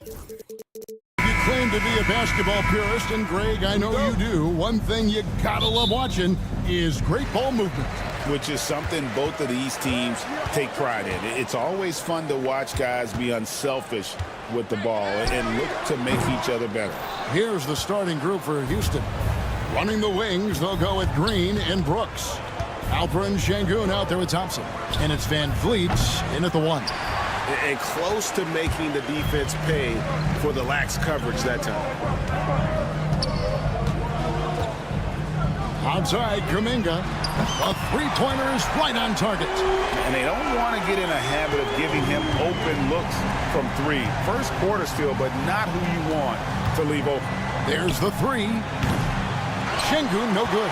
You claim to be a basketball purist, and Greg, I know you do. One thing you gotta love watching is great ball movement. Which is something both of these teams take pride in. It's always fun to watch guys be unselfish with the ball and look to make each other better. Here's the starting group for Houston. Running the wings, they'll go with Green and Brooks. Alperen Sengun out there with Thompson. And it's Van Vliet in at the 1. And close to making the defense pay for the lax coverage that time. Outside, Kuminga. A three-pointer is right on target. And they don't want to get in a habit of giving him open looks from 3. First quarter still, but not who you want to leave open. There's the 3. Sengun, no good.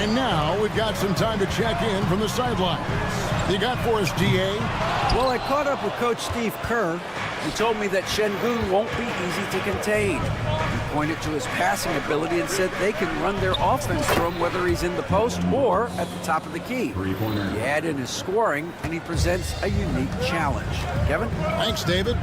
And now we've got some time to check in from the sidelines. You got for us, D.A.? Well, I caught up with Coach Steve Kerr. He told me that Sengun won't be easy to contain. He pointed to his passing ability and said they can run their offense through him whether he's in the post or at the top of the key. He add in his scoring, and he presents a unique challenge. Kevin? Thanks, David.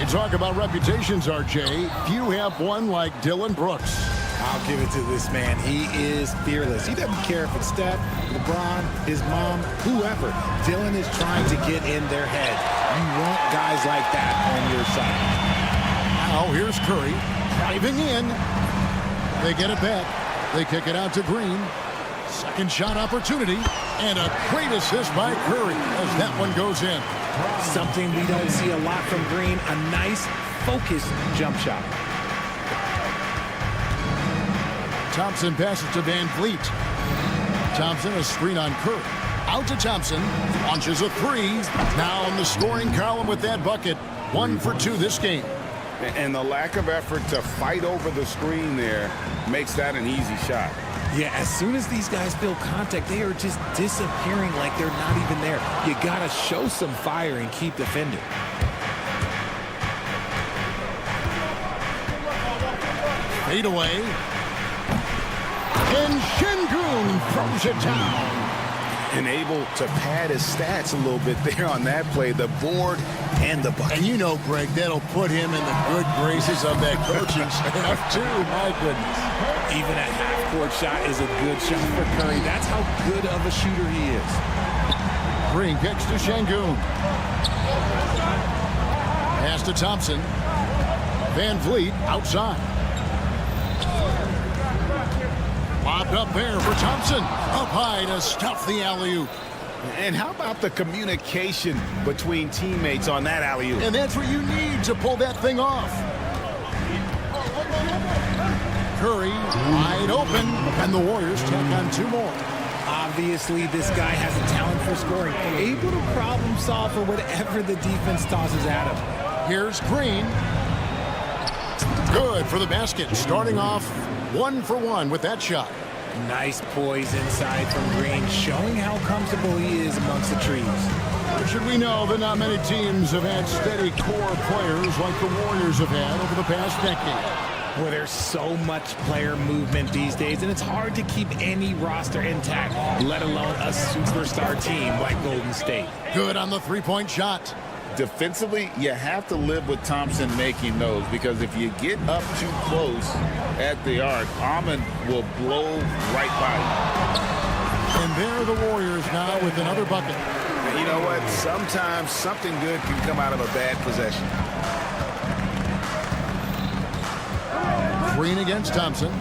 You talk about reputations, R.J. Few have one like Dylan Brooks. I'll give it to this man. He is fearless. He doesn't care if it's Steph, LeBron, his mom, whoever. Dylan is trying to get in their head. You want guys like that on your side. Now here's Curry driving in. They get it back. They kick it out to Green. Second shot opportunity. And a great assist by Curry as that one goes in. Something we don't see a lot from Green. A nice, focused jump shot. Thompson passes to Van Vliet. Thompson, a screen on Curry. Out to Thompson. Launches a 3. Now in the scoring column with that bucket. 1 for 2 this game. And the lack of effort to fight over the screen there makes that an easy shot. Yeah, as soon as these guys feel contact, they are just disappearing like they're not even there. You got to show some fire and keep defending. Fade away. And Sengun throws it down. And able to pad his stats a little bit there on that play, the board and the bucket. And you know, Greg, that'll put him in the good graces of that coaching staff, too. My goodness. Even a half-court shot is a good shot for Curry. That's how good of a shooter he is. Green kicks to Sengun. Pass to Thompson. Van Vliet outside. Lobbed up there for Thompson. Up high to stuff the alley-oop. And how about the communication between teammates on that alley-oop? And that's what you need to pull that thing off. Curry wide open, and the Warriors tack on 2 more. Obviously, this guy has a talent for scoring. Able to problem solve for whatever the defense tosses at him. Here's Green. Good for the basket. Starting off 1 for 1 with that shot. Nice poise inside from Green, showing how comfortable he is amongst the trees. Should we know that not many teams have had steady core players like the Warriors have had over the past decade? Where there's so much player movement these days, and it's hard to keep any roster intact, let alone a superstar team like Golden State. Good on the three-point shot. Defensively, you have to live with Thompson making those, because if you get up too close at the arc, Ahmed will blow right by you. And there are the Warriors now with another bucket. And you know what? Sometimes something good can come out of a bad possession. Green against Thompson.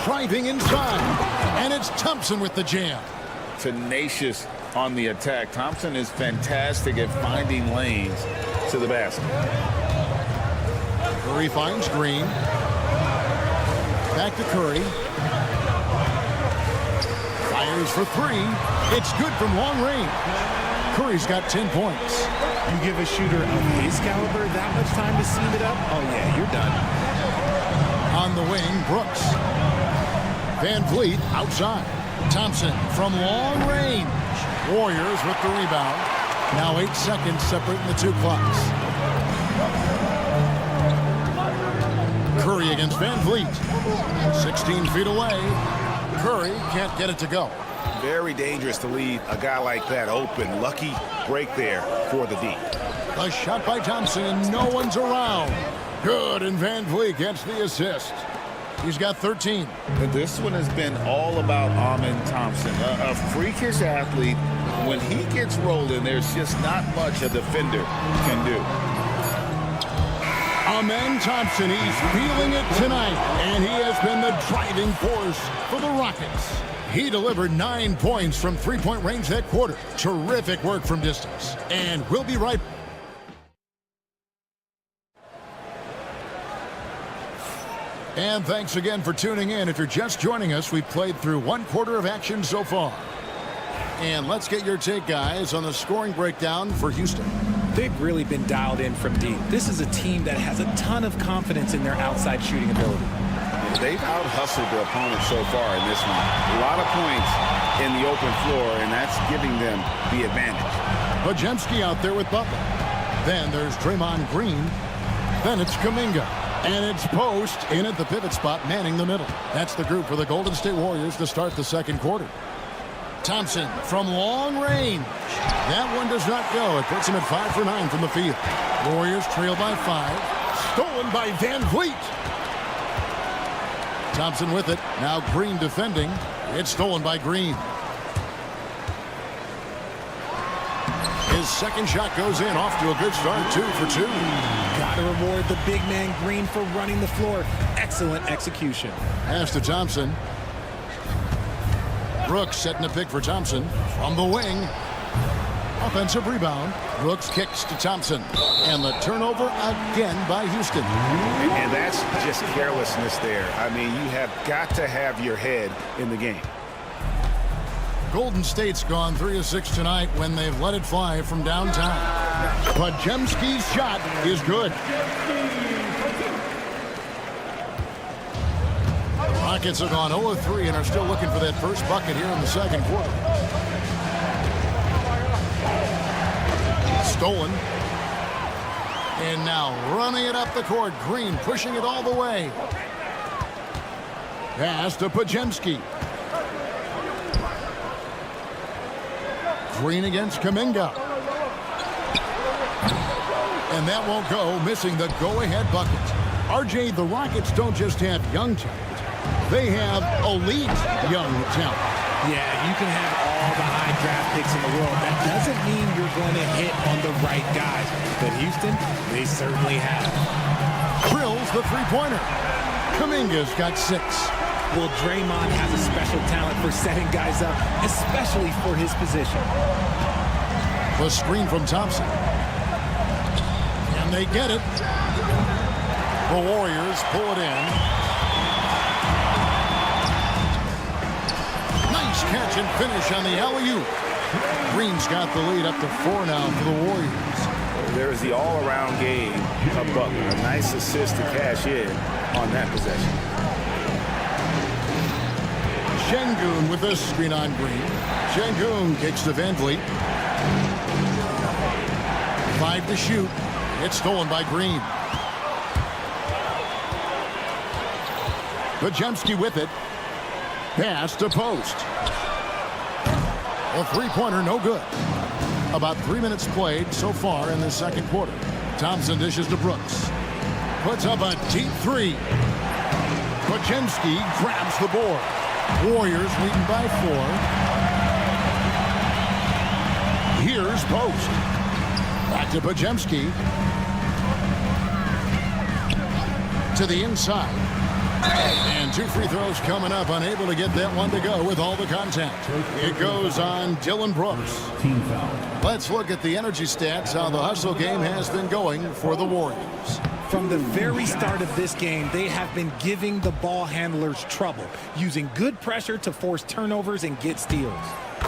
Driving inside. And it's Thompson with the jam. Tenacious on the attack. Thompson is fantastic at finding lanes to the basket. Curry finds Green. Back to Curry. Fires for 3. It's good from long range. Curry's got 10 points. You give a shooter of his caliber that much time to seam it up? Oh, yeah, you're done. On the wing, Brooks. Van Vliet outside. Thompson from long range. Warriors with the rebound. Now 8 seconds separating the 2 clocks. Curry against Van Vliet. 16 feet away. Curry can't get it to go. Very dangerous to leave a guy like that open. Lucky break there for the D. A shot by Thompson, and no one's around. Good, and Van Vliet gets the assist. He's got 13. And this one has been all about Amen Thompson, a freakish athlete. When he gets rolling, there's just not much a defender can do. Amen Thompson, he's feeling it tonight, and he has been the driving force for the Rockets. He delivered 9 points from three-point range that quarter. Terrific work from distance. And we'll be right back. And thanks again for tuning in. If you're just joining us, we've played through one quarter of action so far. And let's get your take, guys, on the scoring breakdown for Houston. They've really been dialed in from deep. This is a team that has a ton of confidence in their outside shooting ability. They've out-hustled their opponents so far in this one. A lot of points in the open floor, and that's giving them the advantage. Podziemski out there with Butler. Then there's Draymond Green. Then it's Kuminga. And it's Post in at the pivot spot, manning the middle. That's the group for the Golden State Warriors to start the second quarter. Thompson from long range. That one does not go. It puts him at 5 for 9 from the field. Warriors trail by 5. Stolen by Van Vliet. Thompson with it. Now Green defending. It's stolen by Green. His second shot goes in, off to a good start, 2 for 2. Got to reward the big man Green for running the floor. Excellent execution. Pass to Thompson. Brooks setting a pick for Thompson from the wing. Offensive rebound. Brooks kicks to Thompson. And the turnover again by Houston. And that's just carelessness there. I mean, you have got to have your head in the game. Golden State's gone 3 of 6 tonight when they've let it fly from downtown. Podziemski's shot is good. Rockets have gone 0 of 3 and are still looking for that first bucket here in the second quarter. Stolen. And now running it up the court. Green pushing it all the way. Pass to Podziemski. Green against Kuminga. And that won't go, missing the go-ahead bucket. RJ, the Rockets don't just have young talent. They have elite young talent. Yeah, you can have all the high draft picks in the world. That doesn't mean you're going to hit on the right guys. But Houston, they certainly have. Drills the three-pointer. Kuminga's got 6. Well, Draymond has a special talent for setting guys up, especially for his position. The screen from Thompson. And they get it. The Warriors pull it in. Nice catch and finish on the alley-oop. Green's got the lead up to 4 now for the Warriors. There is the all-around game of Butler. A nice assist to cash in on that possession. Şengün with the screen on Green. Şengün kicks to Van Vliet. 5 to shoot. It's stolen by Green. Podziemski with it. Pass to Post. A three-pointer, no good. About 3 minutes played so far in the second quarter. Thompson dishes to Brooks. Puts up a deep 3. Podziemski grabs the board. Warriors leading by 4. Here's Post. Back to Podziemski. To the inside. And 2 free throws coming up. Unable to get that one to go with all the contact. It goes on Dylan Brooks. Team foul. Let's look at the energy stats, how the hustle game has been going for the Warriors. From the very start of this game, they have been giving the ball handlers trouble, using good pressure to force turnovers and get steals.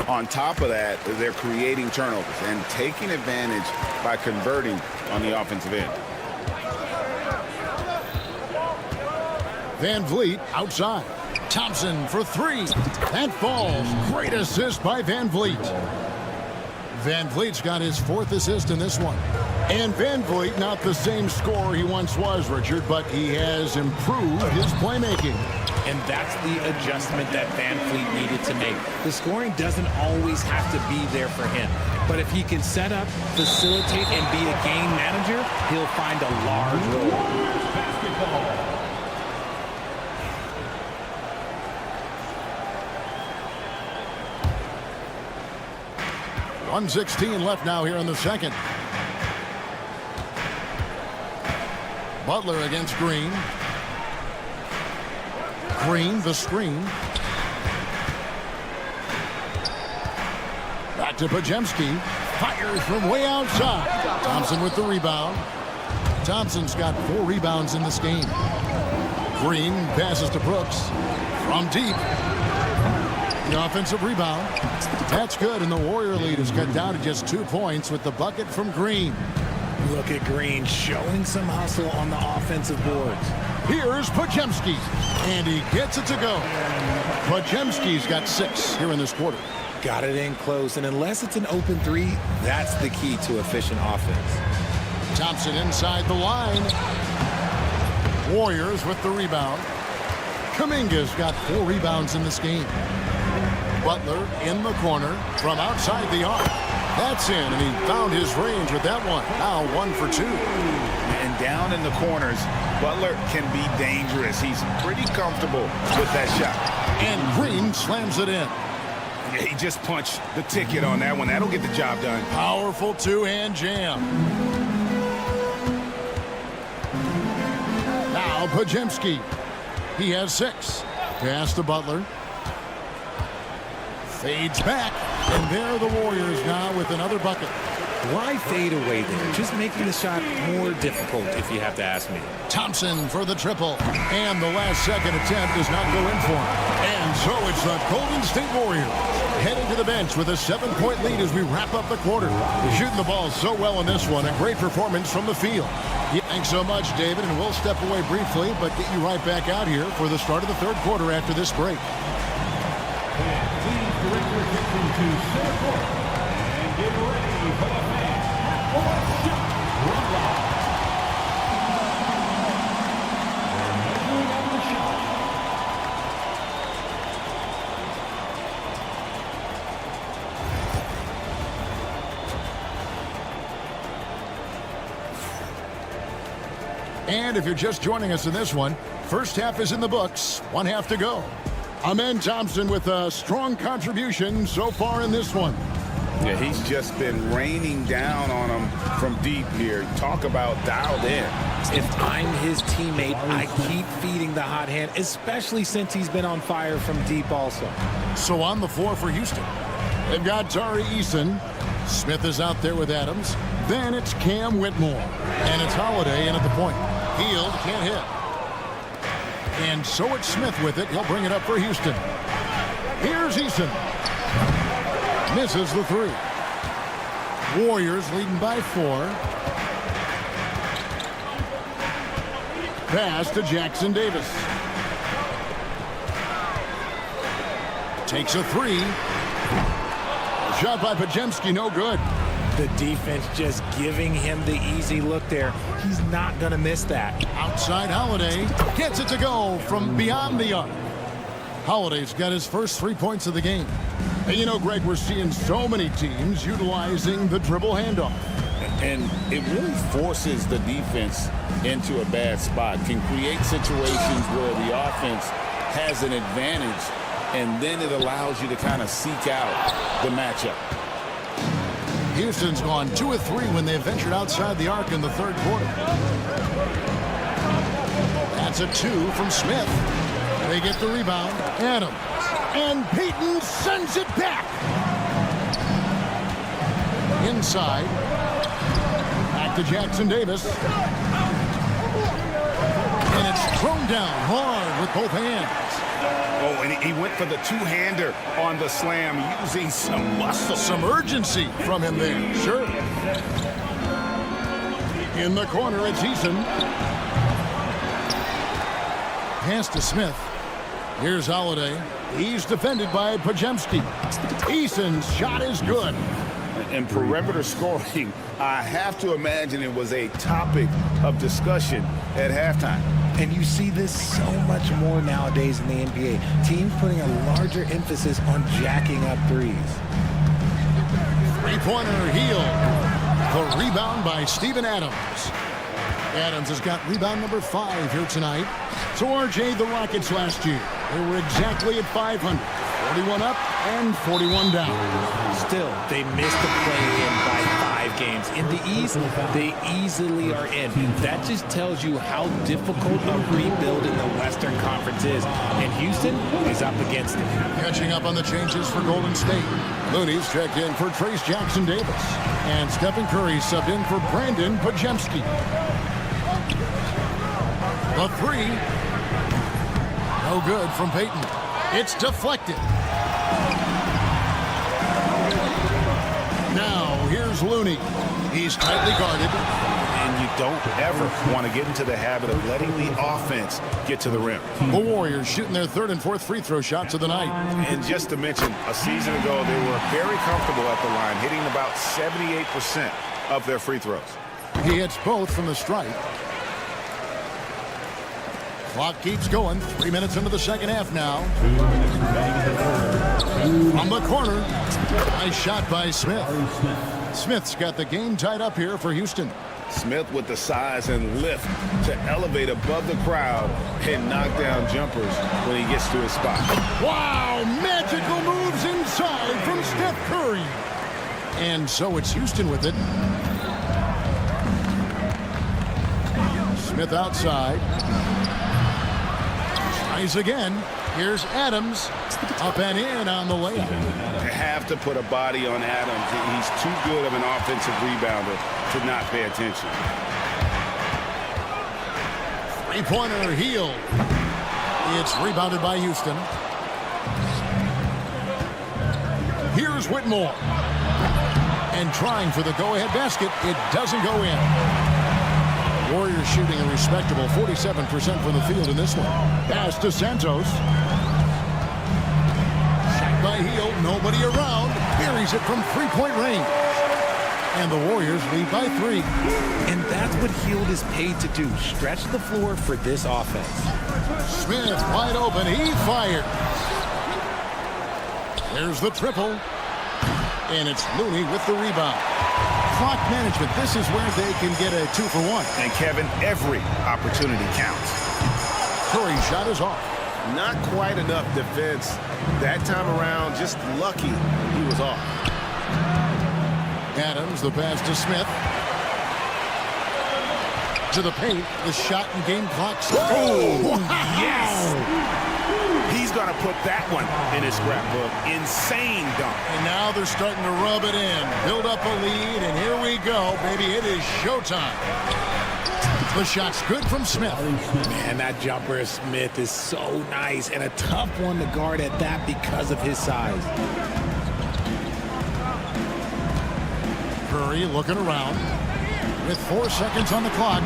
On top of that, they're creating turnovers and taking advantage by converting on the offensive end. Van Vliet outside. Thompson for 3. That falls. Great assist by Van Vliet. Van Vliet's got his 4th assist in this one. And Van Vliet, not the same scorer he once was, Richard, but he has improved his playmaking. And that's the adjustment that Van Vliet needed to make. The scoring doesn't always have to be there for him. But if he can set up, facilitate, and be a game manager, he'll find a large role. 1:16 left now here in the second. Butler against Green. Green, the screen. Back to Podziemski. Fires from way outside. Thompson with the rebound. Thompson's got 4 rebounds in this game. Green passes to Brooks. From deep. The offensive rebound. That's good, and the Warrior lead is cut down to just 2 points with the bucket from Green. Look at Green showing some hustle on the offensive boards. Here's Podziemski, and he gets it to go. Podziemski's got 6 here in this quarter. Got it in close, and unless it's an open 3, that's the key to efficient offense. Thompson inside the line. Warriors with the rebound. Kuminga's got 4 rebounds in this game. Butler in the corner from outside the arc. That's in, and he found his range with that one. Now 1 for 2. And down in the corners, Butler can be dangerous. He's pretty comfortable with that shot. And Green slams it in. Yeah, he just punched the ticket on that one. That'll get the job done. Powerful 2-hand jam. Now Podziemski. He has 6. Pass to Butler. Fades back, and there are the Warriors now with another bucket. Why fade away there? Just making the shot more difficult, if you have to ask me. Thompson for the triple, and the last-second attempt does not go in for him. And so it's the Golden State Warriors heading to the bench with a 7-point lead as we wrap up the quarter. Shooting the ball so well in this one, a great performance from the field. Yeah, thanks so much, David, and we'll step away briefly, but get you right back out here for the start of the third quarter after this break. To center court and get ready for the man at shot. And if you're just joining us in this one, first half is in the books, 1 half to go. Amen Thompson with a strong contribution so far in this one. Yeah, he's just been raining down on him from deep here. Talk about dialed in. If I'm his teammate, I keep feeding the hot hand, especially since he's been on fire from deep also. So on the floor for Houston, they've got Tari Eason. Smith is out there with Adams. Then it's Cam Whitmore. And it's Holiday in at the point. Hield can't hit. And so it's Smith with it. He'll bring it up for Houston. Here's Eason. Misses the 3. Warriors leading by 4. Pass to Jackson Davis. Takes a 3. Shot by Podziemski, no good. The defense just giving him the easy look there. He's not going to miss that. Outside Holiday gets it to go from beyond the arc. Holiday's got his first 3 points of the game. And you know, Greg, we're seeing so many teams utilizing the dribble handoff. And it really forces the defense into a bad spot. Can create situations where the offense has an advantage, and then it allows you to kind of seek out the matchup. Houston's gone 2 of 3 when they ventured outside the arc in the third quarter. That's a 2 from Smith. They get the rebound. Adams. And Payton sends it back. Inside. Back to Jackson Davis. And it's thrown down hard with both hands. Oh, and he went for the two-hander on the slam, using some muscle. Some urgency from him there, sure. In the corner, it's Eason. Pass to Smith. Here's Holiday. He's defended by Podziemski. Eason's shot is good. And perimeter scoring, I have to imagine it was a topic of discussion at halftime. And you see this so much more nowadays in the NBA. Teams putting a larger emphasis on jacking up threes. Three-pointer heel. The rebound by Steven Adams. Adams has got rebound number 5 here tonight. So RJ, the Rockets last year, they were exactly at 500. 41 up and 41 down. Still, they missed the play-in by 5 games. In the East, they easily are in. That just tells you how difficult a rebuild in the Western Conference is. And Houston is up against it. Catching up on the changes for Golden State. Looney's checked in for Trace Jackson-Davis. And Stephen Curry subbed in for Brandon Pajemski. The three. No good from Peyton. It's deflected. Now, here's Looney. He's tightly guarded. And you don't ever want to get into the habit of letting the offense get to the rim. The Warriors shooting their 3rd and 4th free throw shots of the night. And just to mention, a season ago, they were very comfortable at the line, hitting about 78% of their free throws. He hits both from the stripe. Clock keeps going. 3 minutes into the second half now. From the corner. Nice shot by Smith. Smith's got the game tied up here for Houston. Smith with the size and lift to elevate above the crowd and knock down jumpers when he gets to his spot. Wow! Magical moves inside from Steph Curry. And so it's Houston with it. Smith outside. Tries again. Here's Adams. Up and in on the layup. They have to put a body on Adams. He's too good of an offensive rebounder to not pay attention. Three-pointer heel. It's rebounded by Houston. Here's Whitmore. And trying for the go-ahead basket. It doesn't go in. Warriors shooting a respectable 47% from the field in this one. Pass to Santos. Shot by heel. Nobody around. Buries it from three-point range. And the Warriors lead by 3. And that's what Hield is paid to do. Stretch the floor for this offense. Smith wide open. He fires. There's the triple. And it's Looney with the rebound. Clock management. This is where they can get a 2-for-1. And Kevin, every opportunity counts. Curry's shot is off. Not quite enough defense that time around. Just lucky he was off. Adams, the pass to Smith. To the paint. The shot and game clock. Oh, yes! He's going to put that one in his scrapbook. Insane dunk. And now they're starting to rub it in. Build up a lead, and here we go, baby. It is showtime. The shot's good from Smith. Man, that jumper of Smith is so nice and a tough one to guard at that because of his size. Curry looking around. With 4 seconds on the clock.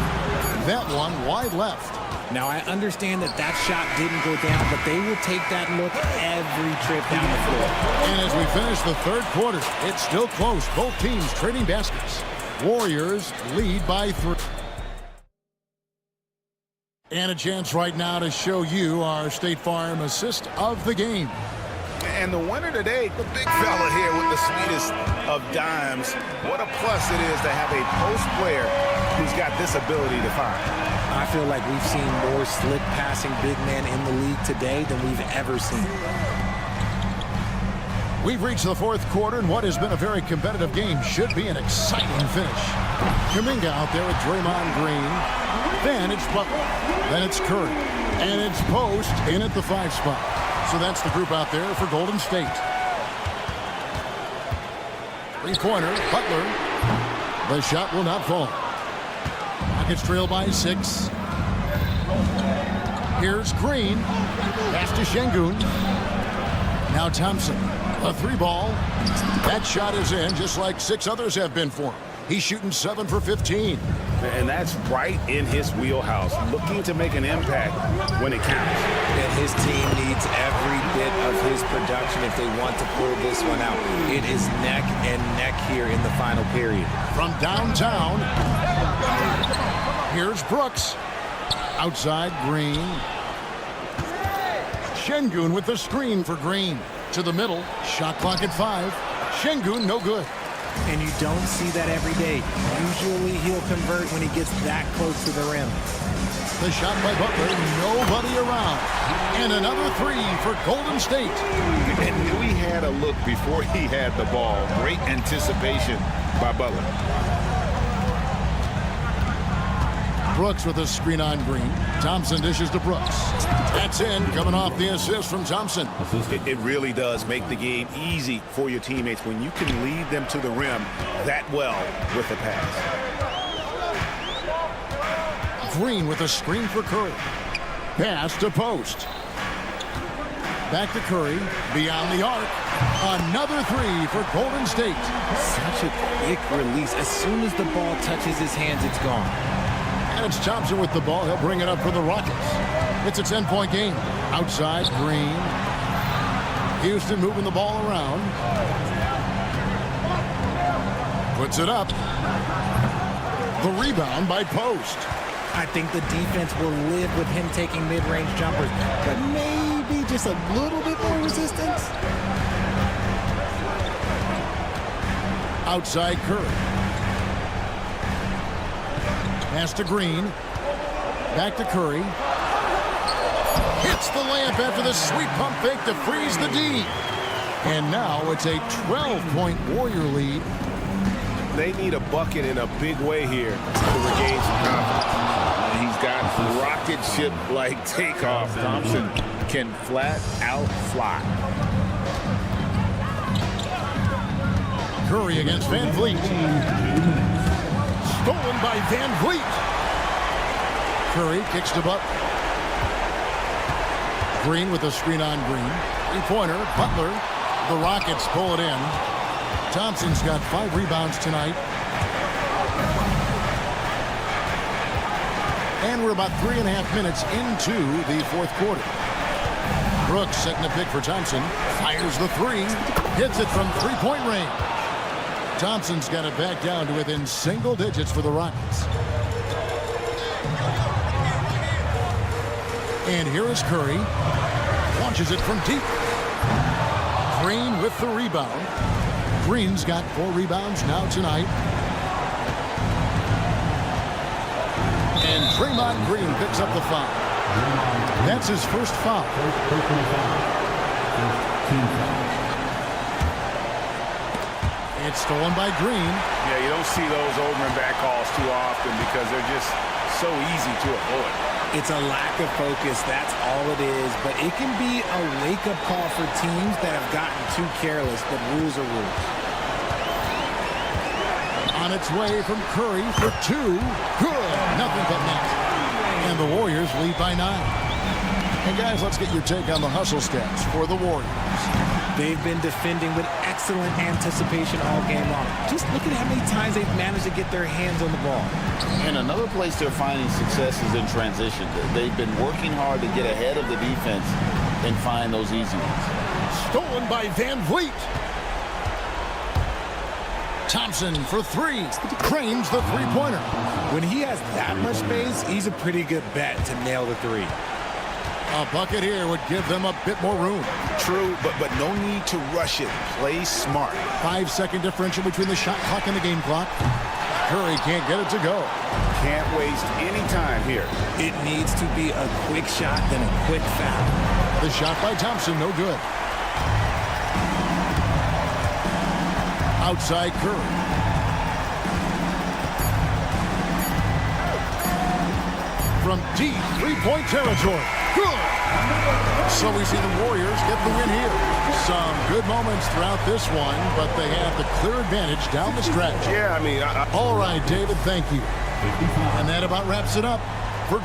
That one wide left. Now, I understand that that shot didn't go down, but they will take that look every trip down the floor. And as we finish the third quarter, it's still close. Both teams trading baskets. Warriors lead by 3. And a chance right now to show you our State Farm assist of the game. And the winner today, the big fella here with the sweetest of dimes. What a plus it is to have a post player who's got this ability to find. I feel like we've seen more slick passing big men in the league today than we've ever seen. We've reached the fourth quarter, and what has been a very competitive game should be an exciting finish. Kuminga out there with Draymond Green. Then it's Butler. Then it's Curry. And it's Post in at the 5 spot. So that's the group out there for Golden State. Three-pointer, Butler. The shot will not fall. Rockets trail by 6. Here's Green. Pass to Şengün. Now Thompson. A 3 ball. That shot is in, just like 6 others have been for him. He's shooting 7 for 15. And that's right in his wheelhouse, looking to make an impact when it counts. And his team needs every bit of his production if they want to pull this one out. It is neck and neck here in the final period. From downtown, here's Brooks. Outside, Green. Şengün with the screen for Green. To the middle, shot clock at 5. Şengün, no good. And you don't see that every day. Usually he'll convert when he gets that close to the rim. The shot by Butler, nobody around. And another 3 for Golden State. And knew he had a look before he had the ball. Great anticipation by Butler. Brooks with a screen on Green. Thompson dishes to Brooks. That's in, coming off the assist from Thompson. It really does make the game easy for your teammates when you can lead them to the rim that well with a pass. Green with a screen for Curry. Pass to post. Back to Curry. Beyond the arc. Another 3 for Golden State. Such a quick release. As soon as the ball touches his hands, it's gone. And it's Thompson with the ball. He'll bring it up for the Rockets. It's a 10-point game. Outside, Green. Houston moving the ball around. Puts it up. The rebound by Post. I think the defense will live with him taking mid-range jumpers, but maybe just a little bit more resistance. Outside, Curry. Pass to Green. Back to Curry. Hits the layup after the sweet pump fake to freeze the D. And now it's a 12-point Warrior lead. They need a bucket in a big way here to regain some confidence. He's got rocket ship-like takeoff. Thompson can flat out fly. Curry against Van Vliet. Stolen by Van Vliet. Curry kicks to Butler. Green with a screen on Green. Three-pointer, Butler. The Rockets pull it in. Thompson's got 5 rebounds tonight. And we're about 3.5 minutes into the fourth quarter. Brooks setting the pick for Thompson. Fires the 3. Hits it from three-point range. Thompson's got it back down to within single digits for the Rockets. And here is Curry. Launches it from deep. Green with the rebound. Green's got 4 rebounds now tonight. And Draymond Green picks up the foul. That's his first foul. It's stolen by Green. Yeah, you don't see those overman back calls too often because they're just so easy to avoid. It's a lack of focus, that's all it is. But it can be a wake-up call for teams that have gotten too careless, but rules are rules. On its way from Curry for 2. Good. Nothing but net. And the Warriors lead by 9. And guys, let's get your take on the hustle stats for the Warriors. They've been defending with excellent anticipation all game long. Just look at how many times they've managed to get their hands on the ball. And another place they're finding success is in transition. They've been working hard to get ahead of the defense and find those easy ones. Stolen by Van Vliet. Thompson for 3. Cranes the three-pointer. When he has that much space, he's a pretty good bet to nail the 3. A bucket here would give them a bit more room. True, but no need to rush it. Play smart. 5-second differential between the shot clock and the game clock. Curry can't get it to go. Can't waste any time here. It needs to be a quick shot, then a quick foul. The shot by Thompson, no good. Outside Curry. From deep three-point territory. Good. So we see the Warriors get the win here. Some good moments throughout this one, but they have the clear advantage down the stretch. Yeah, I mean... All right, David, thank you. And that about wraps it up for...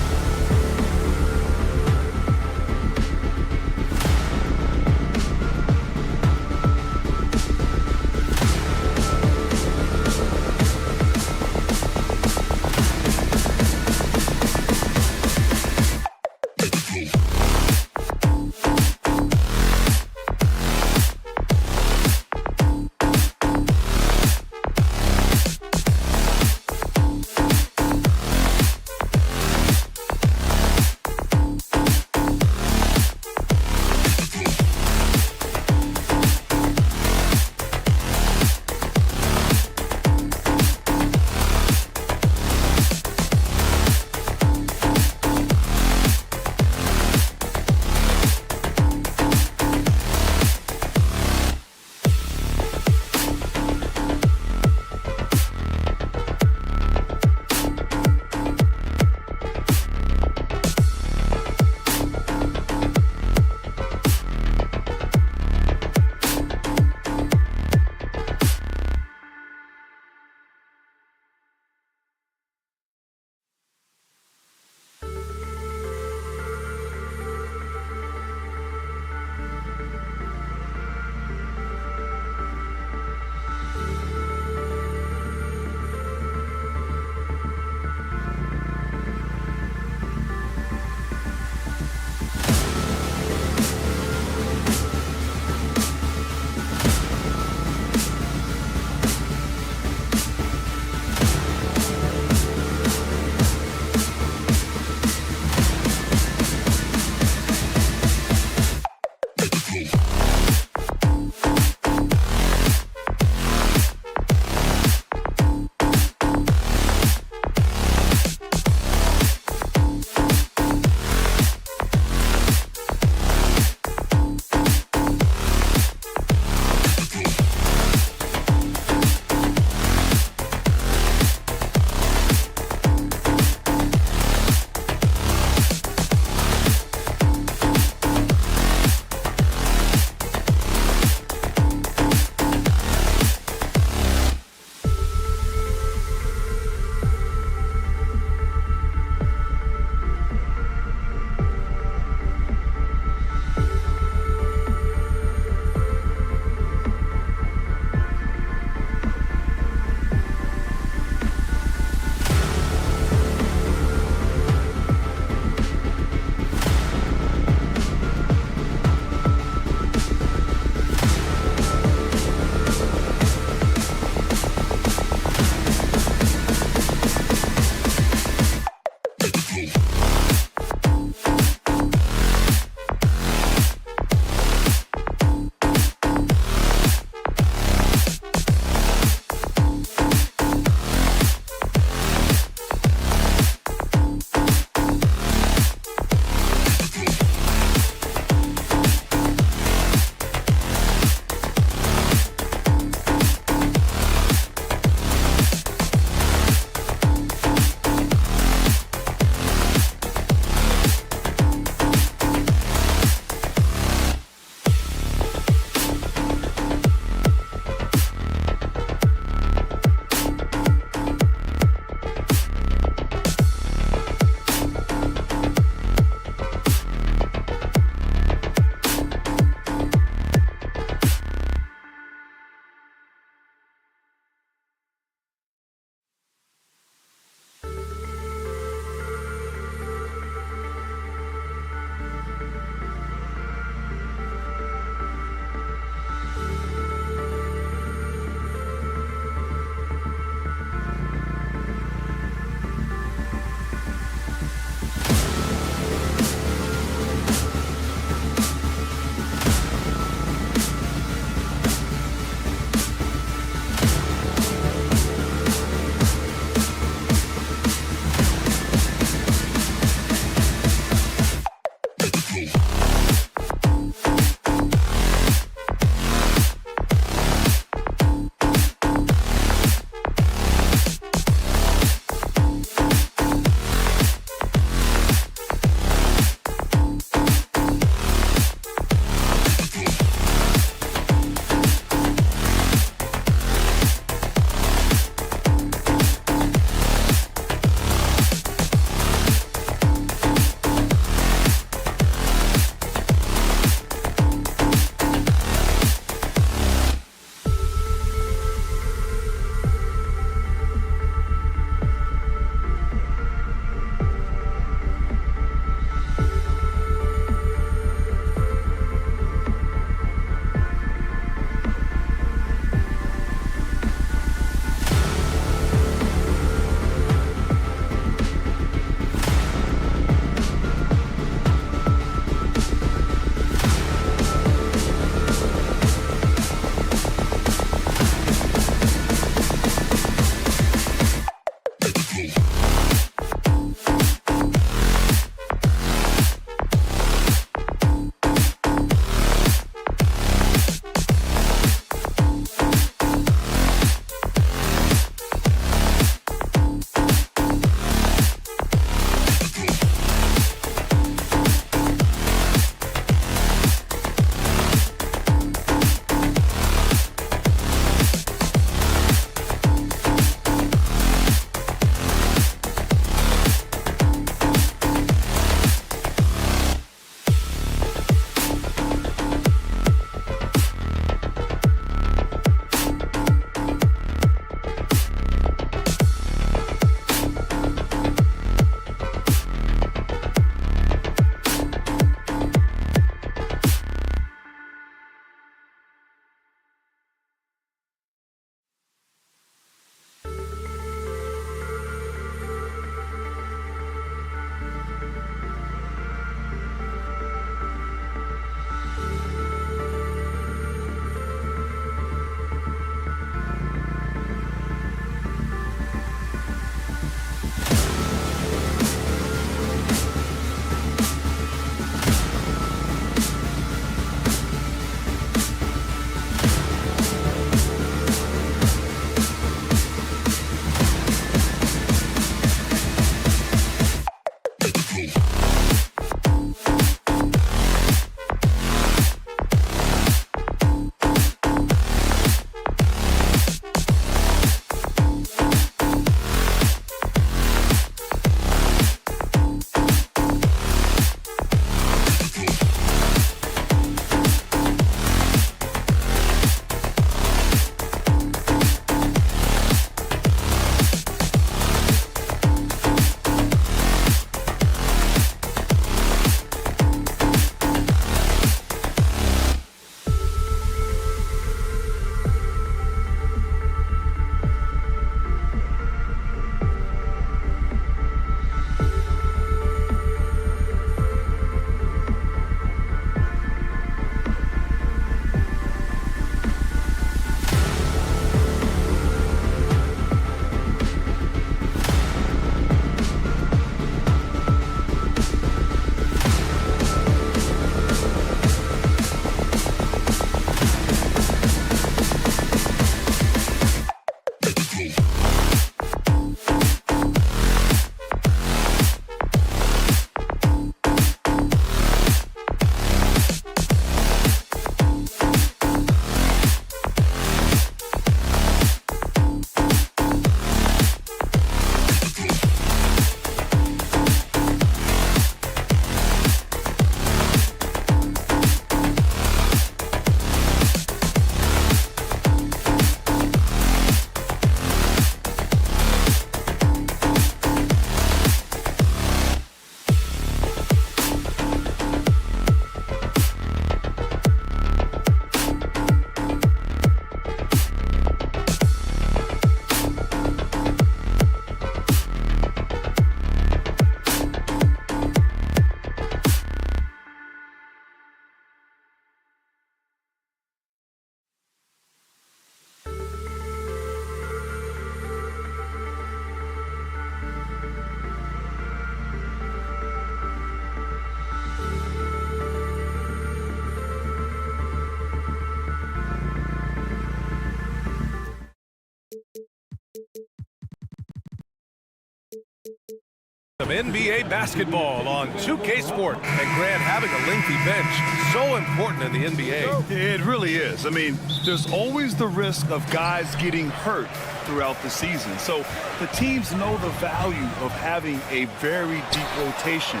Some NBA basketball on 2K Sports. And Grant, having a lengthy bench, so important in the NBA. It really is. I mean, there's always the risk of guys getting hurt throughout the season. So the teams know the value of having a very deep rotation,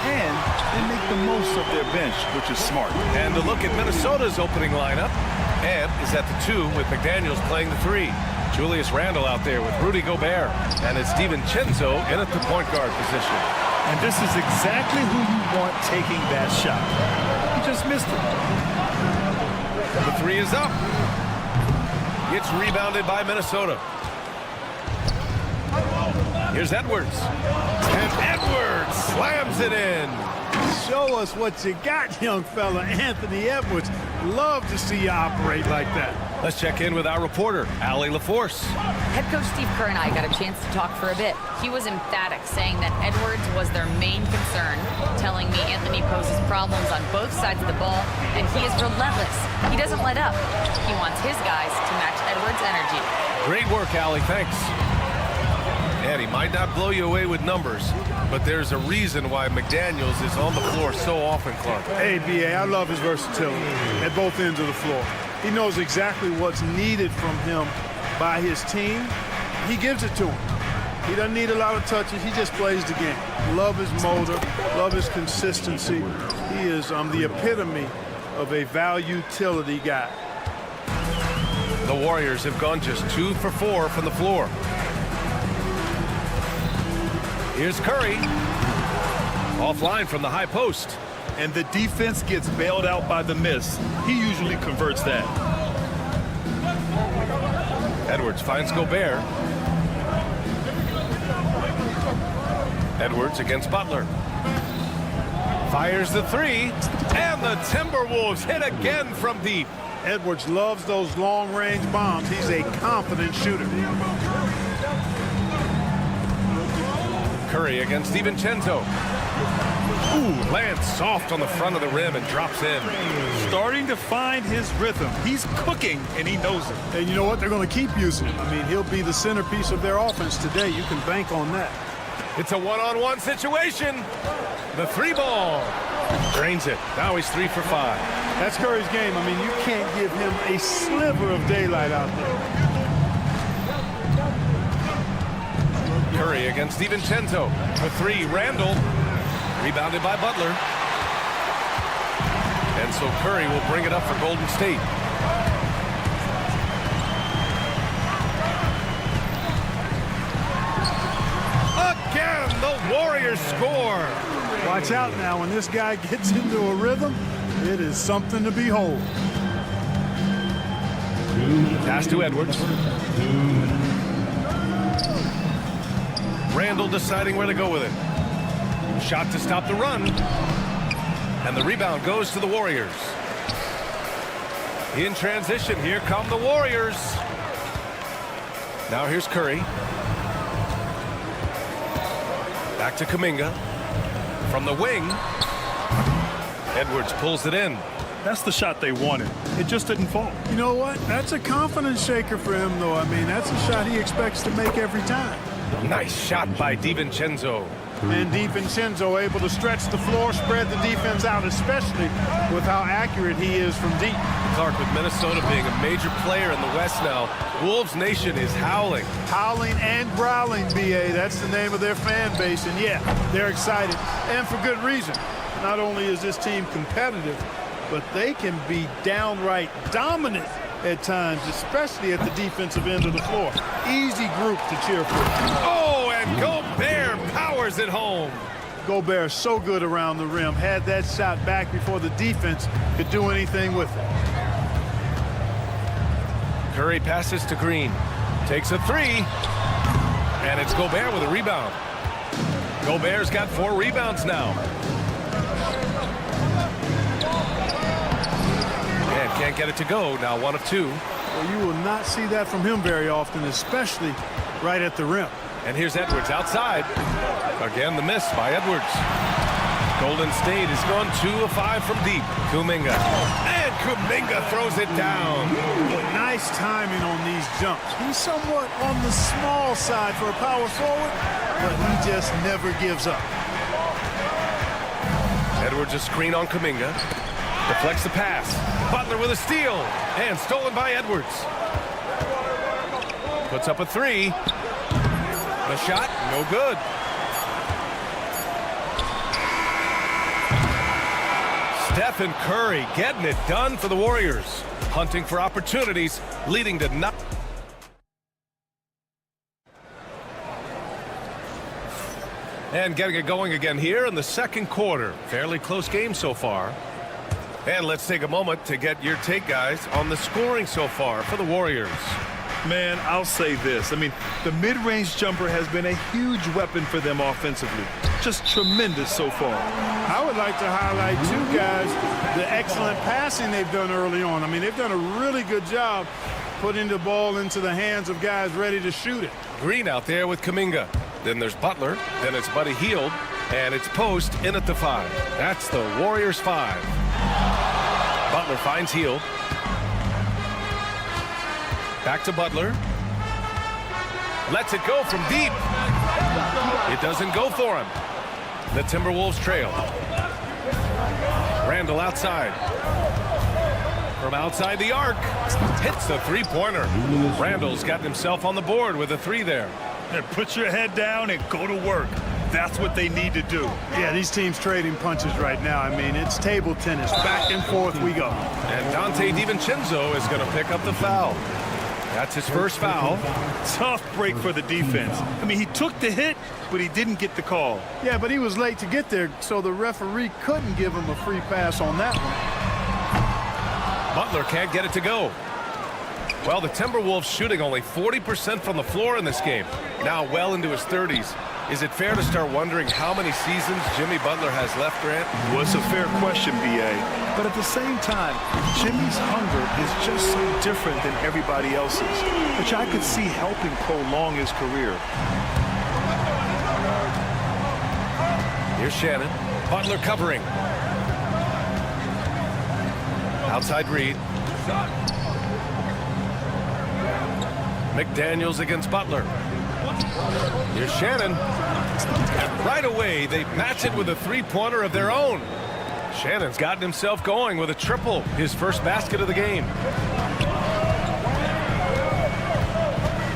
and they make the most of their bench, which is smart. And a look at Minnesota's opening lineup. Ant is at the 2 with McDaniels playing the 3. Julius Randle out there with Rudy Gobert. And it's DiVincenzo in at the point guard position. And this is exactly who you want taking that shot. He just missed it. The 3 is up. It's rebounded by Minnesota. Here's Edwards. And Edwards slams it in. Show us what you got, young fella. Anthony Edwards. Love to see you operate like that. Let's check in with our reporter, Allie LaForce. Head coach Steve Kerr and I got a chance to talk for a bit. He was emphatic, saying that Edwards was their main concern, telling me Anthony poses problems on both sides of the ball, and he is relentless. He doesn't let up. He wants his guys to match Edwards' energy. Great work, Allie. Thanks. And he might not blow you away with numbers, but there's a reason why McDaniels is on the floor so often, Clark. Hey, B.A., I love his versatility at both ends of the floor. He knows exactly what's needed from him by his team. He gives it to him. He doesn't need a lot of touches. He just plays the game. Love his motor. Love his consistency. He is the epitome of a value-utility guy. The Warriors have gone just 2 for 4 from the floor. Here's Curry. Offline from the high post. And the defense gets bailed out by the miss. He usually converts that. Edwards finds Gobert. Edwards against Butler. Fires the 3. And the Timberwolves hit again from deep. Edwards loves those long-range bombs. He's a confident shooter. Curry against DiVincenzo. Ooh, lands soft on the front of the rim and drops in. Starting to find his rhythm. He's cooking, and he knows it. And you know what? They're going to keep using him. I mean, he'll be the centerpiece of their offense today. You can bank on that. It's a one-on-one situation. The 3 ball. Drains it. Now he's 3 for 5. That's Curry's game. I mean, you can't give him a sliver of daylight out there. Curry against DiVincenzo. The 3, Randle. Rebounded by Butler. And so Curry will bring it up for Golden State. Again, the Warriors score. Watch out now. When this guy gets into a rhythm, it is something to behold. Pass to Edwards. Randle deciding where to go with it. Shot to stop the run. And the rebound goes to the Warriors. In transition, here come the Warriors. Now here's Curry. Back to Kuminga. From the wing. Edwards pulls it in. That's the shot they wanted. It just didn't fall. You know what? That's a confidence shaker for him, though. I mean, that's a shot he expects to make every time. Nice shot by DiVincenzo. And DiVincenzo able to stretch the floor, spread the defense out, especially with how accurate he is from deep. Clark, with Minnesota being a major player in the West now, Wolves Nation is howling. Howling and growling, B.A. That's the name of their fan base. And, yeah, they're excited, and for good reason. Not only is this team competitive, but they can be downright dominant at times, especially at the defensive end of the floor. Easy group to cheer for. Oh, and Gobert powers it home. Gobert so good around the rim. Had that shot back before the defense could do anything with it. Curry passes to Green. Takes a 3. And it's Gobert with a rebound. Gobert's got 4 rebounds now. And can't get it to go. Now 1 of 2. Well, you will not see that from him very often, especially right at the rim. And here's Edwards outside. Again, the miss by Edwards. Golden State has gone 2 of 5 from deep. Kuminga. And Kuminga throws it down. Nice timing on these jumps. He's somewhat on the small side for a power forward, but he just never gives up. Edwards a screen on Kuminga. Deflects the pass. Butler with a steal. And stolen by Edwards. Puts up a three. The shot, no good. Stephen Curry getting it done for the Warriors. Hunting for opportunities, leading to nothing. And getting it going again here in the second quarter. Fairly close game so far. And let's take a moment to get your take, guys, on the scoring so far for the Warriors. Man, I'll say this. I mean, the mid-range jumper has been a huge weapon for them offensively. Just tremendous so far. I would like to highlight, too, guys, the excellent passing they've done early on. I mean, they've done a really good job putting the ball into the hands of guys ready to shoot it. Green out there with Kuminga. Then there's Butler. Then it's Buddy Hield. And it's Post in at the 5. That's the Warriors 5. Butler finds Hield. Back to Butler. Lets it go from deep. It doesn't go for him. The Timberwolves trail. Randall outside. From outside the arc. Hits the three-pointer. Randall's got himself on the board with a 3 there. And put your head down and go to work. That's what they need to do. Yeah, these teams trading punches right now. I mean, it's table tennis. Back and forth we go. And Dante DiVincenzo is going to pick up the foul. That's his first foul. Tough break for the defense. I mean, he took the hit, but he didn't get the call. Yeah, but he was late to get there, so the referee couldn't give him a free pass on that one. Butler can't get it to go. Well, the Timberwolves shooting only 40% from the floor in this game. Now well into his 30s. Is it fair to start wondering how many seasons Jimmy Butler has left, Grant? Well, it's a fair question, B.A. But at the same time, Jimmy's hunger is just so different than everybody else's, which I could see helping prolong his career. Here's Shannon. Butler covering. Outside Reed. McDaniels against Butler. Here's Shannon. And right away, they match it with a three-pointer of their own. Shannon's gotten himself going with a triple, his first basket of the game.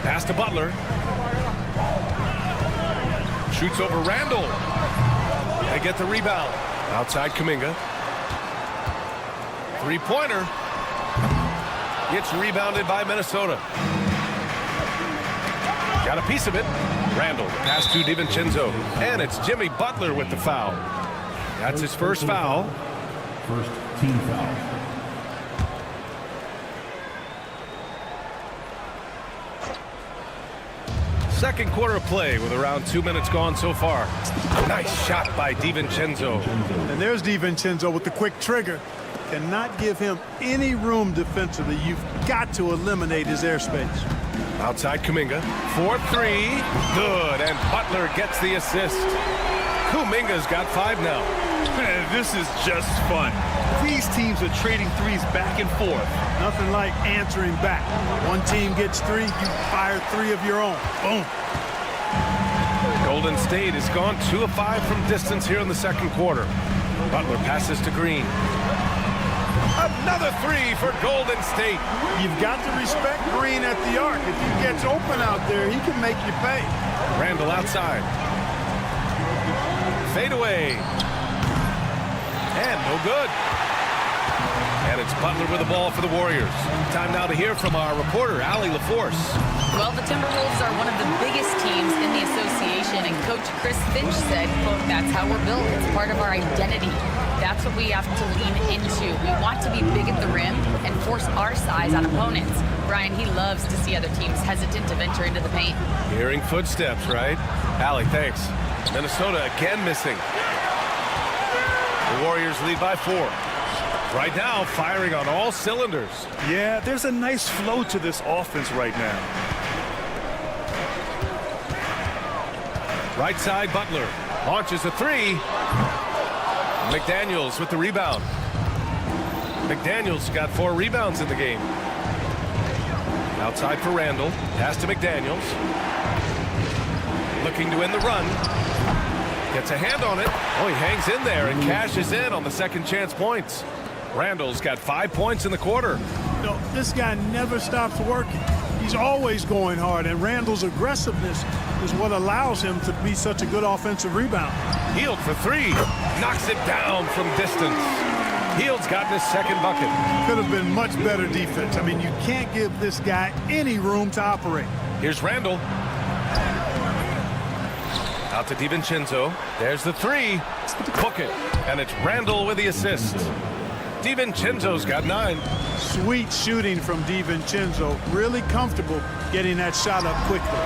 Pass to Butler. Shoots over Randall. They get the rebound. Outside Kuminga. Three-pointer. It's rebounded by Minnesota. Got a piece of it. Randall, pass to DiVincenzo. And it's Jimmy Butler with the foul. That's his first foul. First team foul. Second quarter of play with around 2 minutes gone so far. Nice shot by DiVincenzo. And there's DiVincenzo with the quick trigger. Cannot give him any room defensively. You've got to eliminate his airspace. Outside Kuminga. 4-3. Good. And Butler gets the assist. Kuminga's got 5 now. Man, this is just fun. These teams are trading threes back and forth. Nothing like answering back. One team gets 3, you fire 3 of your own. Boom. Golden State has gone 2 of 5 from distance here in the second quarter. Butler passes to Green. Another 3 for Golden State. You've got to respect Green at the arc. If he gets open out there, he can make you pay. Randall outside. Fade away. And no good. And it's Butler with the ball for the Warriors. Time now to hear from our reporter, Allie LaForce. Well, the Timberwolves are one of the biggest teams in the association, and Coach Chris Finch said, quote, "That's how we're built. It's part of our identity. That's what we have to lean into. We want to be big at the rim and force our size on opponents." Brian, he loves to see other teams hesitant to venture into the paint. Hearing footsteps, right? Allie, thanks. Minnesota again missing. The Warriors lead by 4. Right now, firing on all cylinders. Yeah, there's a nice flow to this offense right now. Right side, Butler launches a 3. McDaniels with the rebound. McDaniels got 4 rebounds in the game. Outside for Randall. Pass to McDaniels. Looking to end the run. Gets a hand on it. Oh, he hangs in there and cashes in on the second chance points. Randall's got 5 points in the quarter. You know, this guy never stops working. He's always going hard, and Randall's aggressiveness is what allows him to be such a good offensive rebounder. Hield for 3. Knocks it down from distance. Hield's gotten his second bucket. Could have been much better defense. I mean, you can't give this guy any room to operate. Here's Randall. Out to DiVincenzo. There's the 3. Book it. And it's Randall with the assist. DiVincenzo's got 9. Sweet shooting from DiVincenzo. Really comfortable getting that shot up quickly.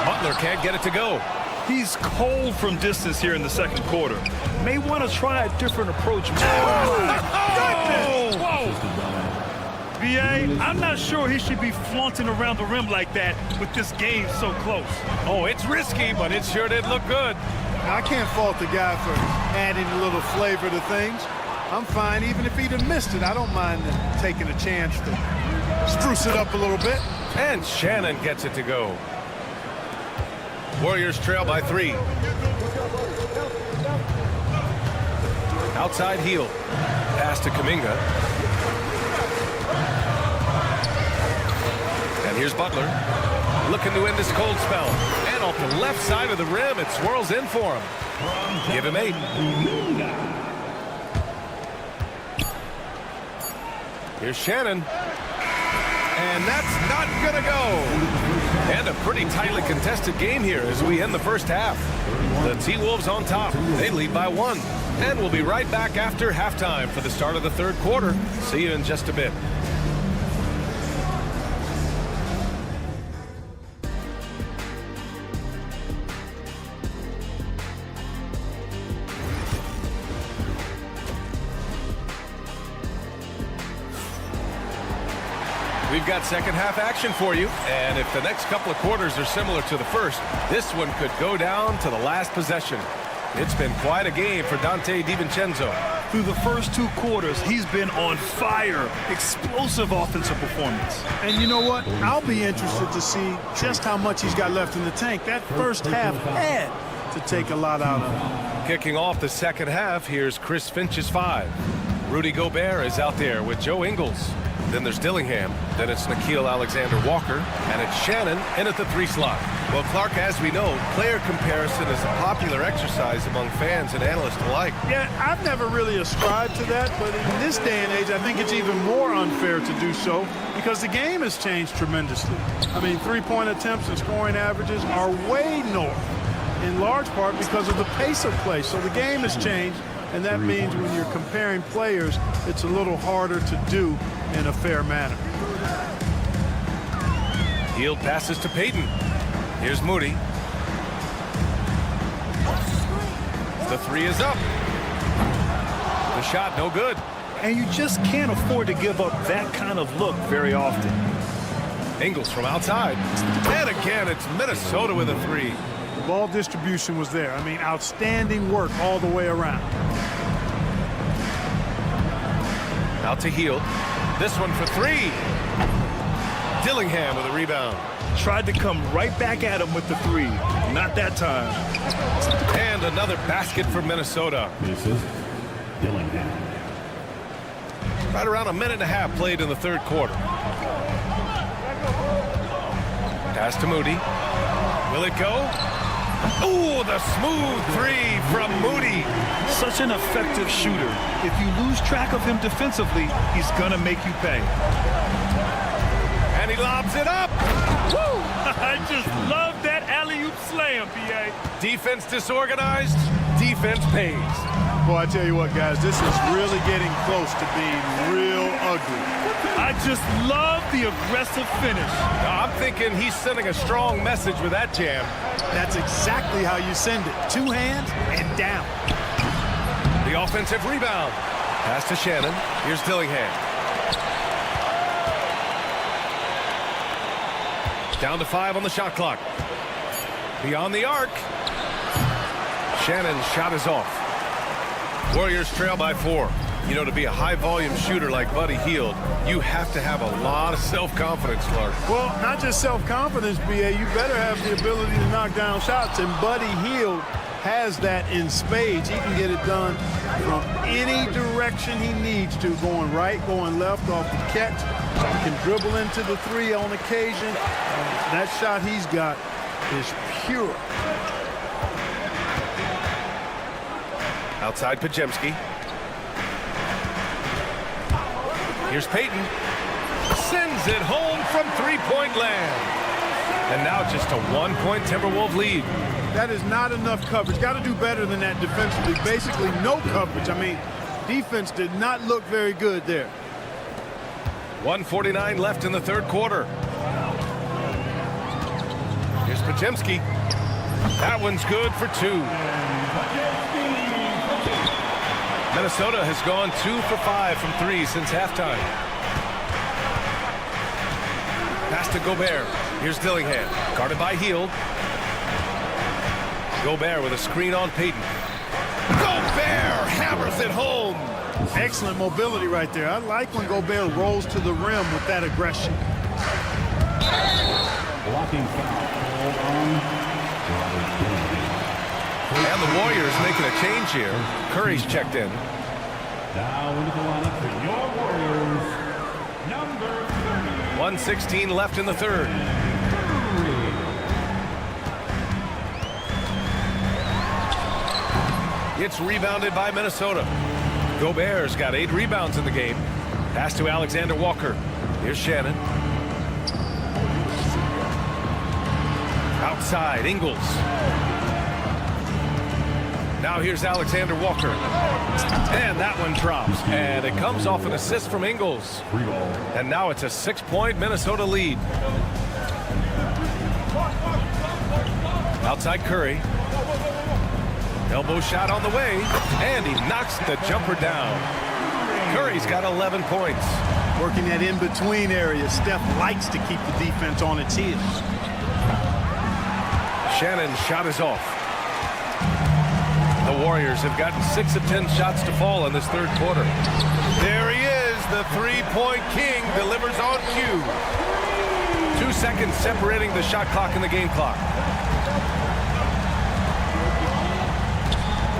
Butler can't get it to go. He's cold from distance here in the second quarter. May want to try a different approach. Oh! Whoa! B.A., I'm not sure he should be flaunting around the rim like that with this game so close. Oh, it's risky, but it sure did look good. I can't fault the guy for adding a little flavor to things. I'm fine even if he'd have missed it. I don't mind taking a chance to spruce it up a little bit. And Shannon gets it to go. Warriors trail by 3. Outside heel. Pass to Kuminga. And here's Butler. Looking to end this cold spell. And off the left side of the rim, it swirls in for him. Give him 8. Here's Shannon. And that's not going to go. And a pretty tightly contested game here as we end the first half. The T-Wolves on top. They lead by 1. And we'll be right back after halftime for the start of the third quarter. See you in just a bit. We've got second half action for you, and if the next couple of quarters are similar to the first, this one could go down to the last possession. It's been quite a game for Dante DiVincenzo. Through the first 2 quarters, he's been on fire. Explosive offensive performance. And you know what? I'll be interested to see just how much he's got left in the tank. That first half had to take a lot out of him. Kicking off the second half, here's Chris Finch's 5. Rudy Gobert is out there with Joe Ingles. Then there's Dillingham. Then it's Nickeil Alexander-Walker. And it's Shannon in at the 3 slot. Well, Clark, as we know, player comparison is a popular exercise among fans and analysts alike. Yeah, I've never really ascribed to that, but in this day and age, I think it's even more unfair to do so because the game has changed tremendously. I mean, 3-point attempts and scoring averages are way north, in large part because of the pace of play. So the game has changed, and that means when you're comparing players, it's a little harder to do in a fair manner. Hield passes to Payton. Here's Moody. The 3 is up. The shot no good. And you just can't afford to give up that kind of look very often. Ingles from outside. And again, it's Minnesota with a 3. The ball distribution was there. I mean, outstanding work all the way around. Out to Hield. This one for 3. Dillingham with a rebound. Tried to come right back at him with the 3. Not that time. And another basket for Minnesota. This is Dillingham. Right around a minute and a half played in the third quarter. Pass to Moody. Will it go? Ooh, the smooth 3 from Moody. Such an effective shooter. If you lose track of him defensively, he's gonna make you pay. And he lobs it up. Woo! I just love that alley-oop slam, B.A. Defense disorganized, defense pays. Boy, I tell you what, guys, this is really getting close to being real ugly. I just love the aggressive finish. Now, I'm thinking he's sending a strong message with that jam. That's exactly how you send it. 2 hands and down. The offensive rebound. Pass to Shannon. Here's Dillingham. Down to 5 on the shot clock. Beyond the arc. Shannon's shot is off. Warriors trail by 4. You know, to be a high-volume shooter like Buddy Hield, you have to have a lot of self-confidence, Clark. Well, not just self-confidence, B.A. You better have the ability to knock down shots, and Buddy Hield has that in spades. He can get it done from any direction he needs to, going right, going left off the catch. He can dribble into the three on occasion. That shot he's got is pure. Outside Pajemski. Here's Payton. Sends it home from three-point land. And now just a one-point Timberwolves lead. That is not enough coverage. Got to do better than that defensively. Basically no coverage. I mean, defense did not look very good there. 1:49 left in the third quarter. Here's Pajemski. That one's good for two. Minnesota has gone 2 for 5 from three since halftime. Pass to Gobert. Here's Dillingham. Guarded by Hield. Gobert with a screen on Payton. Gobert hammers it home. Excellent mobility right there. I like when Gobert rolls to the rim with that aggression. Blocking foul on And the Warriors making a change here. Curry's checked in. now into the lineup for your Warriors, number 30. 1:16 left in the third. It's rebounded by Minnesota. Gobert's got 8 rebounds in the game. Pass to Alexander Walker. Here's Shannon. Outside, Ingles. Now here's Alexander Walker. And that one drops. And it comes off an assist from Ingles. And now it's a 6-point Minnesota lead. Outside Curry. Elbow shot on the way. And he knocks the jumper down. Curry's got 11 points. Working that in-between area. Steph likes to keep the defense on its heels. Shannon's shot is off. The Warriors have gotten 6 of 10 shots to fall in this third quarter. There he is, the three-point king, delivers on cue. 2 seconds separating the shot clock and the game clock.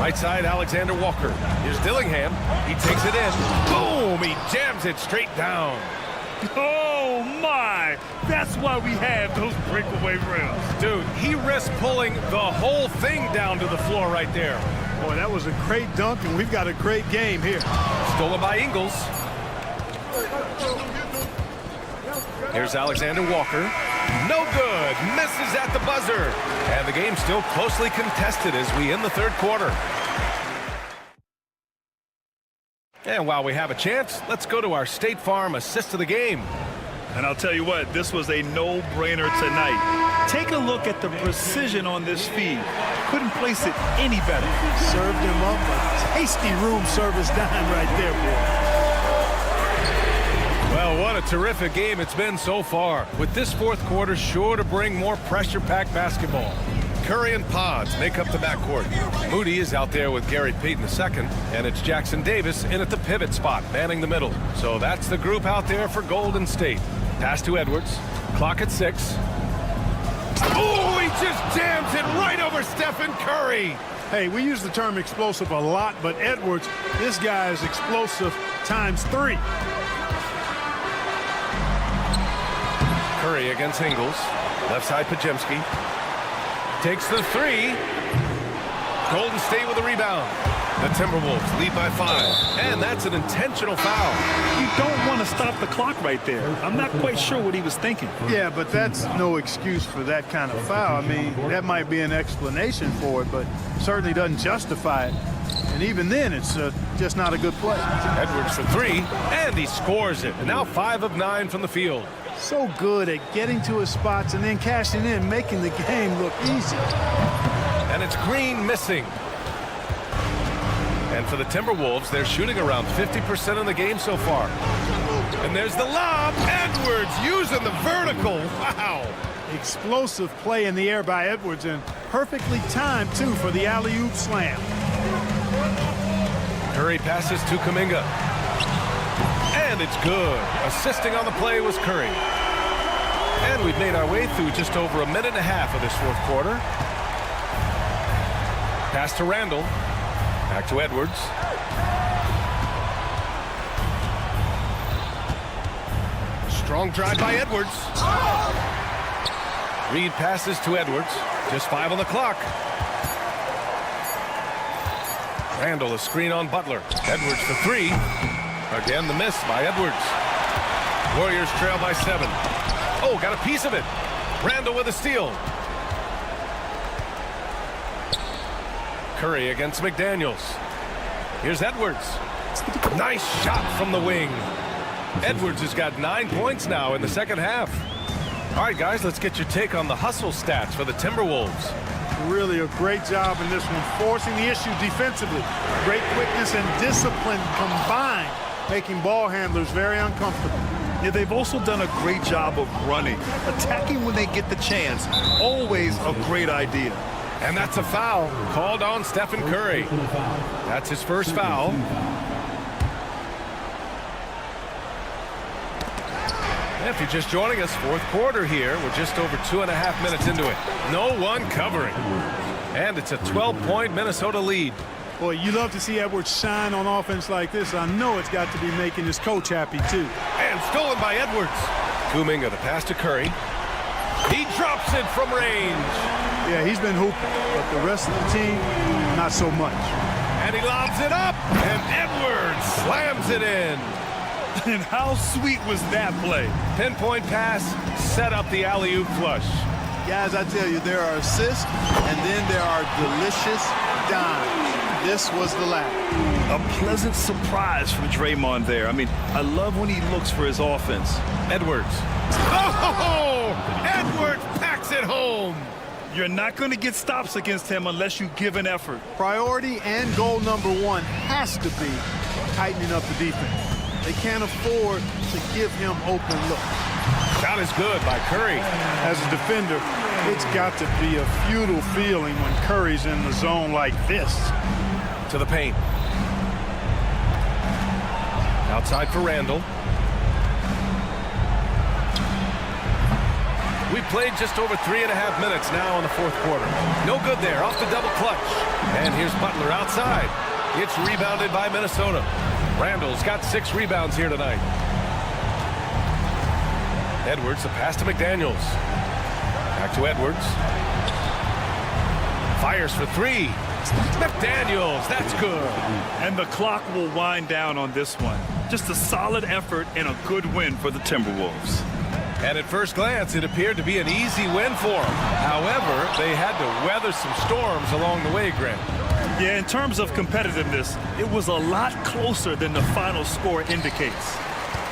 Right side, Alexander Walker. Here's Dillingham. He takes it in. Boom! He jams it straight down. Oh, my! That's why we have those breakaway rims. Dude, he risked pulling the whole thing down to the floor right there. Boy, that was a great dunk, and we've got a great game here. Stolen by Ingles. Here's Alexander Walker. No good. Misses at the buzzer. And the game's still closely contested as we end the third quarter. And while we have a chance, let's go to our State Farm assist of the game. And I'll tell you what, this was a no-brainer tonight. Take a look at the precision on this feed. Couldn't place it any better. Served him up a tasty room service dime right there, boy. Well, what a terrific game it's been so far, with this fourth quarter sure to bring more pressure-packed basketball. Curry and Pods make up the backcourt. Moody is out there with Gary Payton II, and it's Jackson Davis in at the pivot spot, manning the middle. So that's the group out there for Golden State. Pass to Edwards. Clock at 6. Oh, he just jams it right over Stephen Curry. Hey, we use the term explosive a lot, but Edwards, this guy is explosive times 3. Curry against Ingles. Left side, Pajemski. Takes the 3. Golden State with a rebound. The Timberwolves lead by 5. And that's an intentional foul. You don't want to stop the clock right there. I'm not quite sure what he was thinking. Yeah, but that's no excuse for that kind of foul. I mean, that might be an explanation for it, but certainly doesn't justify it. And even then, it's just not a good play. Edwards for 3, and he scores it. And now 5 of 9 from the field. So good at getting to his spots and then cashing in, making the game look easy. And it's Green missing. And for the Timberwolves, they're shooting around 50% in the game so far. And there's the lob. Edwards using the vertical. Wow. Explosive play in the air by Edwards, and perfectly timed, too, for the alley-oop slam. Curry passes to Kuminga. And it's good. Assisting on the play was Curry. And we've made our way through just over a minute and a half of this fourth quarter. Pass to Randall. Back to Edwards. Strong drive by Edwards. Reed passes to Edwards. Just 5 on the clock. Randall, a screen on Butler. Edwards for 3. Again, the miss by Edwards. Warriors trail by 7. Oh, got a piece of it. Randall with a steal. Curry against McDaniels. Here's Edwards. Nice shot from the wing. Edwards has got 9 points now in the second half. All right, guys, let's get your take on the hustle stats for the Timberwolves. Really a great job in this one, forcing the issue defensively. Great quickness and discipline combined, making ball handlers very uncomfortable. Yeah, they've also done a great job of running. Attacking when they get the chance, always a great idea. And that's a foul called on Stephen Curry. That's his first foul. If you're just joining us, fourth quarter here. We're just over 2.5 minutes into it. No one covering. And it's a 12-point Minnesota lead. Boy, you love to see Edwards shine on offense like this. I know it's got to be making his coach happy, too. And stolen by Edwards. Kuminga, the pass to Curry. He drops it from range. Yeah, he's been hooping, but the rest of the team, not so much. And he lobs it up, and Edwards slams it in. And how sweet was that play? Pinpoint pass, set up the alley-oop flush. Guys, I tell you, there are assists, and then there are delicious dimes. This was the last. A pleasant surprise from Draymond there. I mean, I love when he looks for his offense. Edwards. Oh! Edwards packs it home. You're not going to get stops against him unless you give an effort. Priority and goal number 1 has to be tightening up the defense. They can't afford to give him open looks. Shot is good by Curry. As a defender, it's got to be a futile feeling when Curry's in the zone like this. To the paint. Outside for Randall. We've played just over 3.5 minutes now in the fourth quarter. No good there, off the double clutch. And here's Butler outside. It's rebounded by Minnesota. Randall's got 6 rebounds here tonight. Edwards, the pass to McDaniels. Back to Edwards. Fires for 3. McDaniels, that's good. And the clock will wind down on this one. Just a solid effort and a good win for the Timberwolves. And at first glance, it appeared to be an easy win for them. However, they had to weather some storms along the way, Grant. Yeah, in terms of competitiveness, it was a lot closer than the final score indicates.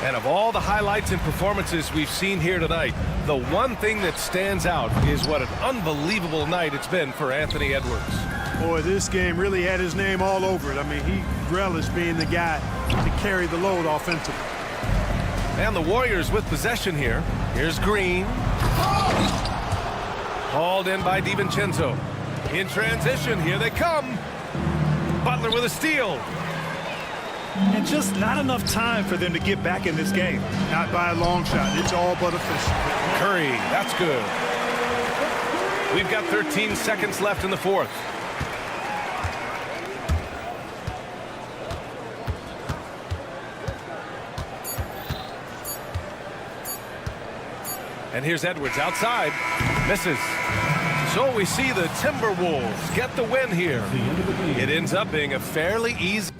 And of all the highlights and performances we've seen here tonight, the one thing that stands out is what an unbelievable night it's been for Anthony Edwards. Boy, this game really had his name all over it. I mean, he relished being the guy to carry the load offensively. And the Warriors with possession here. Here's Green. Hauled in by DiVincenzo. In transition, here they come. Butler with a steal. And just not enough time for them to get back in this game. Not by a long shot. It's all but official. Curry, that's good. We've got 13 seconds left in the fourth. And here's Edwards outside. Misses. So we see the Timberwolves get the win here. It ends up being a fairly easy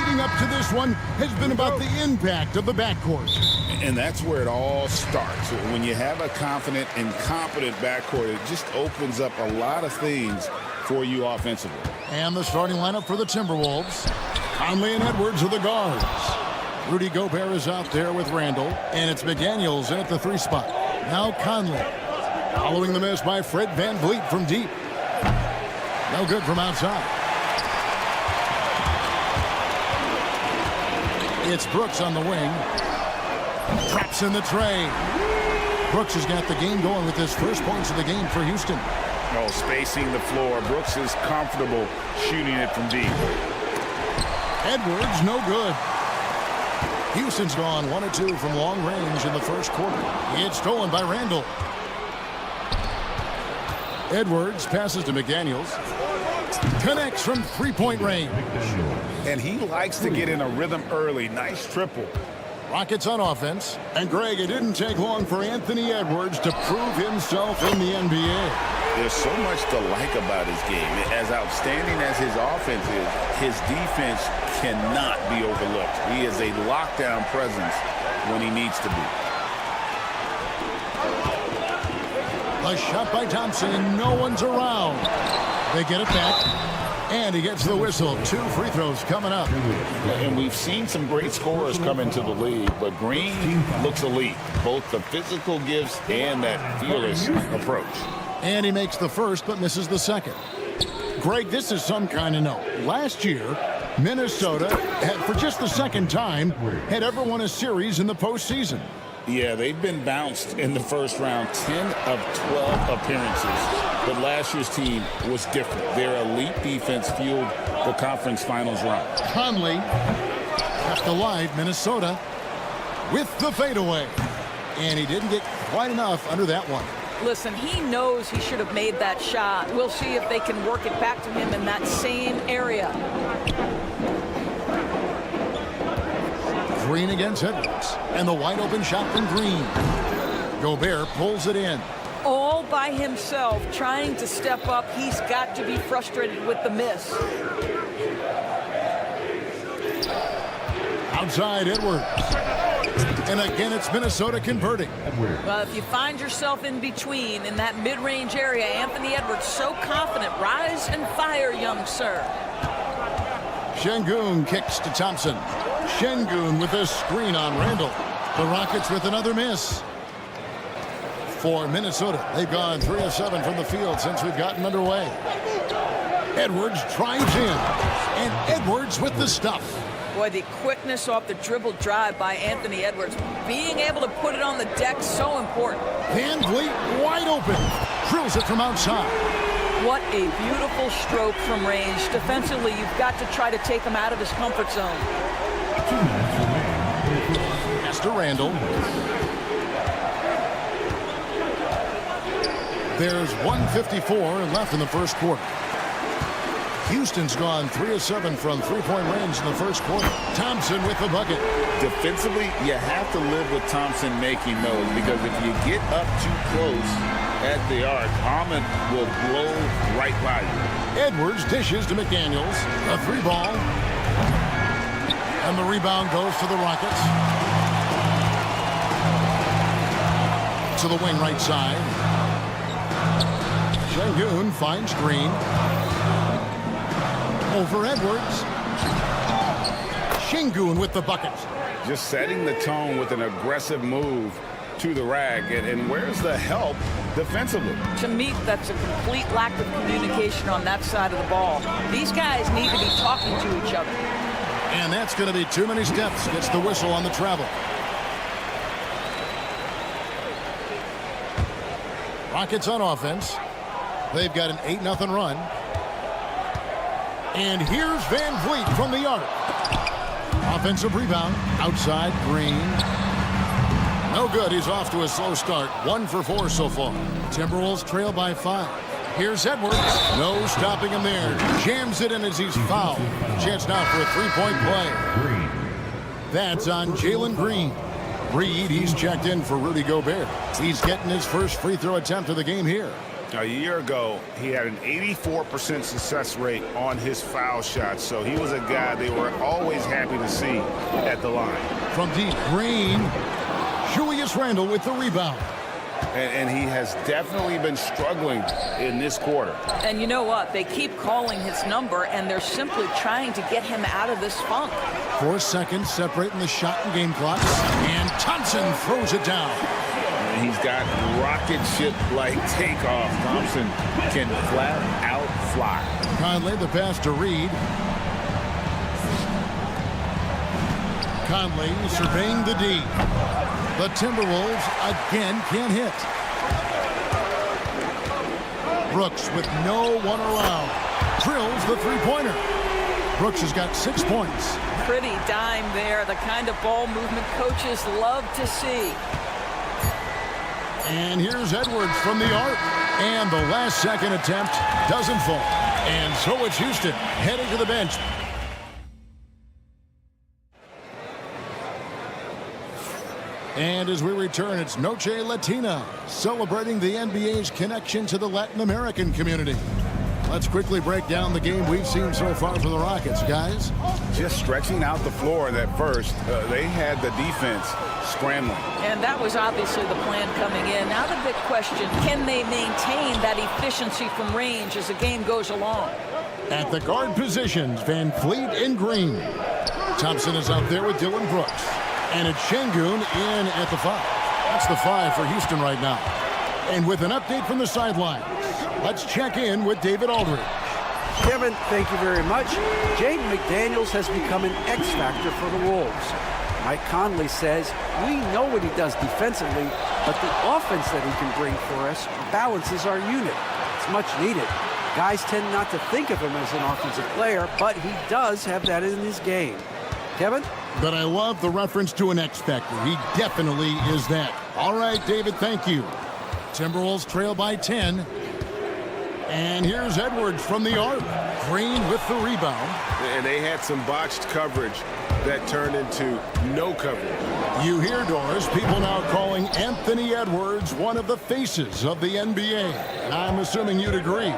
leading up to this one has been about the impact of the backcourt. And that's where it all starts. When you have a confident and competent backcourt, it just opens up a lot of things for you offensively. And the starting lineup for the Timberwolves. Conley and Edwards are the guards. Rudy Gobert is out there with Randall, and it's McDaniels in at the 3 spot. Now Conley. Following the miss by Fred VanVleet from deep. No good from outside. It's Brooks on the wing. Traps in the tray. Brooks has got the game going with his first points of the game for Houston. Oh, spacing the floor. Brooks is comfortable shooting it from deep. Edwards, no good. Houston's gone 1 of 2 from long range in the first quarter. It's stolen by Randall. Edwards passes to McDaniels. Connects from 3-point range. And he likes to get in a rhythm early. Nice triple. Rockets on offense. And Greg, it didn't take long for Anthony Edwards to prove himself in the NBA. There's so much to like about his game. As outstanding as his offense is, his defense cannot be overlooked. He is a lockdown presence when he needs to be. A shot by Thompson, and no one's around. They get it back, and he gets the whistle. 2 free throws coming up. And we've seen some great scorers come into the league, but Green looks elite. Both the physical gifts and that fearless approach. And he makes the first, but misses the second. Greg, this is some kind of note. Last year, Minnesota, for just the second time, had ever won a series in the postseason. Yeah, they've been bounced in the first round, 10 of 12 appearances. But last year's team was different. Their elite defense fueled the conference finals run. Conley kept alive Minnesota with the fadeaway. And he didn't get quite enough under that one. Listen, he knows he should have made that shot. We'll see if they can work it back to him in that same area. Green against Edwards. And the wide open shot from Green. Gobert pulls it in. All by himself, trying to step up. He's got to be frustrated with the miss. Outside Edwards. And again, it's Minnesota converting. Well, if you find yourself in between in that mid-range area, Anthony Edwards so confident. Rise and fire, young sir. Şengün kicks to Thompson. Şengün with a screen on Randall. The Rockets with another miss. For Minnesota, they've gone 3 of 7 from the field since we've gotten underway. Edwards drives in. And Edwards with the stuff. Boy, the quickness off the dribble drive by Anthony Edwards. Being able to put it on the deck, so important. VanVleet wide open. Drills it from outside. What a beautiful stroke from range. Defensively, you've got to try to take him out of his comfort zone. Pass to Randall. There's 1:54 left in the first quarter. Houston's gone 3 of 7 from 3-point range in the first quarter. Thompson with the bucket. Defensively, you have to live with Thompson making those, because if you get up too close at the arc, Ahmed will blow right by you. Edwards dishes to McDaniels. A 3-ball. And the rebound goes to the Rockets. To the wing right side. Şengün finds Green. Over Edwards. Şengün with the bucket. Just setting the tone with an aggressive move to the rack. And where's the help defensively? To me, that's a complete lack of communication on that side of the ball. These guys need to be talking to each other. And that's going to be too many steps. Gets the whistle on the travel. Rockets on offense. They've got an 8-0 run. And here's VanVleet from the arc. Offensive rebound. Outside, Green. No good. He's off to a slow start. 1 for 4 so far. Timberwolves trail by 5. Here's Edwards. No stopping him there. Jams it in as he's fouled. Chance now for a 3-point play. That's on Jalen Green. Reed, he's checked in for Rudy Gobert. He's getting his first free throw attempt of the game here. A year ago, he had an 84% success rate on his foul shots, so he was a guy they were always happy to see at the line. From deep, Green. Julius Randle with the rebound. And he has definitely been struggling in this quarter. And you know what? They keep calling his number, and they're simply trying to get him out of this funk. 4 seconds separating the shot and game clocks. And Thompson throws it down. And he's got rocket ship-like takeoff. Thompson can flat out fly. Conley, the pass to Reed. Conley surveying the D. The Timberwolves again can't hit. Brooks with no one around. Drills the three-pointer. Brooks has got 6 points. Pretty dime there, the kind of ball movement coaches love to see. And here's Edwards from the arc. And the last second attempt doesn't fall. And so it's Houston heading to the bench. And as we return, it's Noche Latina, celebrating the NBA's connection to the Latin American community. Let's quickly break down the game we've seen so far for the Rockets, guys. Just stretching out the floor at first. They had the defense scrambling. And that was obviously the plan coming in. Now the big question, can they maintain that efficiency from range as the game goes along? At the guard positions, Van Fleet and Green. Thompson is out there with Dylan Brooks. And it's Şengün in at the 5. That's the 5 for Houston right now. And with an update from the sidelines, let's check in with David Aldridge. Kevin, thank you very much. Jaden McDaniels has become an X factor for the Wolves. Mike Conley says, we know what he does defensively, but the offense that he can bring for us balances our unit. It's much needed. Guys tend not to think of him as an offensive player, but he does have that in his game. Kevin? But I love the reference to an X factor. He definitely is that. All right, David, thank you. Timberwolves trail by 10. And here's Edwards from the arc. Green with the rebound. And they had some botched coverage that turned into no coverage. You hear, Doris, people now calling Anthony Edwards one of the faces of the NBA. And I'm assuming you'd agree.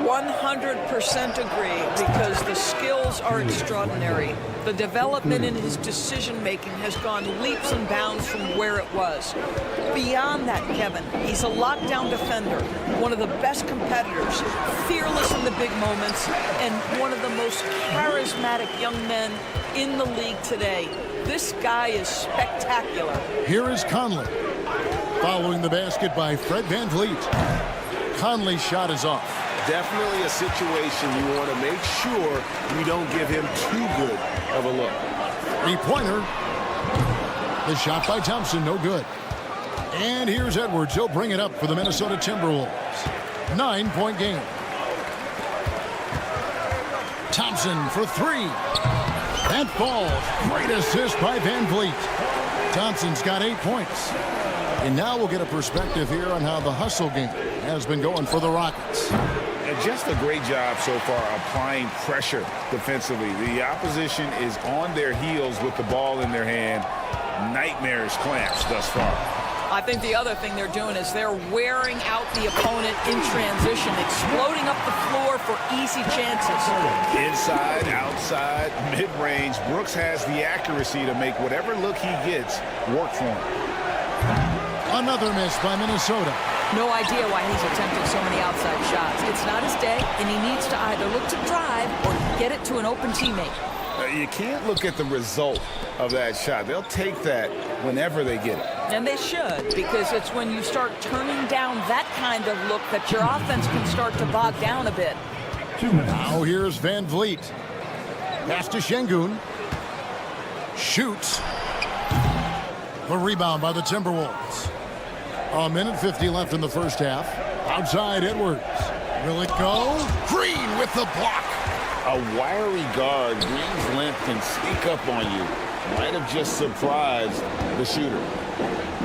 100% agree, because the skills are extraordinary. The development in his decision-making has gone leaps and bounds from where it was. Beyond that, Kevin, he's a lockdown defender, one of the best competitors, fearless in the big moments, and one of the most charismatic young men in the league today. This guy is spectacular. Here is Conley. Following the basket by Fred VanVleet. Conley's shot is off. Definitely a situation you want to make sure you don't give him too good of a look. Three-pointer. The shot by Thompson, no good. And here's Edwards. He'll bring it up for the Minnesota Timberwolves. 9-point game. Thompson for 3. That falls. Great assist by VanVleet. Thompson's got 8 points. And now we'll get a perspective here on how the hustle game has been going for the Rockets. And just a great job so far applying pressure defensively. The opposition is on their heels with the ball in their hand. Nightmarish clamps thus far. I think the other thing they're doing is they're wearing out the opponent in transition, exploding up the floor for easy chances. Inside, outside, mid-range, Brooks has the accuracy to make whatever look he gets work for him. Another miss by Minnesota. No idea why he's attempting so many outside shots. It's not his day, and he needs to either look to drive or get it to an open teammate. You can't look at the result of that shot. They'll take that whenever they get it. And they should, because it's when you start turning down that kind of look that your offense can start to bog down a bit. Now here's VanVleet. Pass to Şengün. Shoots. The rebound by the Timberwolves. 1:50 left in the first half. Outside Edwards. Will it go? Green with the block. A wiry guard, Green's length can sneak up on you. Might have just surprised the shooter.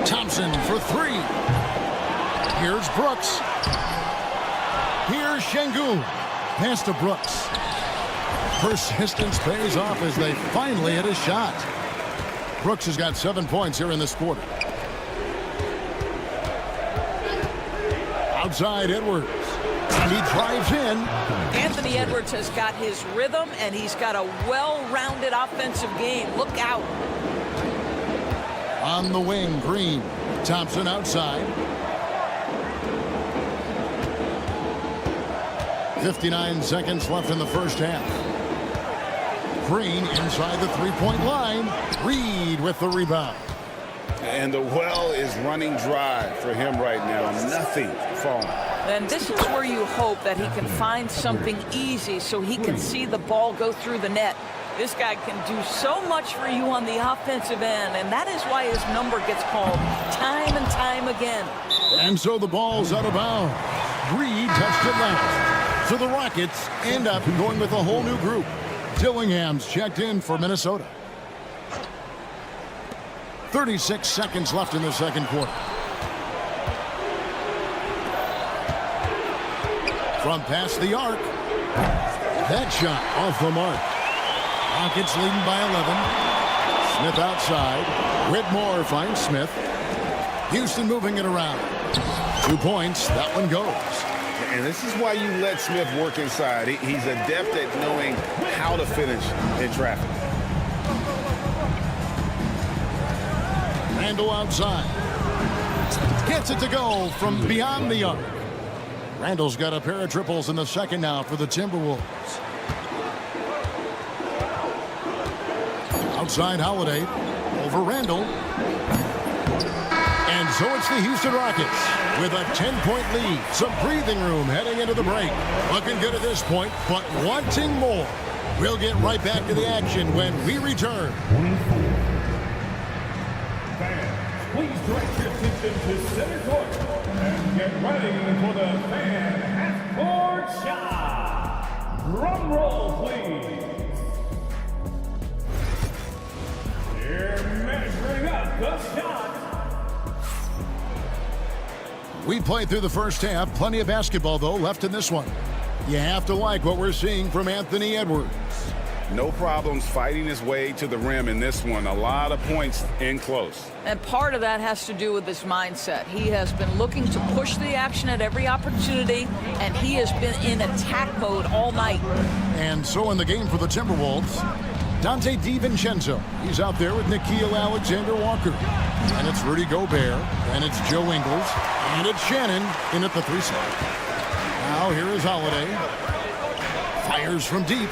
Thompson for 3. Here's Brooks. Here's Şengün. Pass to Brooks. Persistence pays off as they finally hit a shot. Brooks has got 7 points here in this quarter. Outside Edwards. And he drives in. Anthony Edwards has got his rhythm, and he's got a well-rounded offensive game. Look out. On the wing, Green. Thompson outside. 59 seconds left in the first half. Green inside the three-point line. Reed with the rebound. And the well is running dry for him right now. Nothing falling. And this is where you hope that he can find something easy so he can see the ball go through the net. This guy can do so much for you on the offensive end, and that is why his number gets called time and time again. And so the ball's out of bounds. Reed touched it left. So the Rockets end up going with a whole new group. Dillingham's checked in for Minnesota. 36 seconds left in the second quarter. From past the arc. That shot off the mark. Rockets leading by 11. Smith outside. Whitmore finds Smith. Houston moving it around. 2 points. That one goes. And this is why you let Smith work inside. He's adept at knowing how to finish in traffic. Randall outside. Gets it to go from beyond the arc. Randall's got a pair of triples in the second now for the Timberwolves. Outside Holiday. Over Randall. And so it's the Houston Rockets with a 10-point lead. Some breathing room heading into the break. Looking good at this point, but wanting more. We'll get right back to the action when we return. Fans, please direct your attention to center court and get ready for the fan half-court shot. Drum roll, please. Here measuring up the shot. We played through the first half. Plenty of basketball, though, left in this one. You have to like what we're seeing from Anthony Edwards. No problems fighting his way to the rim in this one. A lot of points in close. And part of that has to do with his mindset. He has been looking to push the action at every opportunity, and he has been in attack mode all night. And so in the game for the Timberwolves, Dante DiVincenzo. He's out there with Nickeil Alexander-Walker. And it's Rudy Gobert. And it's Joe Ingles. And it's Shannon in at the 3 spot. Now here is Holiday. Fires from deep.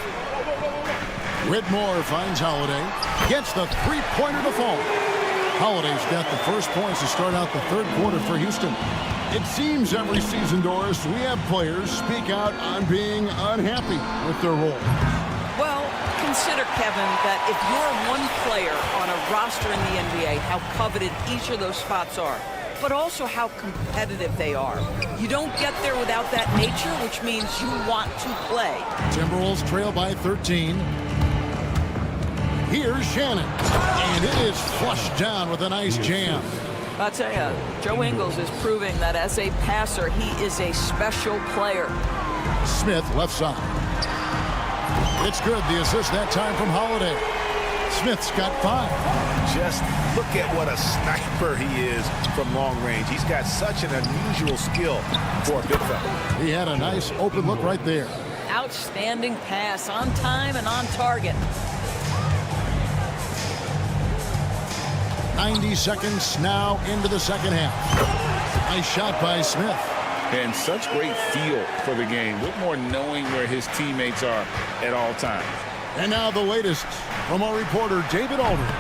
Whitmore finds Holiday. Gets the three-pointer to fall. Holiday's got the first points to start out the third quarter for Houston. It seems every season, Doris, we have players speak out on being unhappy with their role. Well, consider, Kevin, that if you're one player on a roster in the NBA, how coveted each of those spots are, but also how competitive they are. You don't get there without that nature, which means you want to play. Timberwolves trail by 13. Here's Shannon. And it is flushed down with a nice jam. I'll tell you, Joe Ingles is proving that as a passer, he is a special player. Smith left side. It's good. The assist that time from Holiday. Smith's got 5. Just look at what a sniper he is from long range. He's got such an unusual skill for a big fella. He had a nice open look right there. Outstanding pass, on time and on target. 90 seconds now into the second half. Nice shot by Smith. And such great feel for the game. Whitmore knowing where his teammates are at all times. And now the latest from our reporter, David Aldridge.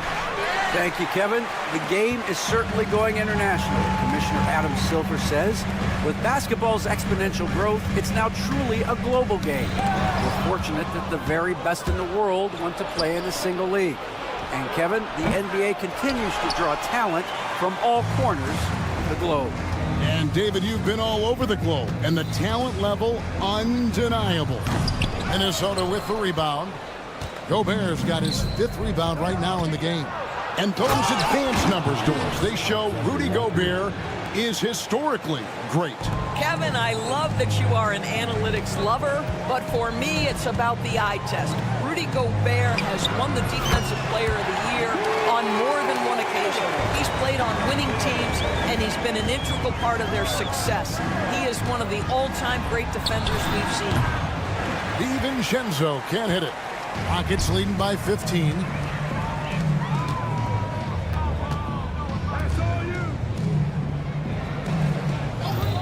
Thank you, Kevin. The game is certainly going international. Commissioner Adam Silver says, with basketball's exponential growth, it's now truly a global game. We're fortunate that the very best in the world want to play in a single league. And Kevin, the NBA continues to draw talent from all corners of the globe. And David, you've been all over the globe, and the talent level undeniable. Minnesota with the rebound. Gobert's got his 5th rebound right now in the game. And those advanced numbers, Doris, they show Rudy Gobert is historically great. Kevin, I love that you are an analytics lover, but for me, it's about the eye test. Rudy Gobert has won the Defensive Player of the Year on more than one occasion. He's played on winning teams, and he's been an integral part of their success. He is one of the all-time great defenders we've seen. DiVincenzo can't hit it. Rockets leading by 15.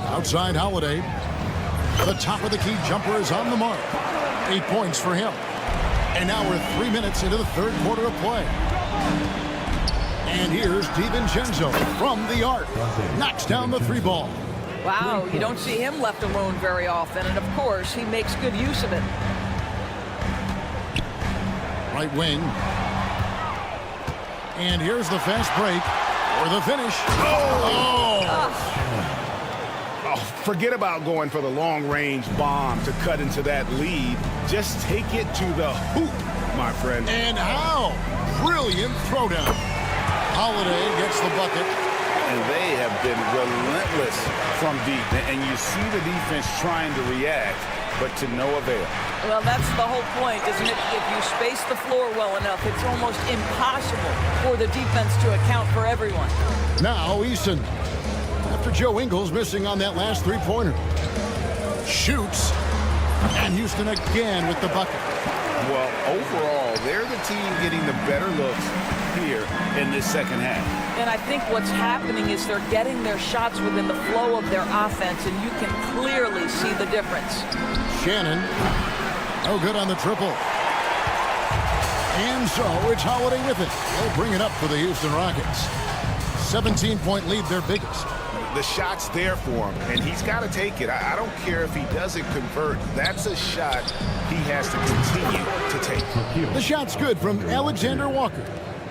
Outside Holiday. The top of the key jumper is on the mark. 8 points for him. And now we're 3 minutes into the third quarter of play. And here's DiVincenzo from the arc. Knocks down the three ball. Wow, you don't see him left alone very often, and of course, he makes good use of it. Right wing. And here's the fast break for the finish. Oh, forget about going for the long-range bomb to cut into that lead. Just take it to the hoop, my friend. And how? Brilliant throwdown. Holiday gets the bucket. And they have been relentless from deep. And you see the defense trying to react, but to no avail. Well, that's the whole point, isn't it? If you space the floor well enough, it's almost impossible for the defense to account for everyone. Now Easton. After Joe Ingles missing on that last three-pointer. Shoots. And Houston again with the bucket. Well, overall, they're the team getting the better looks here in this second half. And I think what's happening is they're getting their shots within the flow of their offense, and you can clearly see the difference. Shannon. No good on the triple. And so it's Holiday with it. They'll bring it up for the Houston Rockets. 17-point lead, their biggest. The shot's there for him, and he's got to take it. I don't care if he doesn't convert. That's a shot he has to continue to take. The shot's good from Alexander Walker.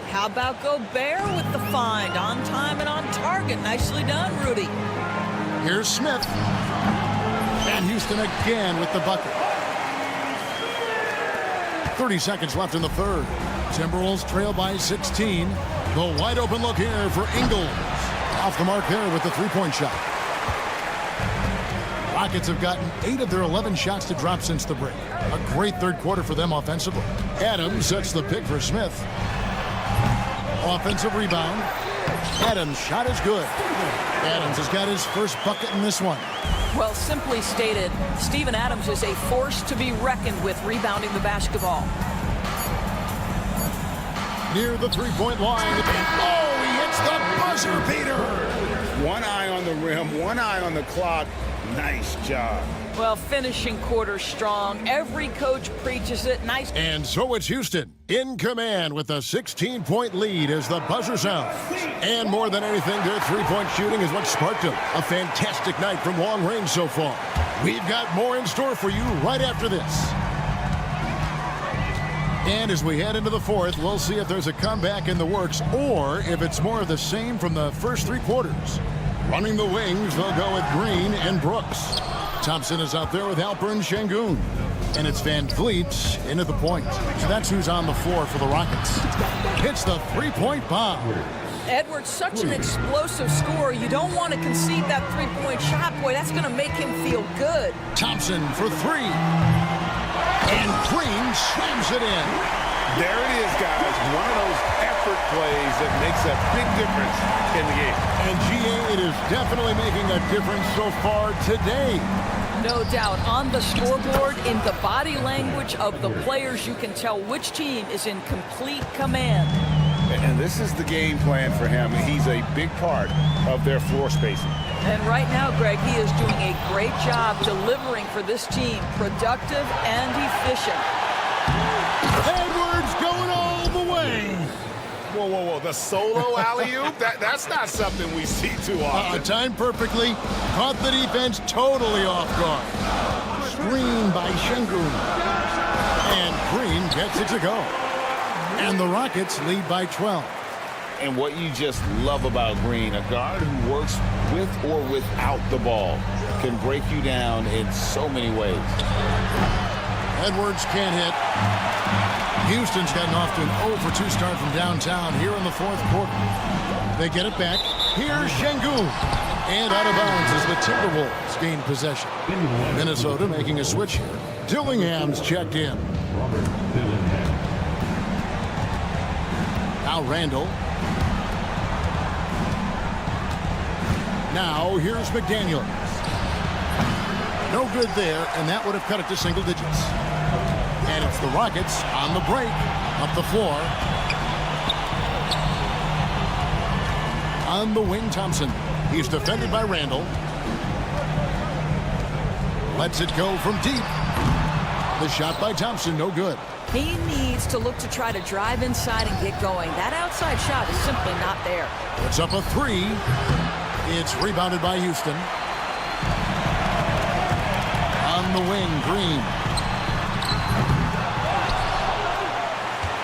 How about Gobert with the find? On time and on target. Nicely done, Rudy. Here's Smith. And Houston again with the bucket. 30 seconds left in the third. Timberwolves trail by 16. The wide open look here for Ingles. Off the mark there with the three-point shot. Rockets have gotten 8 of their 11 shots to drop since the break. A great third quarter for them offensively. Adams sets the pick for Smith. Offensive rebound. Adams' shot is good. Adams has got his first bucket in this one. Well, simply stated, Steven Adams is a force to be reckoned with rebounding the basketball. Near the three-point line. Oh, he hits the buzzer beater. One eye on the rim, one eye on the clock. Nice job. Well, finishing quarter strong. Every coach preaches it. Nice. And so it's Houston in command with a 16-point lead as the buzzer sounds. And more than anything, their three-point shooting is what sparked them. A fantastic night from long range so far. We've got more in store for you right after this. And as we head into the fourth, we'll see if there's a comeback in the works or if it's more of the same from the first three quarters. Running the wings, they'll go with Green and Brooks. Thompson is out there with Alperen Şengün. And it's Van Vliet into the point. So that's who's on the floor for the Rockets. Hits the three-point bomb. Edwards, such an explosive scorer. You don't want to concede that three-point shot. Boy, that's going to make him feel good. Thompson for three. And Green slams it in. There it is, guys. One of those effort plays that makes a big difference in the game. And GA, it is definitely making a difference so far today. No doubt. On the scoreboard, in the body language of the players, you can tell which team is in complete command. And this is the game plan for him. He's a big part of their floor spacing. And right now, Greg, he is doing a great job delivering for this team. Productive and efficient. Edwards going all the way. Whoa, whoa, whoa. The solo alley-oop? That's not something we see too often. Timed perfectly. Caught the defense totally off guard. Screen by Şengün. And Green gets it to go. And the Rockets lead by 12. And what you just love about Green, a guard who works with or without the ball, can break you down in so many ways. Edwards can't hit. Houston's gotten off to an 0-for-2 start from downtown here in the fourth quarter. They get it back. Here's Şengün. And out of bounds as the Timberwolves gain possession. Minnesota making a switch here. Dillingham's checked in. Now Randall. Now here's McDaniels. No good there, and that would have cut it to single digits. And it's the Rockets on the break, up the floor. On the wing, Thompson. He's defended by Randall. Lets it go from deep. The shot by Thompson, no good. He needs to look to try to drive inside and get going. That outside shot is simply not there. It's up a three. It's rebounded by Houston. On the wing, Green.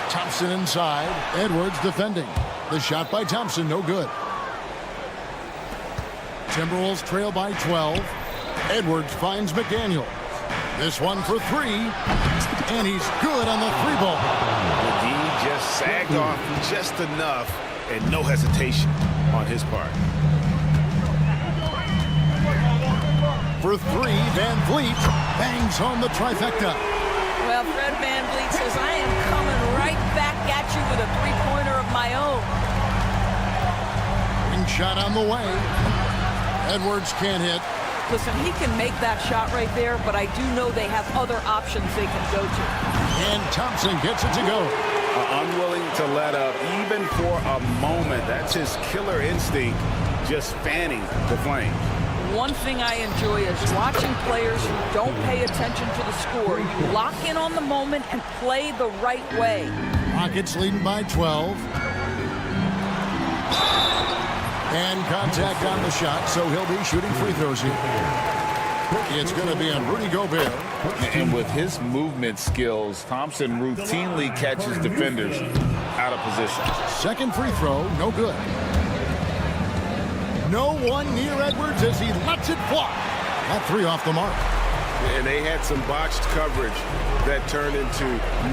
Thompson inside. Edwards defending. The shot by Thompson, no good. Timberwolves trail by 12. Edwards finds McDaniel. This one for three. And he's good on the three ball. The D just sagged off just enough and no hesitation on his part. For three, Van Vliet bangs home the trifecta. Well, Fred VanVleet says, I am coming right back at you with a three-pointer of my own. Wing shot on the way. Edwards can't hit. Listen, he can make that shot right there, but I do know they have other options they can go to. And Thompson gets it to go. Unwilling to let up, even for a moment. That's his killer instinct, just fanning the flame. One thing I enjoy is watching players who don't pay attention to the score. You lock in on the moment and play the right way. Rockets leading by 12. And contact on the shot, so he'll be shooting free throws here. It's going to be on Rudy Gobert. And with his movement skills, Thompson routinely catches defenders out of position. Second free throw, no good. No one near Edwards as he lets it fly. That three off the mark. And they had some botched coverage that turned into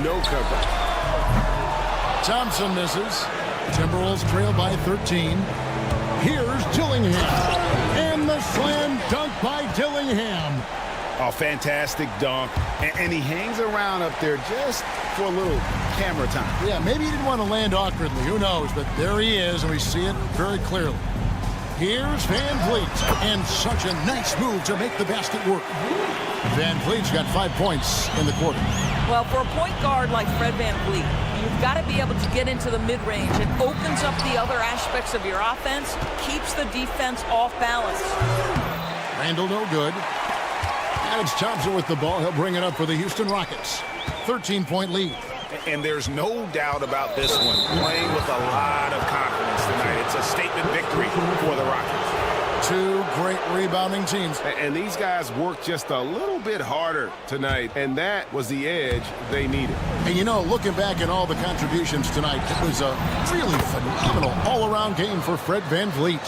no coverage. Thompson misses. Timberwolves trail by 13. Here's Dillingham. And the slam dunk by Dillingham. A fantastic dunk. And he hangs around up there just for a little camera time. Yeah, maybe he didn't want to land awkwardly. Who knows? But there he is, and we see it very clearly. Here's Van Vliet. And such a nice move to make the basket work. Van Vliet's got 5 points in the quarter. Well, for a point guard like Fred VanVleet, you've got to be able to get into the mid-range. It opens up the other aspects of your offense, keeps the defense off balance. Randall no good. And it's Thompson with the ball. He'll bring it up for the Houston Rockets. 13-point lead. And there's no doubt about this one. Playing with a lot of confidence tonight. It's a statement victory for the Rockets. Two great rebounding teams. And these guys worked just a little bit harder tonight, and that was the edge they needed. And you know, looking back at all the contributions tonight, it was a really phenomenal all-around game for Fred VanVleet.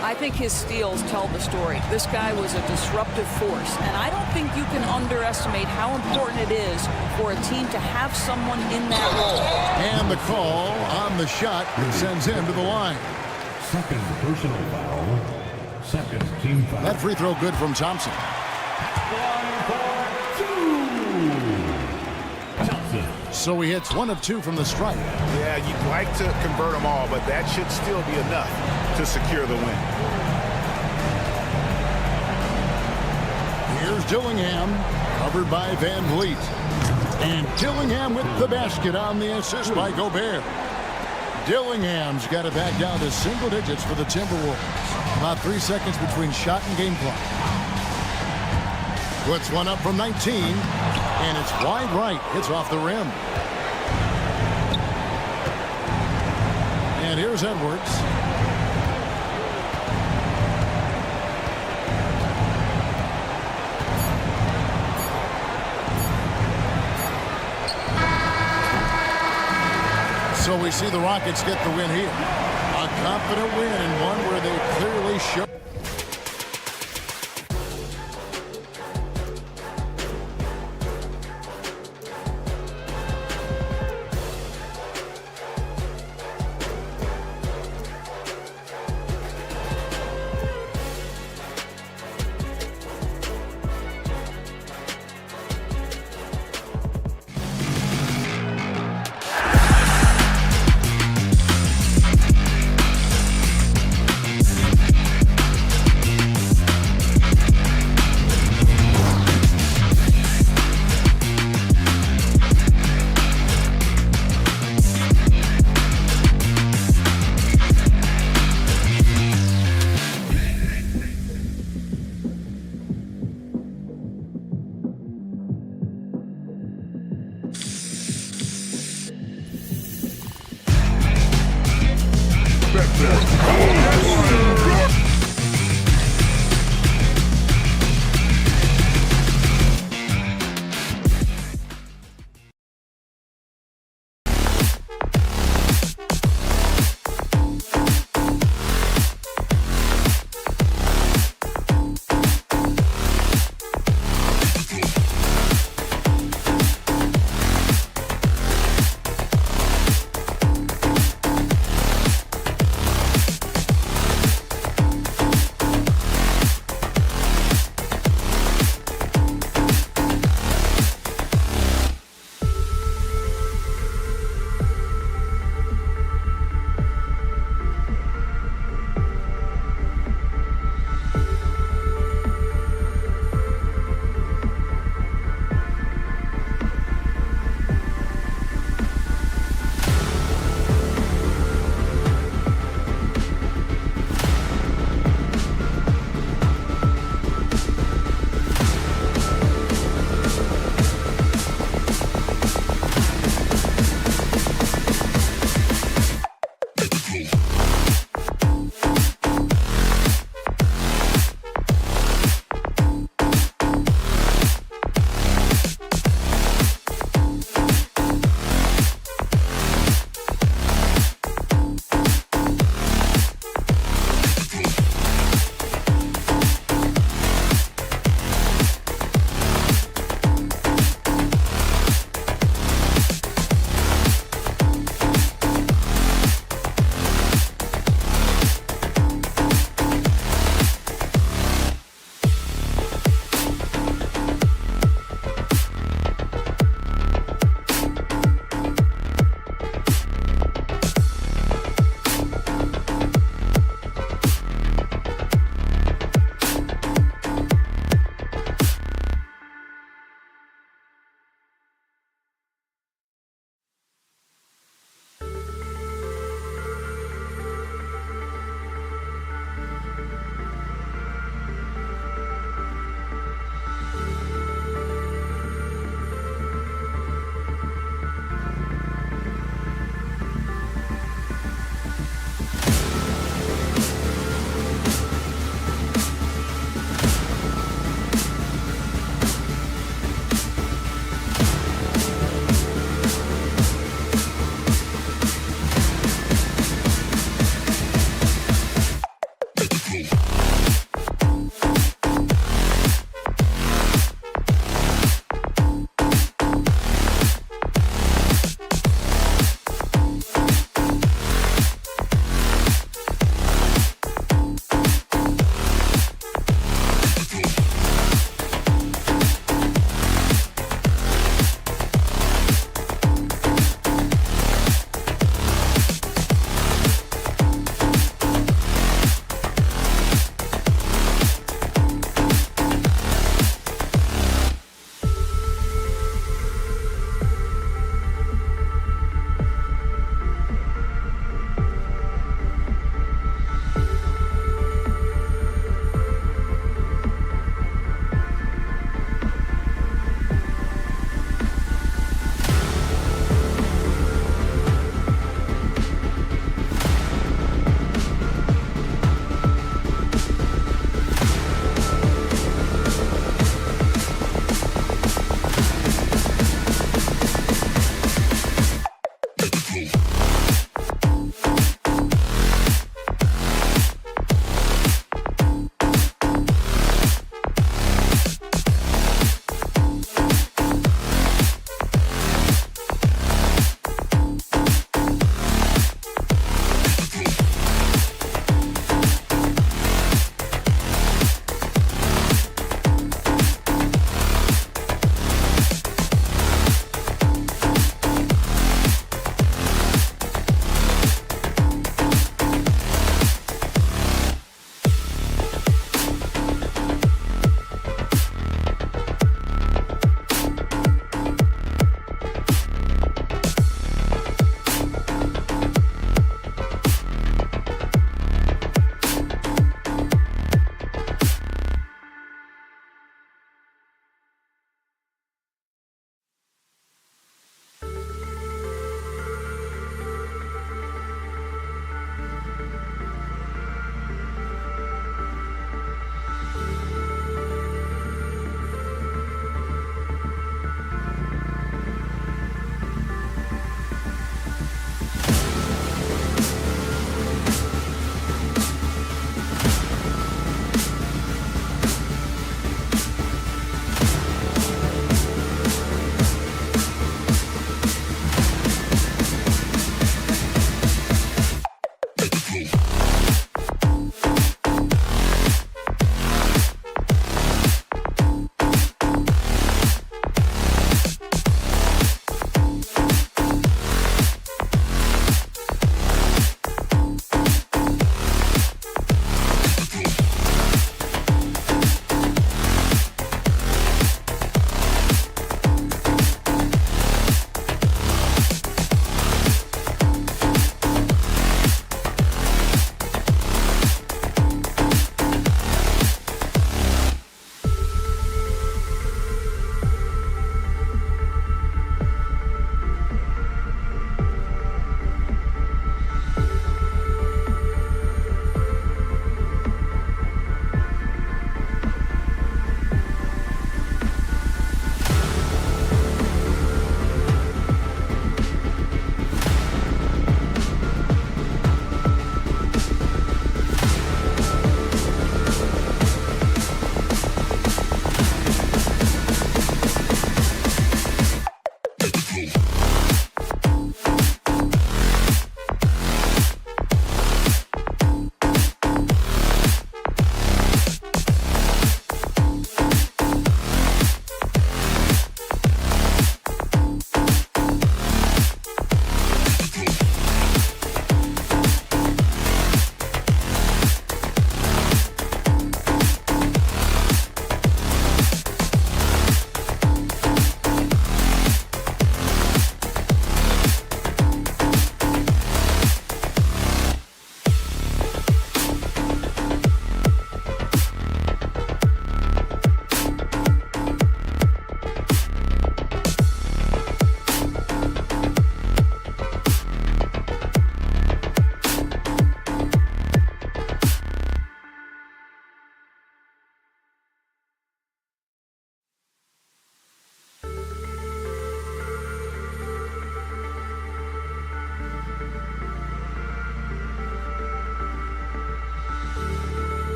I think his steals tell the story. This guy was a disruptive force, and I don't think you can underestimate how important it is for a team to have someone in that role. And the call on the shot sends him to the line. Second personal foul. Second team foul. That free throw good from Thompson. So he hits 1 of 2 from the stripe. Yeah, you'd like to convert them all, but that should still be enough to secure the win. Here's Dillingham, covered by Van Vliet. And Dillingham with the basket on the assist by Gobert. Dillingham's got it back down to single digits for the Timberwolves. About 3 seconds between shot and game clock. Puts one up from 19, and it's wide right. It's off the rim. And here's Edwards. So we see the Rockets get the win here. A confident win and one where they clearly show.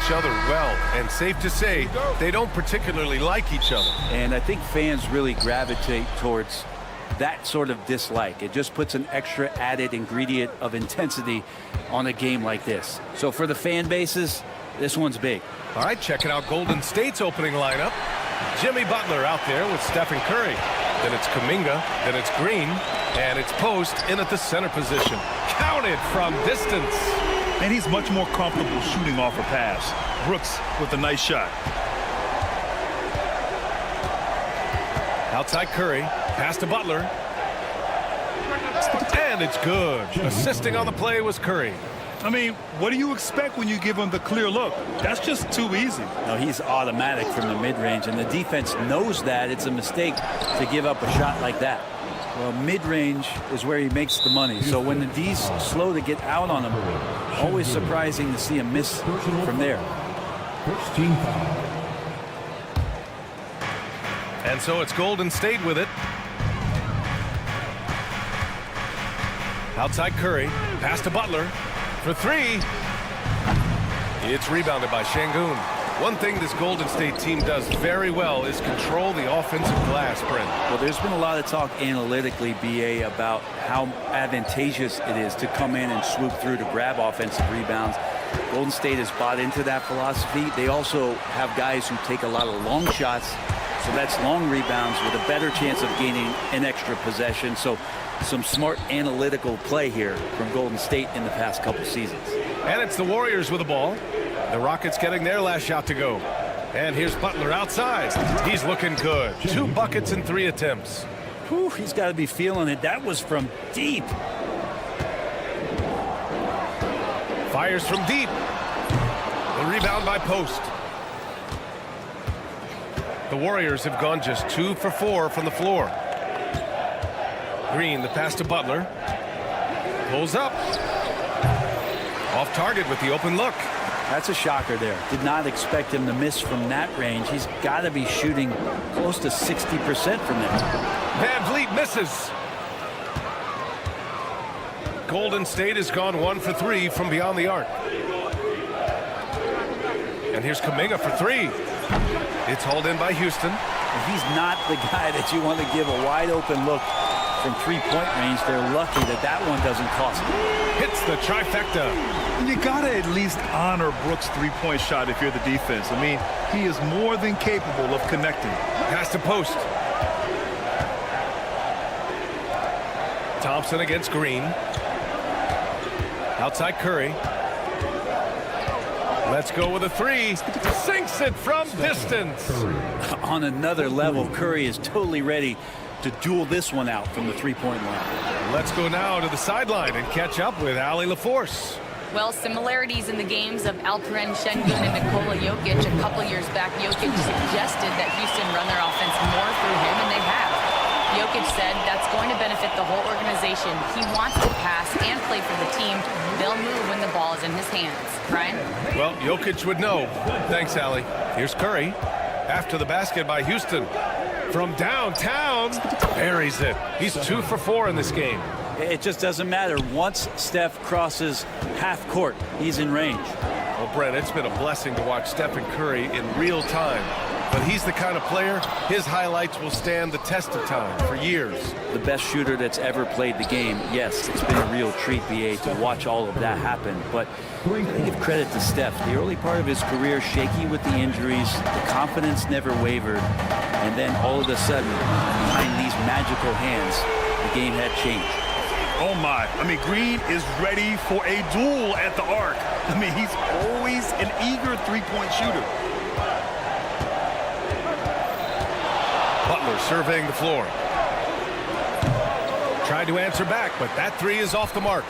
each other well, and safe to say, they don't particularly like each other. And I think fans really gravitate towards that sort of dislike. It just puts an extra added ingredient of intensity on a game like this. So for the fan bases, this one's big. All right, checking out Golden State's opening lineup. Jimmy Butler out there with Stephen Curry. Then it's Kuminga, then it's Green, and it's Post in at the center position. Counted from distance. And he's much more comfortable shooting off a pass. Brooks with a nice shot. Outside Curry, pass to Butler. And it's good. Assisting on the play was Curry. I mean, what do you expect when you give him the clear look? That's just too easy. No, he's automatic from the mid-range, and the defense knows that. It's a mistake to give up a shot like that. Well, mid-range is where he makes the money. So when the D's slow to get out on him, always surprising to see him miss from there. And so it's Golden State with it. Outside Curry, pass to Butler for three. It's rebounded by Şengün. One thing this Golden State team does very well is control the offensive glass, Brent. Well, there's been a lot of talk analytically, BA, about how advantageous it is to come in and swoop through to grab offensive rebounds. Golden State has bought into that philosophy. They also have guys who take a lot of long shots, so that's long rebounds with a better chance of gaining an extra possession. So some smart analytical play here from Golden State in the past couple seasons. And it's the Warriors with the ball. The Rockets getting their last shot to go. And here's Butler outside. He's looking good. 2 buckets in 3 attempts. Whew, he's got to be feeling it. That was from deep. Fires from deep. The rebound by Post. The Warriors have gone just 2 for 4 from the floor. Green, the pass to Butler. Pulls up. Off target with the open look. That's a shocker there. Did not expect him to miss from that range. He's got to be shooting close to 60% from there. Van Vliet misses. Golden State has gone 1 for 3 from beyond the arc. And here's Kuminga for 3. It's hauled in by Houston. He's not the guy that you want to give a wide open look from 3-point range. They're lucky that that one doesn't cost them. Hits the trifecta. You gotta at least honor Brooks' 3-point shot if you're the defense. I mean, he is more than capable of connecting. Pass to Post. Thompson against Green. Outside Curry. Let's go with a 3. Sinks it from distance. On another level, Curry is totally ready to duel this one out from the 3-point line. Let's go now to the sideline and catch up with Allie LaForce. Well, similarities in the games of Alperen Şengün and Nikola Jokic. A couple years back, Jokic suggested that Houston run their offense more through him, and they have. Jokic said that's going to benefit the whole organization. He wants to pass and play for the team. They'll move when the ball is in his hands. Brian? Well, Jokic would know. Thanks, Allie. Here's Curry. After the basket by Houston. From downtown, buries it. He's 2 for 4 in this game. It just doesn't matter. Once Steph crosses half court, he's in range. Well, Brent, it's been a blessing to watch Stephen Curry in real time. But he's the kind of player, his highlights will stand the test of time for years. The best shooter that's ever played the game. Yes, it's been a real treat, BA, to watch all of that happen. But I give credit to Steph. The early part of his career, shaky with the injuries, the confidence never wavered. And then all of a sudden, behind these magical hands, the game had changed. Oh my, I mean, Green is ready for a duel at the arc. I mean, he's always an eager 3-point shooter. Butler surveying the floor. Tried to answer back, but that 3 is off the mark.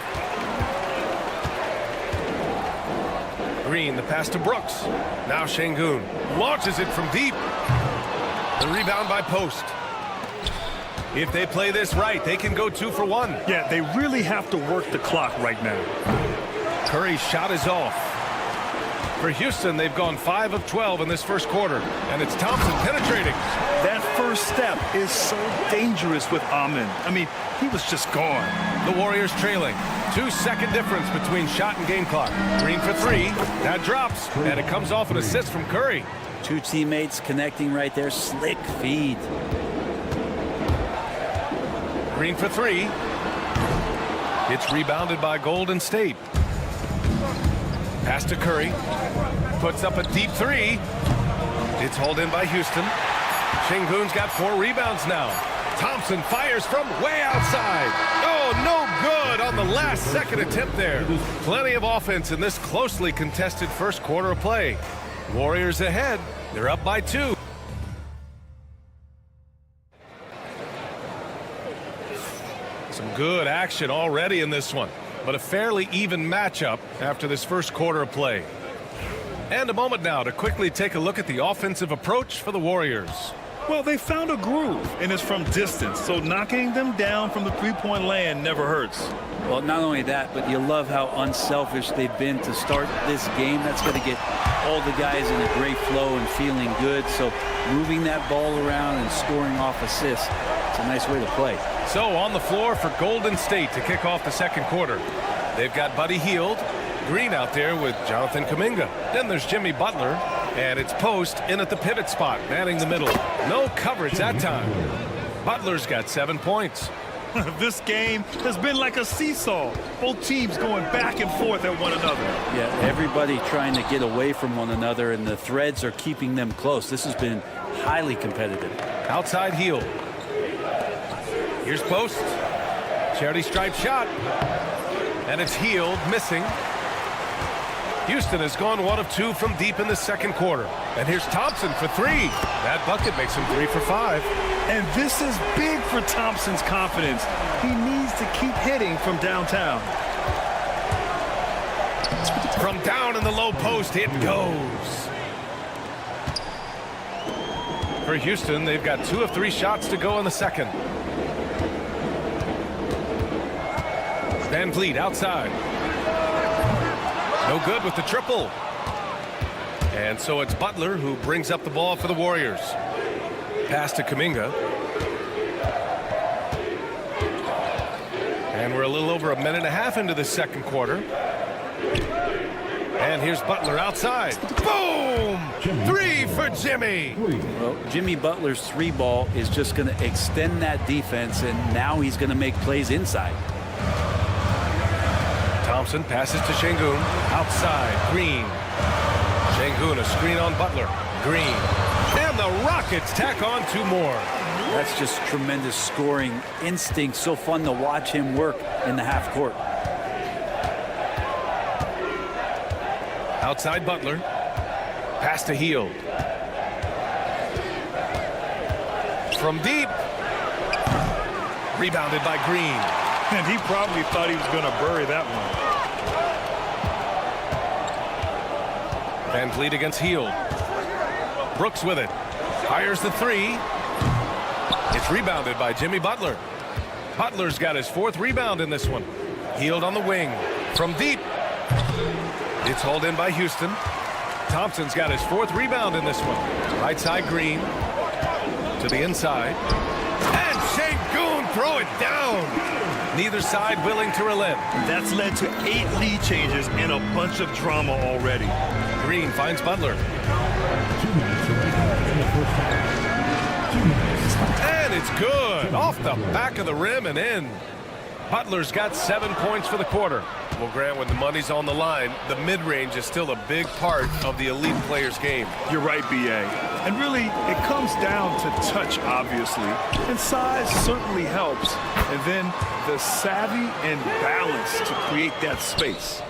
Green, the pass to Brooks. Now Şengün launches it from deep. The rebound by Post. If they play this right, they can go 2 for 1. Yeah, they really have to work the clock right now. Curry's shot is off. For Houston, they've gone 5 of 12 in this first quarter, and it's Thompson penetrating. That first first step is so dangerous with Amin. I mean, he was just gone. The Warriors trailing. 2-second difference between shot and game clock. Green for three. That drops, and it comes off an assist from Curry. Two teammates connecting right there. Slick feed. Green for three. It's rebounded by Golden State. Pass to Curry. Puts up a deep three. It's hauled in by Houston. Şengün's got 4 rebounds now. Thompson fires from way outside. Oh, no good on the last second attempt there. Plenty of offense in this closely contested first quarter of play. Warriors ahead. They're up by 2. Some good action already in this one, but a fairly even matchup after this first quarter of play. And a moment now to quickly take a look at the offensive approach for the Warriors. Well, they found a groove, and it's from distance, so knocking them down from the three-point land never hurts. Well, not only that, but you love how unselfish they've been to start this game. That's going to get all the guys in a great flow and feeling good. So moving that ball around and scoring off assists, it's a nice way to play. So on the floor for Golden State to kick off the second quarter. They've got Buddy Hield, Green out there with Jonathan Kuminga. Then there's Jimmy Butler, and it's Post in at the pivot spot, manning the middle. No coverage that time. Butler's got 7 points. This game has been like a seesaw. Both teams going back and forth at one another. Yeah, everybody trying to get away from one another, and the threads are keeping them close. This has been highly competitive. Outside Hield. Here's Post. Charity stripe shot. And it's Hield missing. Houston has gone 1 of 2 from deep in the second quarter. And here's Thompson for 3. That bucket makes him 3 for 5. And this is big for Thompson's confidence. He needs to keep hitting from downtown. From down in the low post, it goes. For Houston, they've got 2 of 3 shots to go in the second. Van Vliet outside. No good with the triple. And so it's Butler who brings up the ball for the Warriors. Pass to Kuminga. And we're a little over a minute and a half into the second quarter. And here's Butler outside. Boom! 3 for Jimmy. Well, Jimmy Butler's 3 ball is just going to extend that defense, and now he's going to make plays inside. Thompson passes to Şengün. Outside, Green. Şengün, a screen on Butler. Green. And the Rockets tack on 2 more. That's just tremendous scoring instinct. So fun to watch him work in the half court. Outside Butler. Pass to Hield. From deep. Rebounded by Green. And he probably thought he was going to bury that one. Van Vliet against Hield. Brooks with it. Fires the 3. It's rebounded by Jimmy Butler. Butler's got his 4th rebound in this one. Hield on the wing. From deep. It's hauled in by Houston. Thompson's got his 4th rebound in this one. Right side Green. To the inside. And Şengün throw it down. Neither side willing to relent. That's led to 8 lead changes and a bunch of drama already. Green finds Butler. And it's good. Off the back of the rim and in. Butler's got 7 points for the quarter. Well, Grant, when the money's on the line, the mid-range is still a big part of the elite player's game. You're right, B.A. And really, it comes down to touch, obviously. And size certainly helps. And then the savvy and balance to create that space.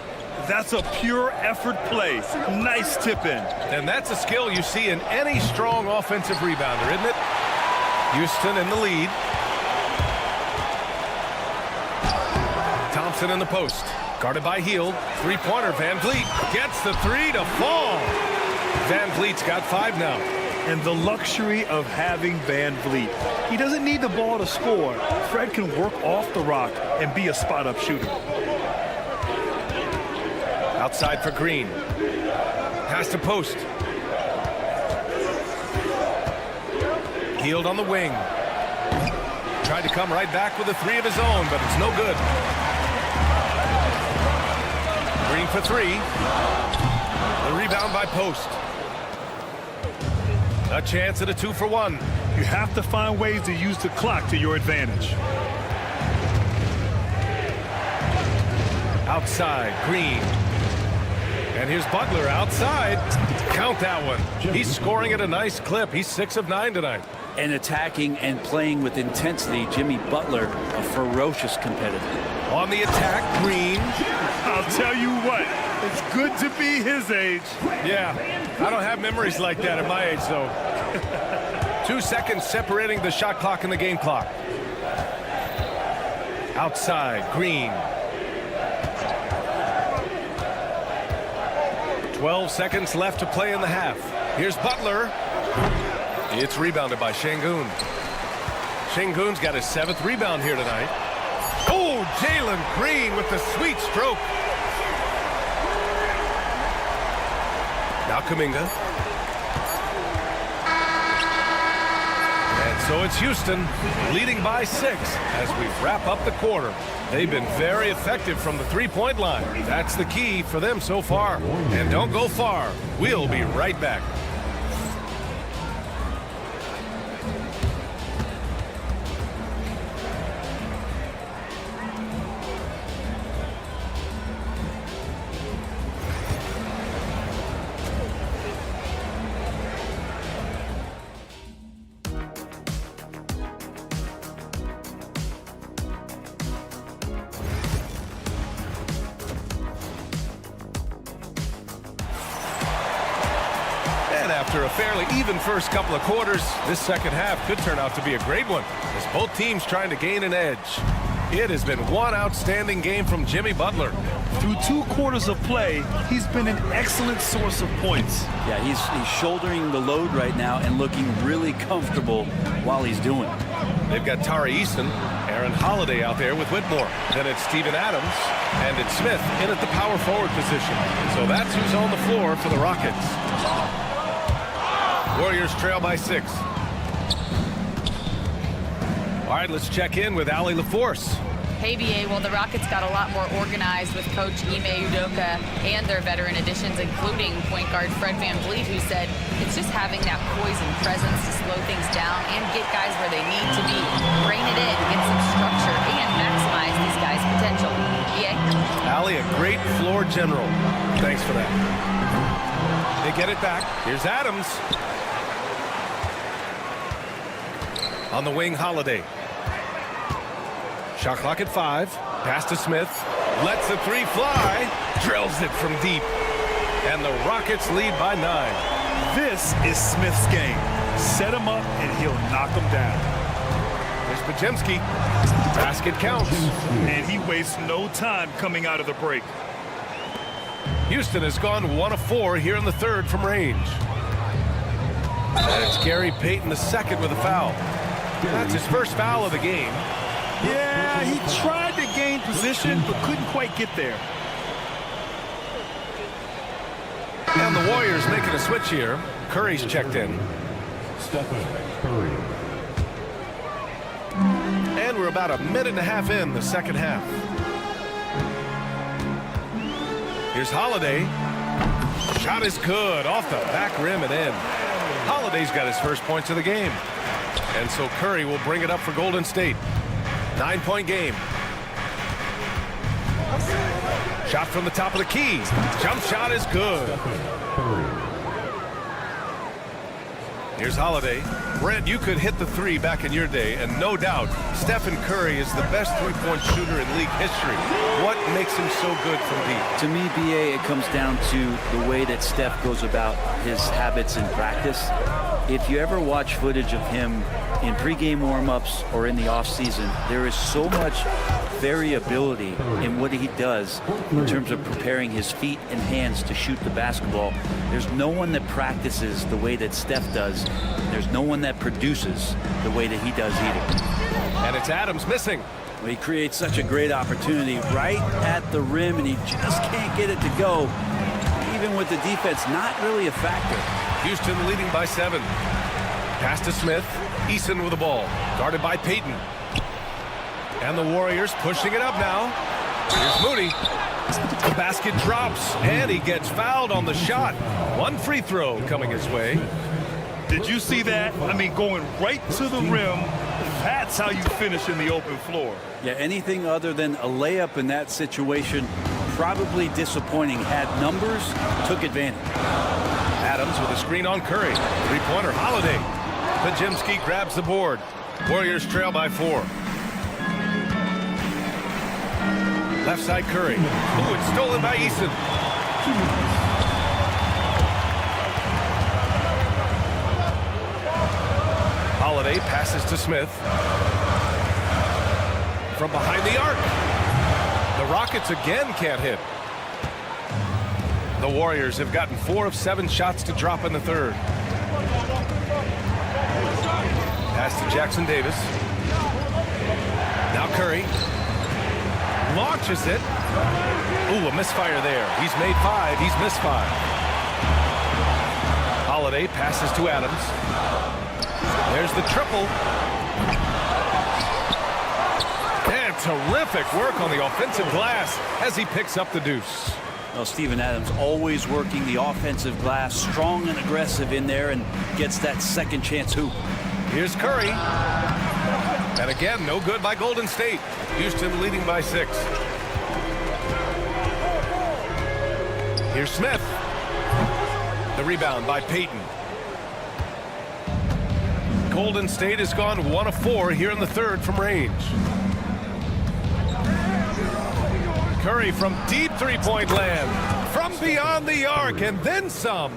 That's a pure effort play. Nice tip in. And that's a skill you see in any strong offensive rebounder, isn't it? Houston in the lead. Thompson in the post. Guarded by Hield. 3-pointer. Van Vliet gets the 3 to fall. Van Vliet's got 5 now. And the luxury of having Van Vliet. He doesn't need the ball to score. Fred can work off the rock and be a spot-up shooter. Outside for Green. Pass to Post. Healed on the wing. Tried to come right back with a three of his own, but it's no good. Green for three. The rebound by Post. A chance at a 2-for-1. You have to find ways to use the clock to your advantage. Outside, Green. And here's Butler outside. Count that one. He's scoring at a nice clip. He's 6 of 9 tonight. And attacking and playing with intensity, Jimmy Butler, a ferocious competitor. On the attack, Green. I'll tell you what, it's good to be his age. Yeah, I don't have memories like that at my age, though. 2 seconds separating the shot clock and the game clock. Outside, Green. 12 seconds left to play in the half. Here's Butler. It's rebounded by Şengün. Şengün's got his 7th rebound here tonight. Oh, Jalen Green with the sweet stroke. Now Kuminga. And so it's Houston leading by 6 as we wrap up the quarter. They've been very effective from the three-point line. That's the key for them so far. And don't go far. We'll be right back. After a fairly even first couple of quarters, this second half could turn out to be a great one as both teams trying to gain an edge. It has been one outstanding game from Jimmy Butler. Through 2 quarters of play, he's been an excellent source of points. Yeah, he's shouldering the load right now and looking really comfortable while he's doing it. They've got Tari Easton, Aaron Holiday out there with Whitmore. Then it's Steven Adams, and it's Smith in at the power forward position. So that's who's on the floor for the Rockets. Warriors trail by 6. All right, let's check in with Allie LaForce. Hey, BA, well, the Rockets got a lot more organized with Coach Ime Udoka and their veteran additions, including point guard Fred VanVleet, who said it's just having that poise and presence to slow things down and get guys where they need to be. Rein it in, get some structure, and maximize these guys' potential. BA? Allie, a great floor general. Thanks for that. They get it back. Here's Adams. On the wing, Holiday. Shot clock at 5. Pass to Smith. Lets the 3 fly. Drills it from deep. And the Rockets lead by 9. This is Smith's game. Set him up and he'll knock him down. There's Podziemski. Basket counts. And he wastes no time coming out of the break. Houston has gone 1 of 4 here in the third from range. And it's Gary Payton II with a foul. That's his first foul of the game. Yeah, he tried to gain position, but couldn't quite get there. And the Warriors making a switch here. Curry's checked in. Stephen Curry. And we're about a minute and a half in the second half. Here's Holiday. Shot is good off the back rim and in. Holiday's got his first points of the game. And so Curry will bring it up for Golden State. 9-point game. Shot from the top of the key. Jump shot is good. Here's Holiday. Brent, you could hit the 3 back in your day, and no doubt, Stephen Curry is the best three-point shooter in league history. What makes him so good from deep? To me, BA, it comes down to the way that Steph goes about his habits in practice. If you ever watch footage of him in pregame warm-ups or in the off-season, there is so much variability in what he does in terms of preparing his feet and hands to shoot the basketball. There's no one that practices the way that Steph does. There's no one that produces the way that he does either. And it's Adams missing. Well, he creates such a great opportunity right at the rim, and he just can't get it to go. Even with the defense not really a factor. Houston leading by 7. Pass to Smith. Eason with the ball. Guarded by Payton. And the Warriors pushing it up now. Here's Moody. The basket drops, and he gets fouled on the shot. One free throw coming his way. Did you see that? I mean, going right to the rim. That's how you finish in the open floor. Yeah, anything other than a layup in that situation, probably disappointing. Had numbers, took advantage. Adams with a screen on Curry. Three-pointer, Holiday. Pajemski grabs the board. Warriors trail by 4. Left side Curry. Ooh, it's stolen by Eason. Holiday passes to Smith. From behind the arc. The Rockets again can't hit. The Warriors have gotten 4 of 7 shots to drop in the third. Pass to Jackson Davis. Now Curry. Launches it. Ooh, a misfire there. He's made 5. He's missed 5. Holiday passes to Adams. There's the triple. And terrific work on the offensive glass as he picks up the deuce. Well, Steven Adams always working the offensive glass, strong and aggressive in there, and gets that second chance hoop. Here's Curry. And again, no good by Golden State. Houston leading by 6. Here's Smith. The rebound by Payton. Golden State has gone 1 of 4 here in the third from range. Curry from deep three-point land. From beyond the arc and then some.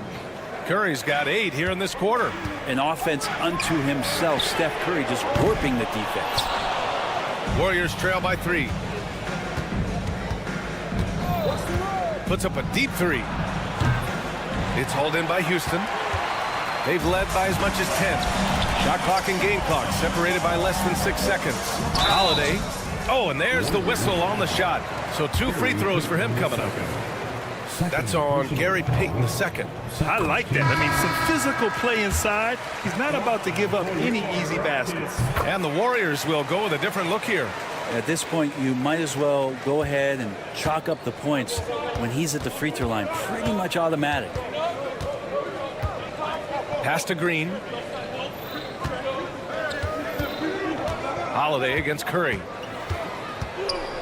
Curry's got 8 here in this quarter. An offense unto himself. Steph Curry just warping the defense. Warriors trail by 3. Puts up a deep 3. It's hauled in by Houston. They've led by as much as 10. Shot clock and game clock separated by less than 6 seconds. Holiday. Oh, and there's the whistle on the shot. So 2 free throws for him coming up. That's on Gary Payton II. I like that. I mean, some physical play inside. He's not about to give up any easy baskets. And the Warriors will go with a different look here. At this point, you might as well go ahead and chalk up the points when he's at the free throw line. Pretty much automatic. Pass to Green. Holiday against Curry.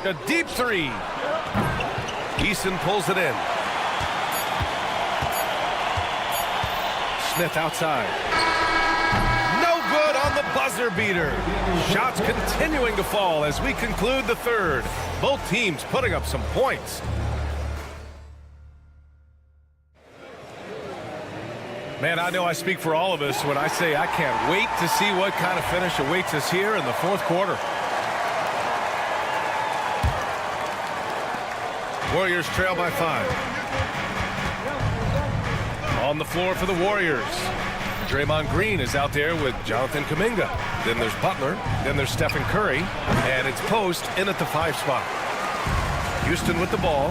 A deep 3. Eason pulls it in. Smith outside. No good on the buzzer beater. Shots continuing to fall as we conclude the third. Both teams putting up some points. Man, I know I speak for all of us when I say I can't wait to see what kind of finish awaits us here in the fourth quarter. Warriors trail by 5. On the floor for the Warriors. Draymond Green is out there with Jonathan Kuminga. Then there's Butler. Then there's Stephen Curry. And it's Post in at the 5 spot. Houston with the ball.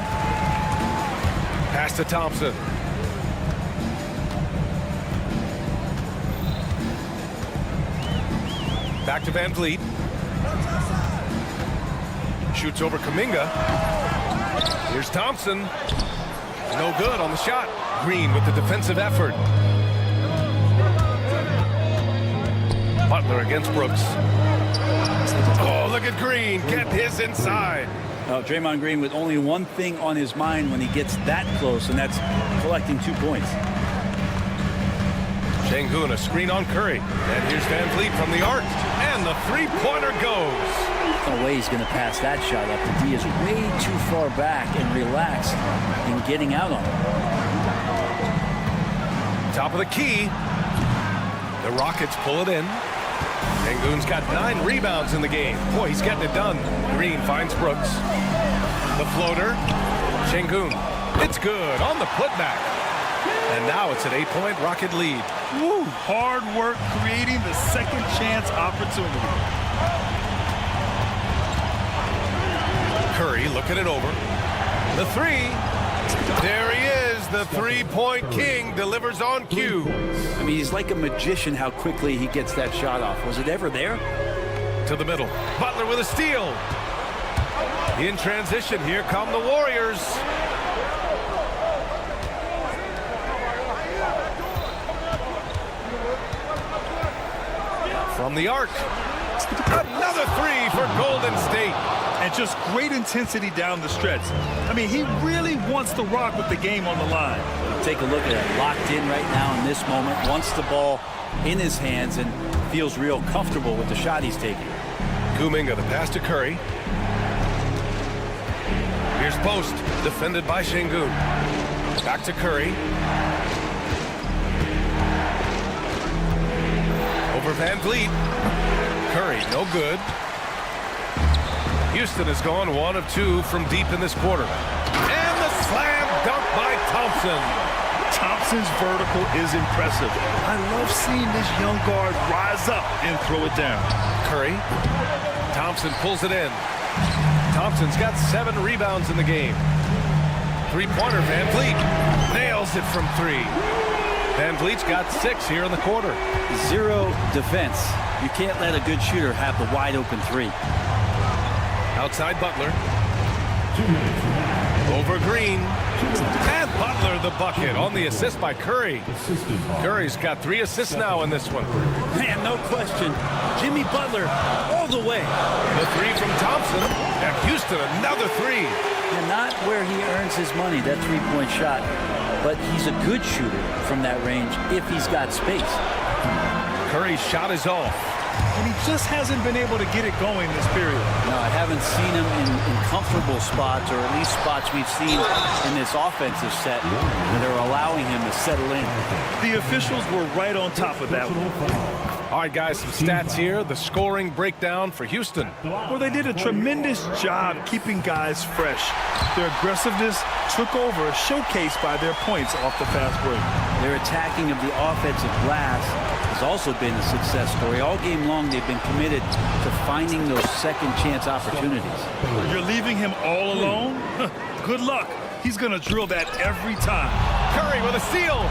Pass to Thompson. Back to Van Vliet. Shoots over Kuminga. Here's Thompson. No good on the shot. Green with the defensive effort. Butler against Brooks. Oh, look at Green. Get his inside. Draymond Green with only one thing on his mind when he gets that close, and that's collecting 2 points. Şengün, a screen on Curry. And here's Van Vliet from the arc. And the three-pointer goes. No way he's going to pass that shot up. The D is way too far back and relaxed in getting out on it. Top of the key. The Rockets pull it in. Şengün's got 9 rebounds in the game. Boy, he's getting it done. Green finds Brooks. The floater. Şengün. It's good on the putback. And now it's an 8-point Rocket lead. Woo, hard work creating the second chance opportunity. Curry looking it over. The 3. There he is. The 3-point king delivers on cue. mean, he's like a magician how quickly he gets that shot off. Was it ever there? To the middle. Butler with a steal. In transition, here come the Warriors. From the arc. Another three for Golden State. And just great intensity down the stretch. I mean, he really wants to rock with the game on the line. Take a look at it. Locked in right now in this moment. Wants the ball in his hands and feels real comfortable with the shot he's taking. Kuminga, the pass to Curry. Here's post, defended by Şengün. Back to Curry. Over Van Vliet. Curry, no good. Houston has gone 1 of 2 from deep in this quarter. And the slam dunk by Thompson. Thompson's vertical is impressive. I love seeing this young guard rise up and throw it down. Curry. Thompson pulls it in. Thompson's got 7 rebounds in the game. Three-pointer, Van Vliet nails it from 3. Van Vliet's got 6 here in the quarter. Zero defense. You can't let a good shooter have the wide-open 3. Outside Butler. Over Green. And Butler the bucket on the assist by Curry. Curry's got 3 assists now in this one. Man, no question. Jimmy Butler all the way. The 3 from Thompson. And Houston another 3. And not where he earns his money, that three-point shot. But he's a good shooter from that range if he's got space. Curry's shot is off. And he just hasn't been able to get it going this period. No, I haven't seen him in comfortable spots, or at least spots we've seen in this offensive set that are allowing him to settle in. The officials were right on top of that one. All right, guys, some stats here. The scoring breakdown for Houston. Well, they did a tremendous job keeping guys fresh. Their aggressiveness took over, showcased by their points off the fast break. Their attacking of the offensive glass has also been a success story. All game long, they've been committed to finding those second chance opportunities. You're leaving him all alone? Good luck. He's going to drill that every time. Curry with a steal.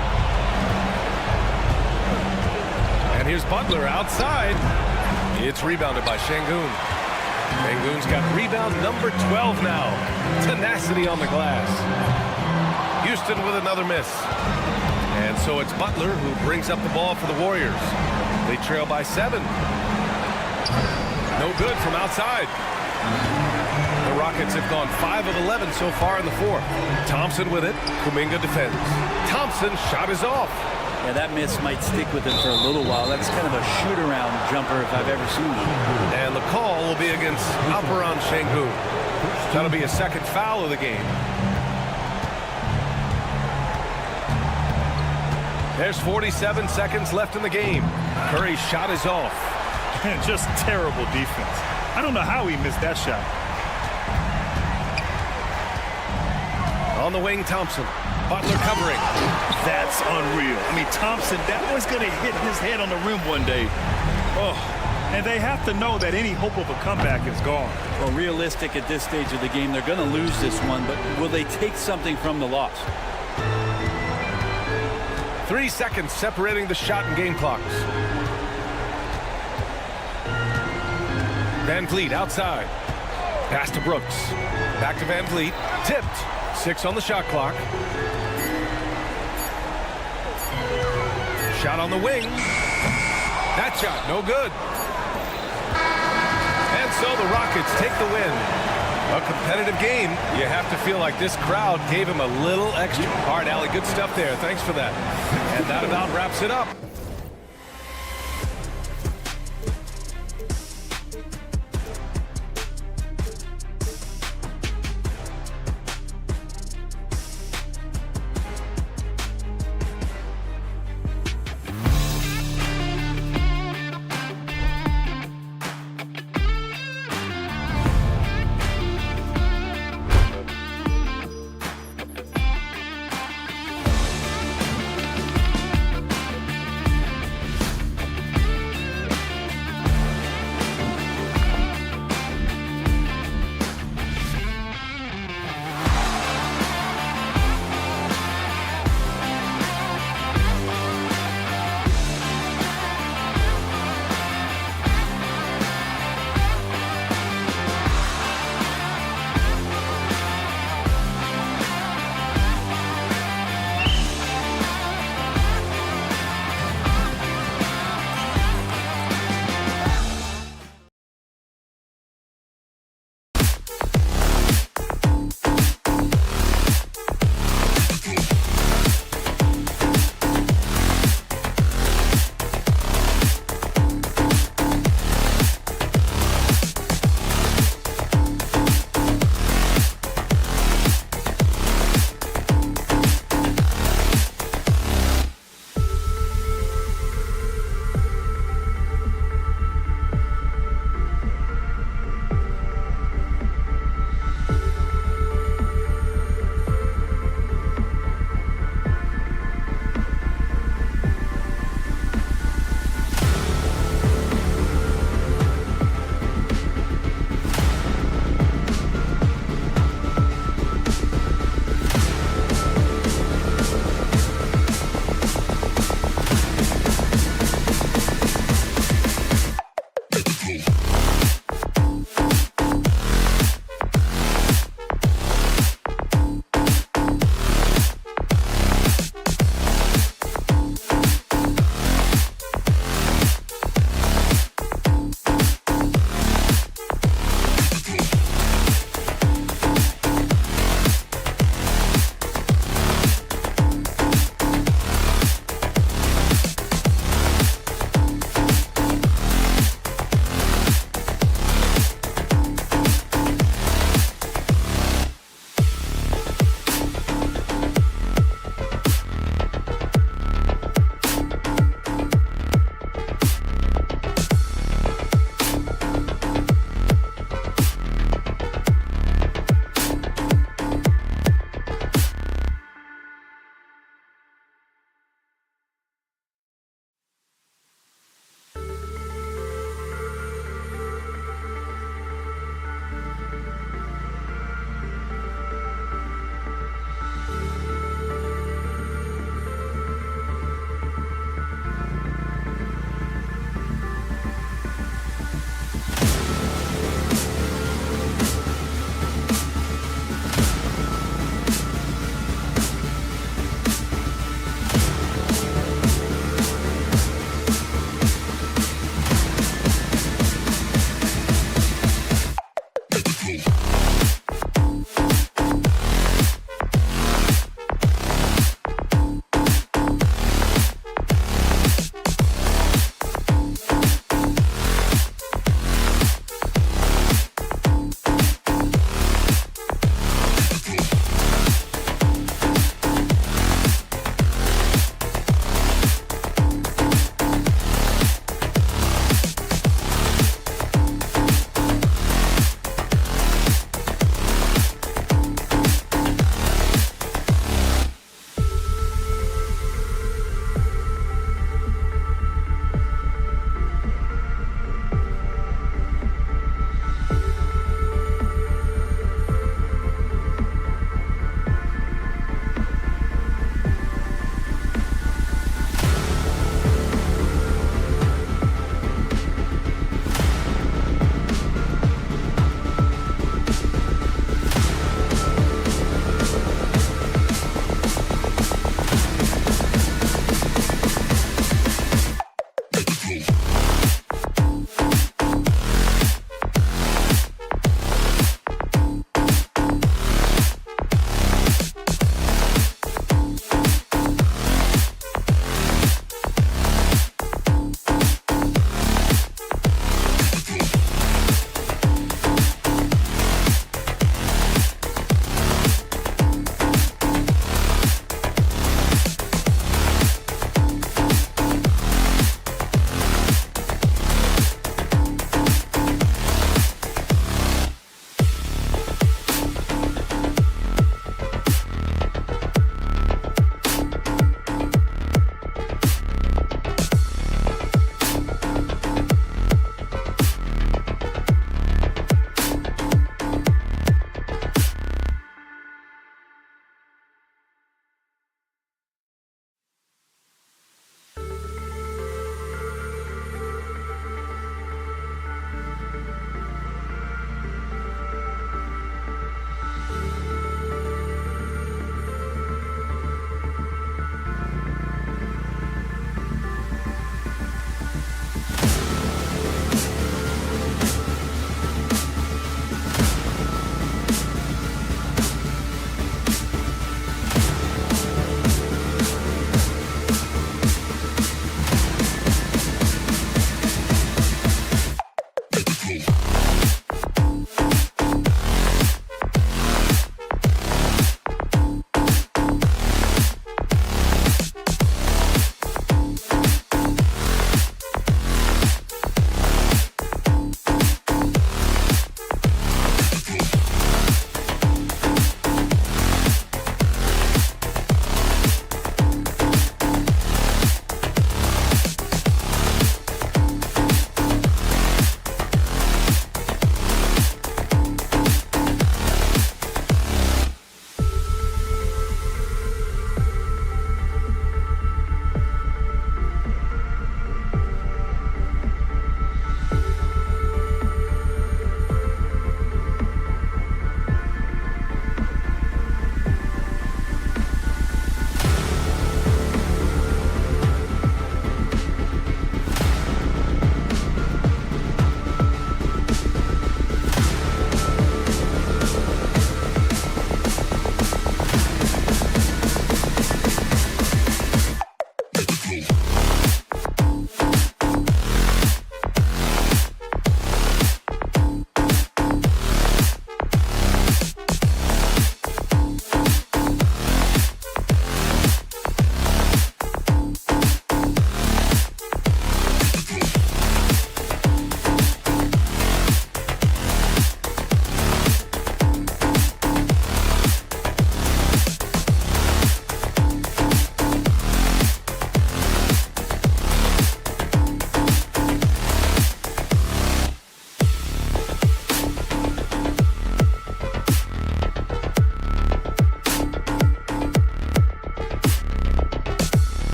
And here's Butler outside. It's rebounded by Şengün. Şengün's got rebound number 12 now. Tenacity on the glass. Houston with another miss. And so it's Butler who brings up the ball for the Warriors. They trail by 7. No good from outside. The Rockets have gone 5 of 11 so far in the 4th. Thompson with it. Kuminga defends. Thompson's shot is off. Yeah, that miss might stick with him for a little while. That's kind of a shoot-around jumper if I've ever seen one. And the call will be against Alperen Şengün. That'll be a second foul of the game. There's 47 seconds left in the game. Curry's shot is off. Just terrible defense. I don't know how he missed that shot. On the wing, Thompson. Butler covering. That's unreal. I mean, Thompson, that was going to hit his head on the rim one day. Oh, and they have to know that any hope of a comeback is gone. Well, realistic at this stage of the game, they're going to lose this one, but will they take something from the loss? 3 seconds separating the shot and game clocks. Van Vliet outside. Pass to Brooks. Back to Van Vliet. Tipped. 6 on the shot clock. Shot on the wing. That shot, no good. And so the Rockets take the win. A competitive game. You have to feel like this crowd gave him a little extra. All right, Allie, good stuff there. Thanks for that. And that about wraps it up.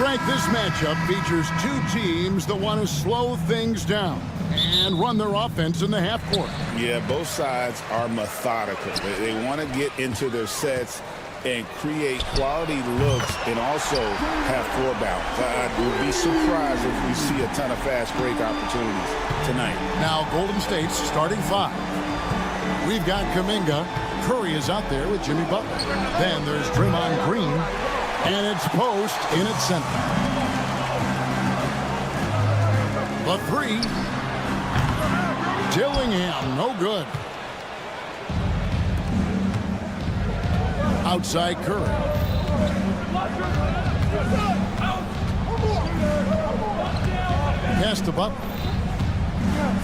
Frank, this matchup features two teams that want to slow things down and run their offense in the half court. Yeah, both sides are methodical. They want to get into their sets and create quality looks and also have floor balance. I would be surprised if we see a ton of fast break opportunities tonight. Now Golden State's starting five. We've got Kuminga. Curry is out there with Jimmy Butler. Then there's Draymond Green. And it's Post in its center. The three. Dillingham, no good. Outside Curry. Pass to Butler.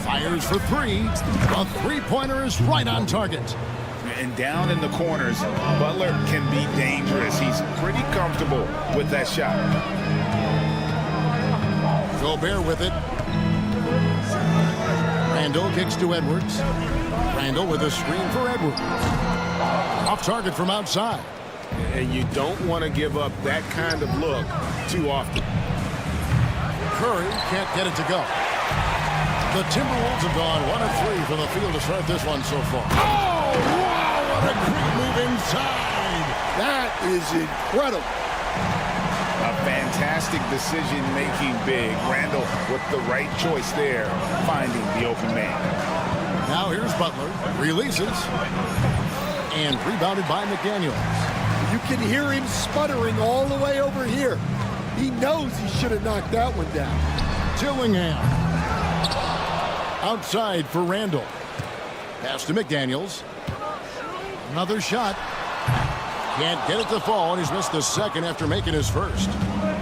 Fires for three. A three-pointer is right on target. And down in the corners, Butler can be dangerous. He's pretty comfortable with that shot. Gobert with it. Randall kicks to Edwards. Randall with a screen for Edwards. Off target from outside. And you don't want to give up that kind of look too often. Curry can't get it to go. The Timberwolves have gone 1 of 3 from the field to start this one so far. Oh, wow, what a quick move inside. That is incredible. A fantastic decision-making big. Randall with the right choice there, finding the open man. Now here's Butler. Releases. And rebounded by McDaniels. You can hear him sputtering all the way over here. He knows he should have knocked that one down. Dillingham. Outside for Randall. Pass to McDaniels. Another shot. Can't get it to fall, and he's missed the second after making his first.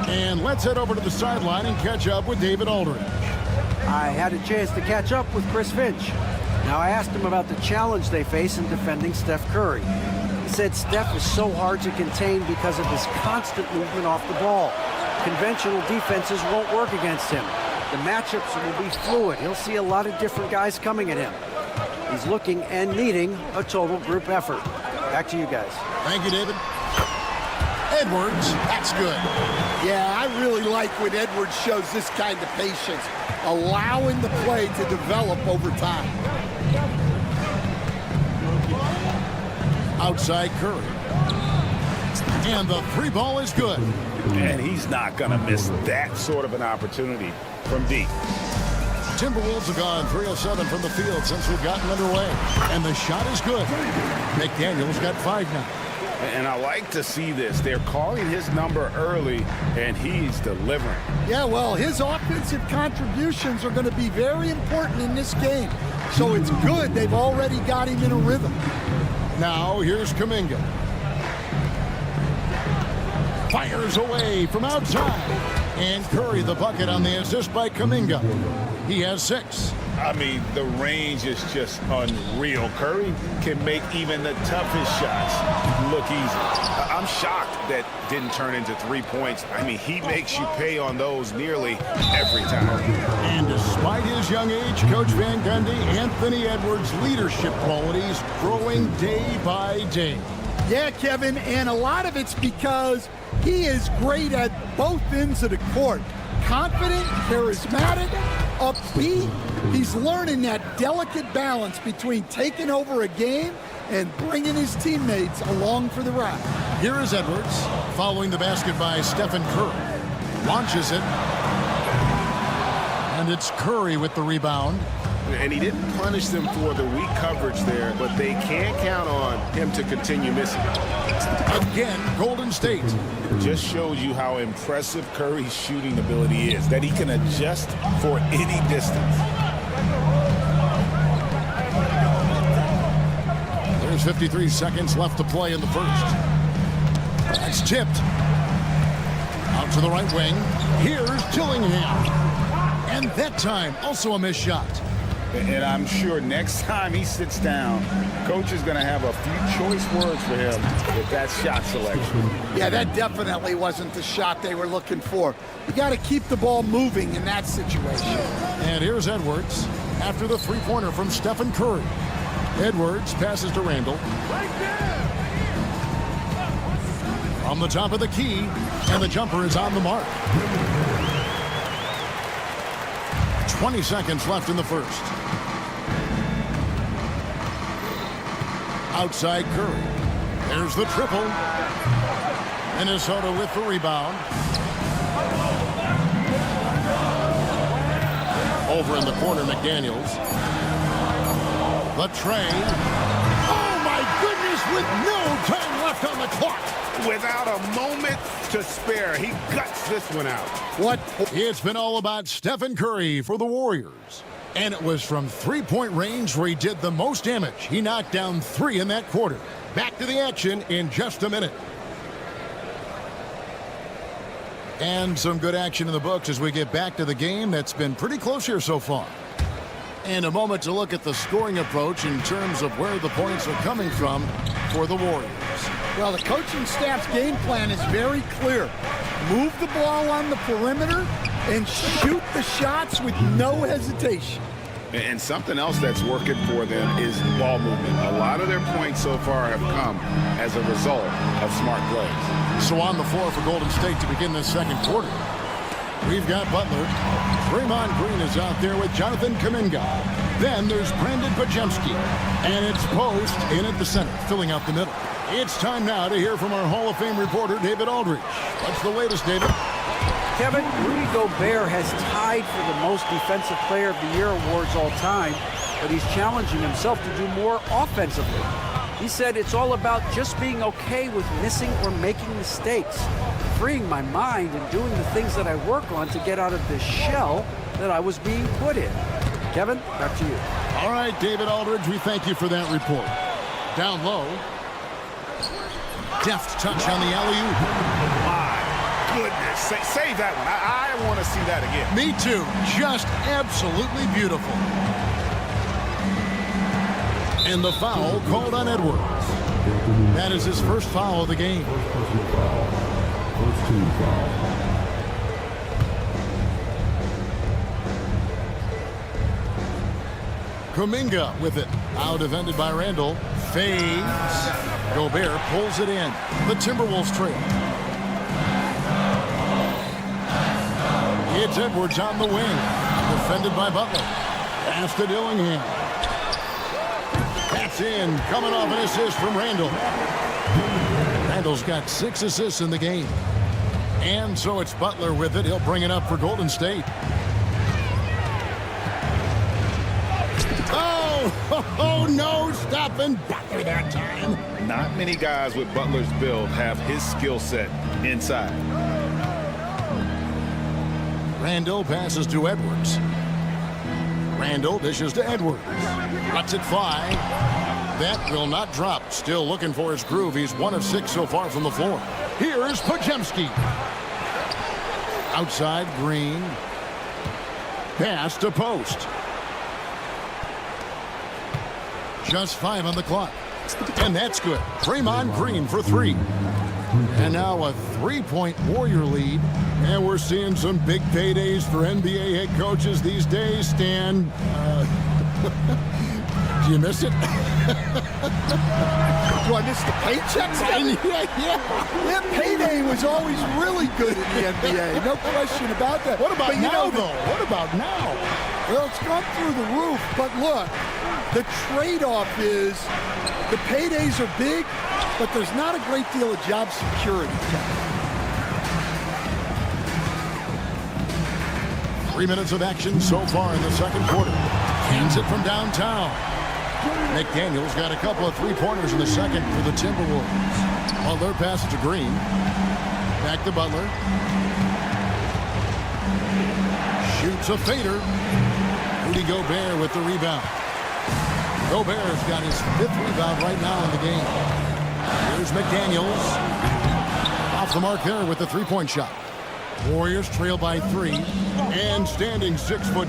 And let's head over to the sideline and catch up with David Aldridge. I had a chance to catch up with Chris Finch. Now, I asked him about the challenge they face in defending Steph Curry. He said Steph is so hard to contain because of his constant movement off the ball. Conventional defenses won't work against him. The matchups will be fluid. He'll see a lot of different guys coming at him. He's looking and needing a total group effort. Back to you guys. Thank you, David. Edwards, that's good. Yeah, I really like when Edwards shows this kind of patience, allowing the play to develop over time. Outside Curry. And the three ball is good. And he's not going to miss that sort of an opportunity from deep. Timberwolves have gone 3 of 7 from the field since we've gotten underway. And the shot is good. McDaniels got 5 now. And I like to see this. They're calling his number early, and he's delivering. Yeah, well, his offensive contributions are going to be very important in this game. So it's good they've already got him in a rhythm. Now here's Kuminga. Fires away from outside. And Curry the bucket on the assist by Kuminga. He has 6. I mean, the range is just unreal. Curry can make even the toughest shots look easy. I'm shocked that didn't turn into 3 points. I mean, he makes you pay on those nearly every time. And despite his young age, Coach Van Gundy, Anthony Edwards' leadership qualities growing day by day. Yeah, Kevin, and a lot of it's because he is great at both ends of the court. Confident, charismatic, upbeat. He's learning that delicate balance between taking over a game and bringing his teammates along for the ride. Here is Edwards, following the basket by Stephen Curry. Launches it. And it's Curry with the rebound. And he didn't punish them for the weak coverage there, but they can't count on him to continue missing. Again, Golden State. Just shows you how impressive Curry's shooting ability is, that he can adjust for any distance. There's 53 seconds left to play in the first. That's tipped. Out to the right wing. Here's Dillingham. And that time, also a missed shot. And I'm sure next time he sits down, coach is going to have a few choice words for him with that shot selection. Yeah, that definitely wasn't the shot they were looking for. You got to keep the ball moving in that situation. And here's Edwards after the three-pointer from Stephen Curry. Edwards passes to Randall. From the top of the key, and the jumper is on the mark. 20 seconds left in the first. Outside Curry. There's the triple. Minnesota with the rebound. Over in the corner, McDaniels. The tray. Oh, my goodness, with no time left on the clock. Without a moment to spare, he guts this one out. What? It's been all about Stephen Curry for the Warriors. And it was from three-point range where he did the most damage. He knocked down 3 in that quarter. Back to the action in just a minute. And some good action in the books as we get back to the game that's been pretty close here so far. And a moment to look at the scoring approach in terms of where the points are coming from for the Warriors. Well, the coaching staff's game plan is very clear. Move the ball on the perimeter and shoot the shots with no hesitation. And something else that's working for them is ball movement. A lot of their points so far have come as a result of smart plays. So on the floor for Golden State to begin this second quarter, we've got Butler. Draymond Green is out there with Jonathan Kuminga. Then there's Brandon Pajemski. And it's Post in at the center, filling out the middle. It's time now to hear from our Hall of Fame reporter, David Aldridge. What's the latest, David? Kevin, Rudy Gobert has tied for the most Defensive Player of the Year awards all time, but he's challenging himself to do more offensively. He said it's all about just being okay with missing or making mistakes, freeing my mind and doing the things that I work on to get out of this shell that I was being put in. Kevin, back to you. All right, David Aldridge, we thank you for that report. Down low. Deft touch on the alley-oop. My goodness. Save that one. I want to see that again. Me too. Just absolutely beautiful. And the foul called on Edwards. That is his first foul of the game. Kuminga with it. Out defended by Randall. Fades. Gobert pulls it in. The Timberwolves trail. It's Edwards on the wing. Defended by Butler. Pass to Dillingham. That's in. Coming off an assist from Randall. Randall's got 6 assists in the game. And so it's Butler with it. He'll bring it up for Golden State. Oh, no, stopping Butler that time. Not many guys with Butler's build have his skill set inside. Randall passes to Edwards. Randall dishes to Edwards. Lets it fly. That will not drop. Still looking for his groove. He's 1 of 6 so far from the floor. Here's Pajemski. Outside, Green. Pass to Post. Just 5 on the clock. And that's good. Draymond Green for 3. And now a 3-point Warrior lead. And we're seeing some big paydays for NBA head coaches these days, Stan. Do you miss it? Do I miss the paychecks? Yeah. That payday was always really good in the NBA. No question about that. What about now, though? What about now? Well, it's gone through the roof. But look, the trade-off is the paydays are big, but there's not a great deal of job security. 3 minutes of action so far in the second quarter. Hands it from downtown. McDaniels got a couple of three-pointers in the second for the Timberwolves. Butler passes to Green. Back to Butler. Shoots a fader. Rudy Gobert with the rebound. Gobert's got his 5th rebound right now in the game. Here's McDaniels. Off the mark there with the three-point shot. Warriors trail by 3. And standing 6'9",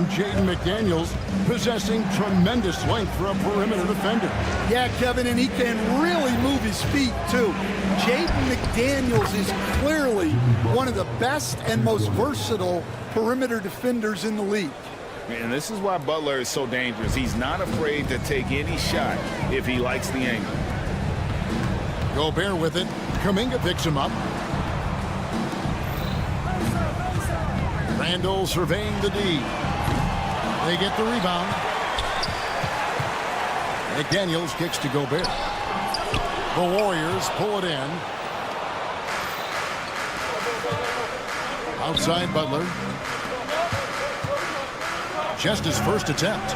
Jaden McDaniels, possessing tremendous length for a perimeter defender. Yeah, Kevin, and he can really move his feet, too. Jaden McDaniels is clearly one of the best and most versatile perimeter defenders in the league. And this is why Butler is so dangerous. He's not afraid to take any shot if he likes the angle. Gobert with it. Kuminga picks him up. Randall surveying the D. They get the rebound. McDaniels kicks to Gobert. The Warriors pull it in. Outside Butler. Just his first attempt.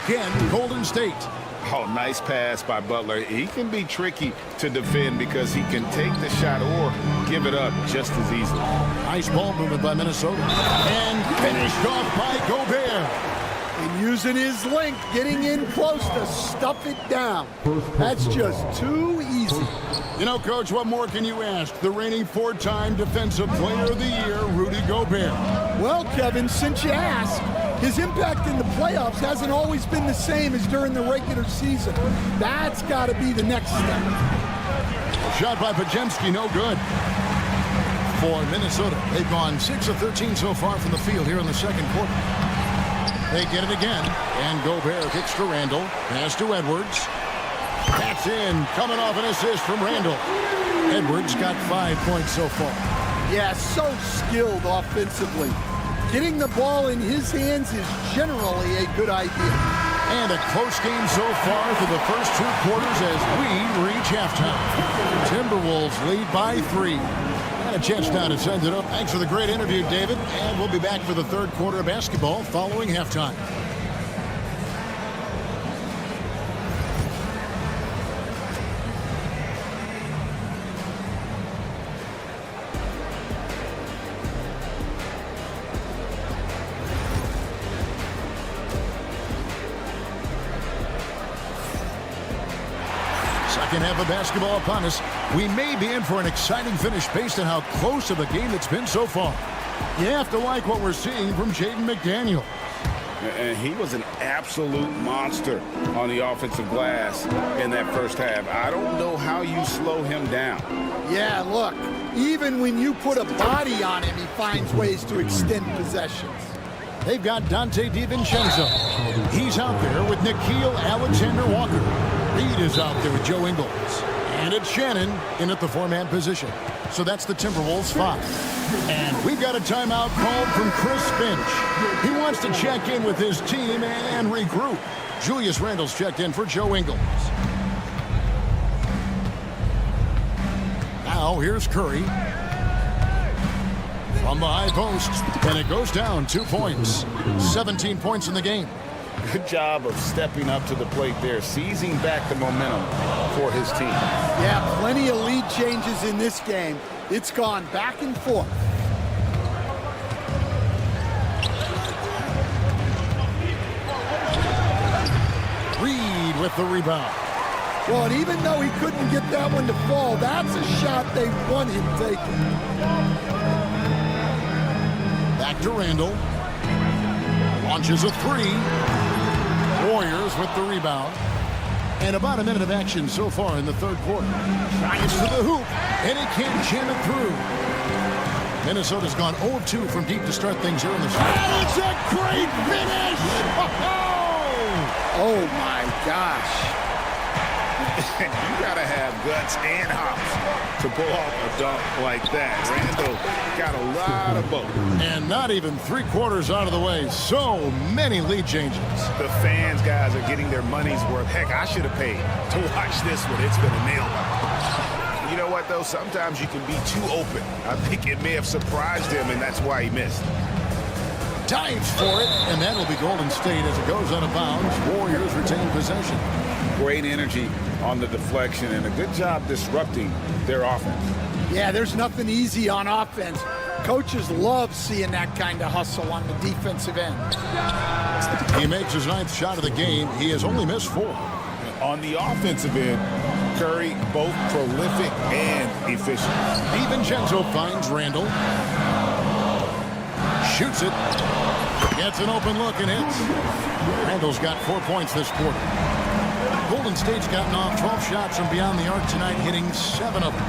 Again, Golden State. Oh, nice pass by Butler. He can be tricky to defend because he can take the shot or give it up just as easily. Nice ball movement by Minnesota. And finished off by Gobert. And using his length, getting in close to stuff it down. That's just too easy. You know, Coach, what more can you ask? The reigning four-time Defensive Player of the Year, Rudy Gobert. Well, Kevin, since you asked, his impact in the playoffs hasn't always been the same as during the regular season. That's got to be the next step. Shot by Podziemski, no good. For Minnesota, they've gone 6 of 13 so far from the field here in the second quarter. They get it again, and Gobert kicks to Randall. Pass to Edwards. That's in, coming off an assist from Randall. Edwards got 5 points so far. Yeah, so skilled offensively. Getting the ball in his hands is generally a good idea. And a close game so far through the first 2 quarters as we reach halftime. Timberwolves lead by 3. And a chance now to send it up. Thanks for the great interview, David. And we'll be back for the third quarter of basketball following halftime. Second half of basketball upon us. We may be in for an exciting finish based on how close of a game it's been so far. You have to like what we're seeing from Jaden McDaniels. And he was an absolute monster on the offensive glass in that first half. I don't know how you slow him down. Yeah, look, even when you put a body on him, he finds ways to extend possessions. They've got Dante DiVincenzo. He's out there with Nickeil Alexander-Walker. Reed is out there with Joe Ingles. And it's Shannon in at the 4-man position. So that's the Timberwolves 5. And we've got a timeout called from Chris Finch. He wants to check in with his team and regroup. Julius Randle's checked in for Joe Ingles. Now here's Curry. From the high post, and it goes down 2 points. 17 points in the game. Good job of stepping up to the plate there, seizing back the momentum for his team. Yeah, plenty of lead changes in this game. It's gone back and forth. Reed with the rebound. Well, and even though he couldn't get that one to fall, that's a shot they want him taking. Back to Randall. Launches a 3. Warriors with the rebound. And about a minute of action so far in the third quarter. Drives to the hoop, and he can't jam it through. Minnesota's gone 0-2 from deep to start things here in the second. And it's a great finish! Oh my gosh. You gotta have guts and hops to pull off a dunk like that. Randall got a lot of both. And not even 3/4 out of the way. So many lead changes. The fans, guys, are getting their money's worth. Heck, I should have paid to watch this one. It's been a nail-biter. You know what, though? Sometimes you can be too open. I think it may have surprised him, and that's why he missed. Dives for it, and that'll be Golden State as it goes out of bounds. Warriors retain possession. Great energy on the deflection and a good job disrupting their offense. Yeah, there's nothing easy on offense. Coaches love seeing that kind of hustle on the defensive end. He makes his 9th shot of the game. He has only missed 4. On the offensive end, Curry both prolific and efficient. DiVincenzo finds Randall. Shoots it. Gets an open look and hits. Randall's got 4 points this quarter. Golden State's gotten off 12 shots from beyond the arc tonight, hitting 7 of them.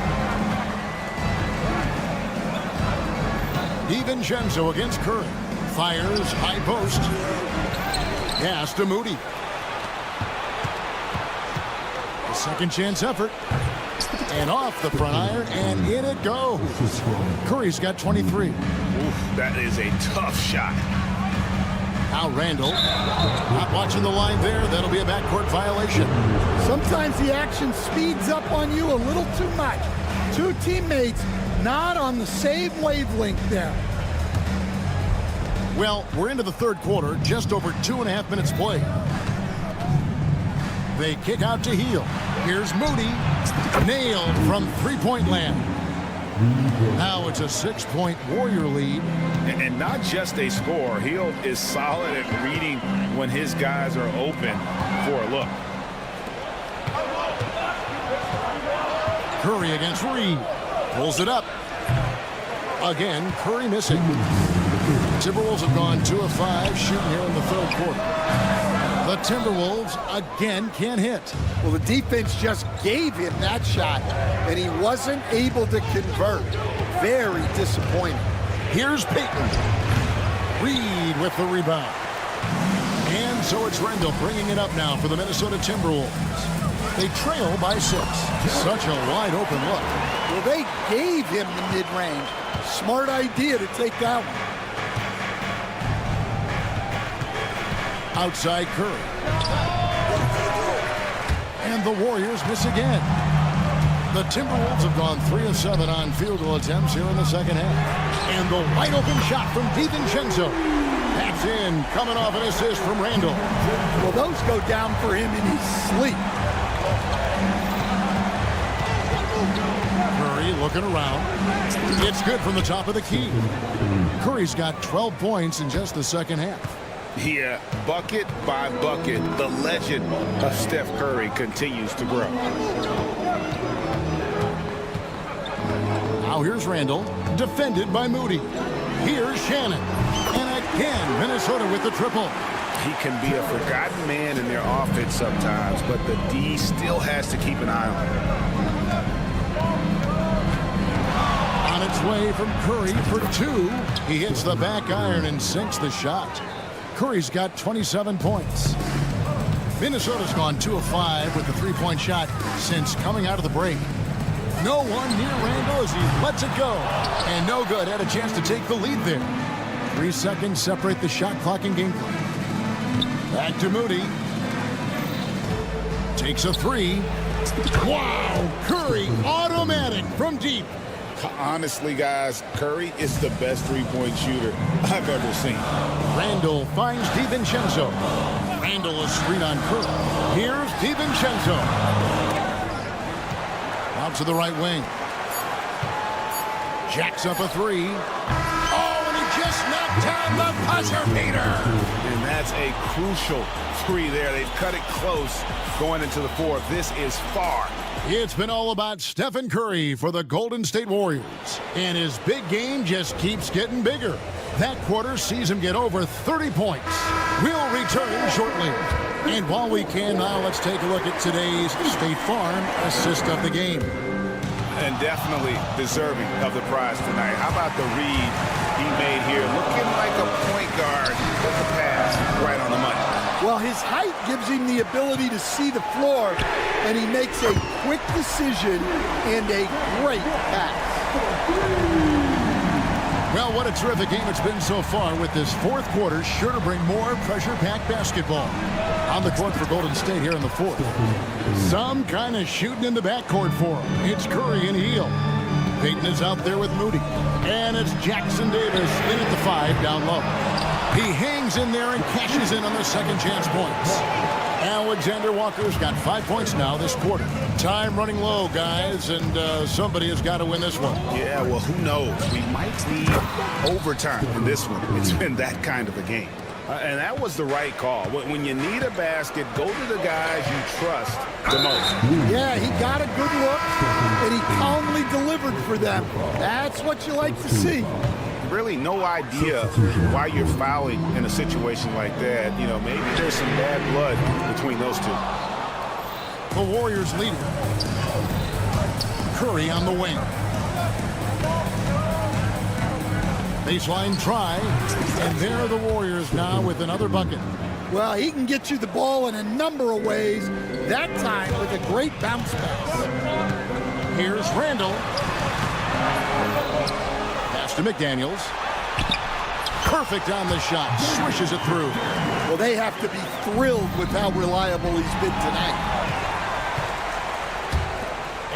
DiVincenzo against Curry. Fires, high post. Pass to Moody. A second chance effort. And off the front iron, and in it goes. Curry's got 23. That is a tough shot. Now Randall, not watching the line there. That'll be a backcourt violation. Sometimes the action speeds up on you a little too much. Two teammates not on the same wavelength there. Well, we're into the third quarter, just over 2.5 minutes played. They kick out to Heel. Here's Moody, nailed from three-point land. Now it's a 6-point Warrior lead. And not just a score. Hill is solid at reading when his guys are open for a look. Curry against Reed. Pulls it up. Again, Curry missing. Timberwolves have gone 2 of 5 shooting here in the third quarter. The Timberwolves again can't hit. Well, the defense just gave him that shot, and he wasn't able to convert. Very disappointing. Here's Payton. Reed with the rebound. And so it's Randall bringing it up now for the Minnesota Timberwolves. They trail by 6. Such a wide open look. Well, they gave him the mid-range. Smart idea to take that one. Outside Curry. And the Warriors miss again. The Timberwolves have gone 3 of 7 on field goal attempts here in the second half. And the wide open shot from DiVincenzo. That's in, coming off an assist from Randall. Well, those go down for him in his sleep. Curry looking around. It's good from the top of the key. Curry's got 12 points in just the second half. Yeah, bucket by bucket, the legend of Steph Curry continues to grow. Now here's Randall, defended by Moody. Here's Shannon. And again, Minnesota with the triple. He can be a forgotten man in their offense sometimes, but the D still has to keep an eye on him. On its way from Curry for 2. He hits the back iron and sinks the shot. Curry's got 27 points. Minnesota's gone 2 of 5 with the three-point shot since coming out of the break. No one near Randall as he lets it go. And no good. Had a chance to take the lead there. 3 seconds separate the shot clock and game clock. Back to Moody. Takes a 3. Wow! Curry automatic from deep. Honestly, guys, Curry is the best three-point shooter I've ever seen. Randall finds DiVincenzo. Randall is screen on Curry. Here's DiVincenzo. Out to the right wing. Jacks up a 3. Oh, and he just knocked down the buzzer beater. And that's a crucial 3 there. They've cut it close going into the fourth. This is far. It's been all about Stephen Curry for the Golden State Warriors. And his big game just keeps getting bigger. That quarter sees him get over 30 points. We'll return shortly. And while we can now, let's take a look at today's State Farm assist of the game. And definitely deserving of the prize tonight. How about the read he made here? Looking like a point guard with the pass right on the money. Well, his height gives him the ability to see the floor, and he makes a quick decision and a great pass. Well, what a terrific game it's been so far, with this fourth quarter sure to bring more pressure-packed basketball. On the court for Golden State here in the fourth. Some kind of shooting in the backcourt for him. It's Curry and Heel. Payton is out there with Moody. And it's Jackson Davis in at the 5 down low. He hangs in there and cashes in on the second chance points. Alexander Walker's got 5 points now this quarter. Time running low, guys, and somebody has got to win this one. Yeah, well, who knows? We might need overtime in this one. It's been that kind of a game. And that was the right call. When you need a basket, go to the guys you trust the most. Yeah, he got a good look, and he calmly delivered for them. That's what you like to see. Really no idea why you're fouling in a situation like that. You know, maybe there's some bad blood between those two. The Warriors leading. Curry on the wing. Baseline try, and there are the Warriors now with another bucket. Well, he can get you the ball in a number of ways, that time with a great bounce pass. Here's Randall. Pass to McDaniels. Perfect on the shot. Swishes it through. Well, they have to be thrilled with how reliable he's been tonight.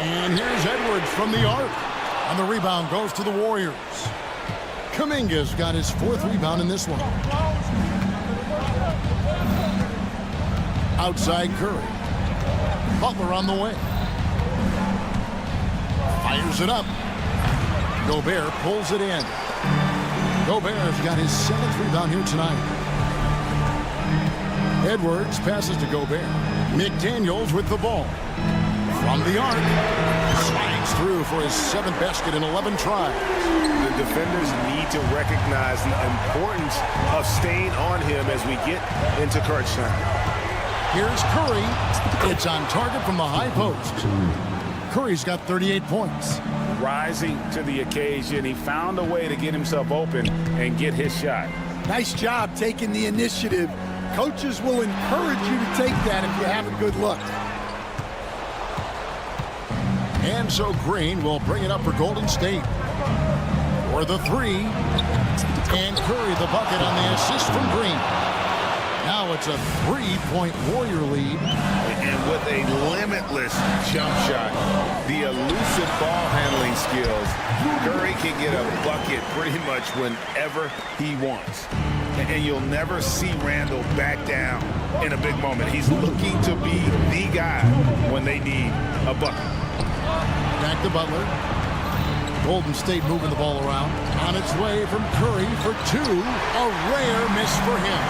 And here's Edwards from the arc. And the rebound goes to the Warriors. Kuminga's got his 4th rebound in this one. Outside Curry. Butler on the way. Fires it up. Gobert pulls it in. Gobert's got his 7th rebound here tonight. Edwards passes to Gobert. McDaniels with the ball. From the arc. Slides through for his 7th basket in 11 tries. The defenders need to recognize the importance of staying on him as we get into crunch time. Here's Curry. It's on target from the high post. Curry's got 38 points. Rising to the occasion, he found a way to get himself open and get his shot. Nice job taking the initiative. Coaches will encourage you to take that if you have a good look. And so Green will bring it up for Golden State. For the 3. And Curry the bucket on the assist from Green. Now it's a 3-point Warrior lead. And with a limitless jump shot, the elusive ball handling skills, Curry can get a bucket pretty much whenever he wants. And you'll never see Randall back down in a big moment. He's looking to be the guy when they need a bucket. Back to Butler. Golden State moving the ball around. On its way from Curry for 2. A rare miss for him.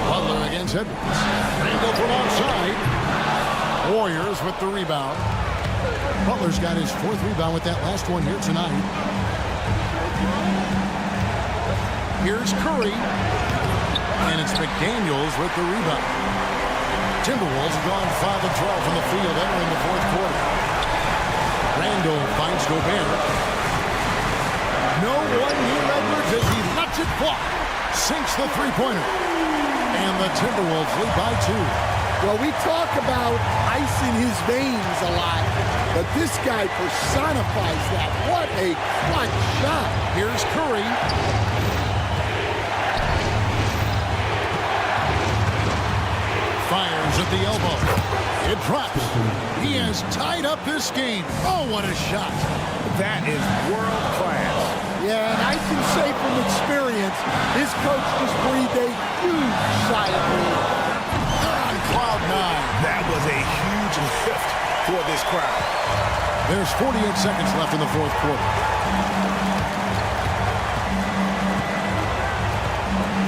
Butler against Edwards. Randall from outside. Warriors with the rebound. Butler's got his 4th rebound with that last one here tonight. Here's Curry. And it's McDaniels with the rebound. Timberwolves have gone 5 of 12 from the field entering the 4th quarter. Randall finds Gobert. No one near Edwards as he lets it fly. Sinks the 3-pointer. And the Timberwolves lead by 2. Well, we talk about ice in his veins a lot, but this guy personifies that. What a clutch shot. Here's Curry. Fires at the elbow. It drops. He has tied up this game. Oh, what a shot. That is world class. Yeah, and I can say from experience, his coach just breathed a huge sigh of relief. They're on cloud 9. That was a huge lift for this crowd. There's 48 seconds left in the 4th quarter.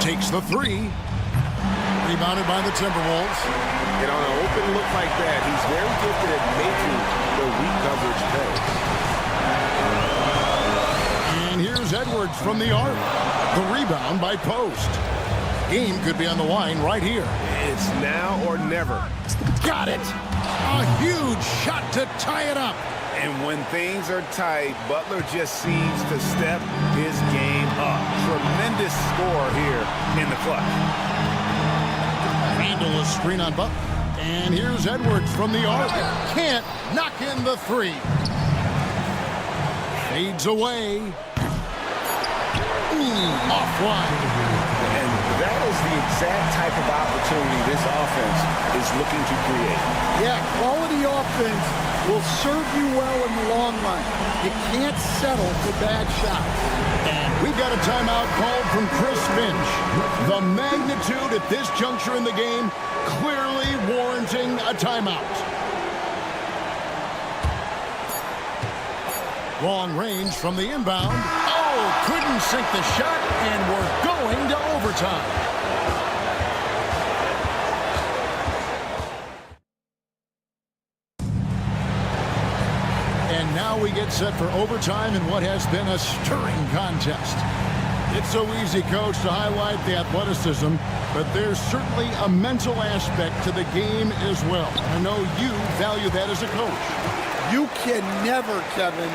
Takes the 3. Rebounded by the Timberwolves. And on an open look like that, he's very gifted at making the weak coverage pay. And here's Edwards from the arc. The rebound by Post. Game could be on the line right here. It's now or never. Got it. A huge shot to tie it up. And when things are tight, Butler just seems to step his game up. Tremendous score here in the clutch. Randall is screen on Butler. And here's Edwards from the arc. Can't knock in the 3. Fades away. Offline. And that is the exact type of opportunity this offense is looking to create. Yeah, quality offense will serve you well in the long run. You can't settle for bad shots. And we've got a timeout called from Chris Finch. The magnitude at this juncture in the game clearly warranting a timeout. Long range from the inbound. Oh, couldn't sink the shot, and we're going to overtime. And now we get set for overtime in what has been a stirring contest. It's so easy, Coach, to highlight the athleticism, but there's certainly a mental aspect to the game as well. I know you value that as a coach. You can never, Kevin,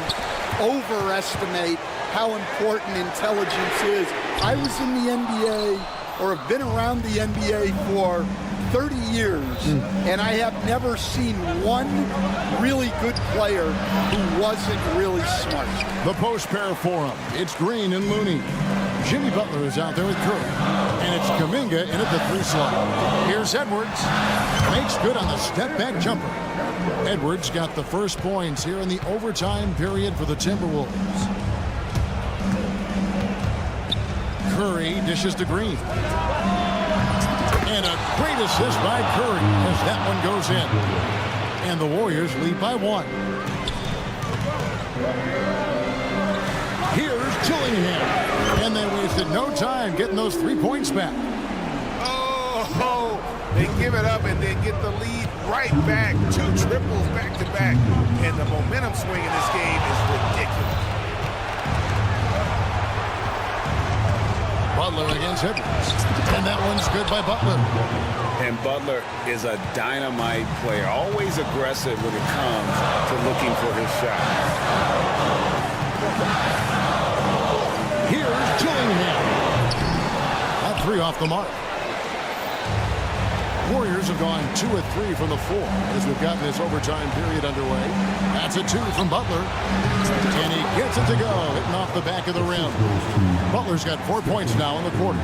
overestimate how important intelligence is. I was in the NBA or have been around the NBA for 30 years, and I have never seen one really good player who wasn't really smart. The post pair for him. It's Green and Looney. Jimmy Butler is out there with Curry. And it's Kuminga in at the 3 slot. Here's Edwards. Makes good on the step-back jumper. Edwards got the first points here in the overtime period for the Timberwolves. Curry dishes to Green. And a great assist by Curry as that one goes in. And the Warriors lead by 1. Here's Dillingham. And they wasted no time getting those 3 points back. Oh, they give it up and then get the lead right back. 2 triples back-to-back. And the momentum swing in this game is ridiculous. Butler against Edwards. And that one's good by Butler. And Butler is a dynamite player, always aggressive when it comes to looking for his shot. Here's Dillingham. That 3 off the mark. Warriors have gone 2 of 3 from the 4 as we've gotten this overtime period underway. That's a 2 from Butler. And he gets it to go, hitting off the back of the rim. Butler's got 4 points now in the quarter.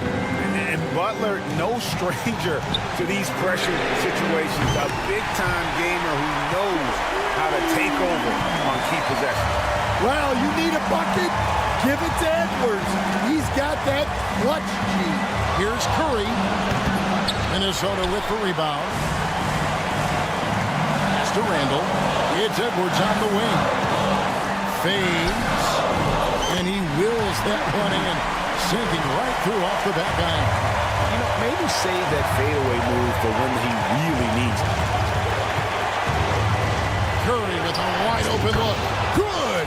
And Butler, no stranger to these pressure situations. A big-time gamer who knows how to take over on key possessions. Well, you need a bucket, give it to Edwards. He's got that clutch gene. Here's Curry. Minnesota with the rebound. Pass to Randall. It's Edwards on the wing. Fades. And he wills that one in. Sinking right through off the back iron. You know, maybe save that fadeaway move for when he really needs it. Curry with a wide open look. Good!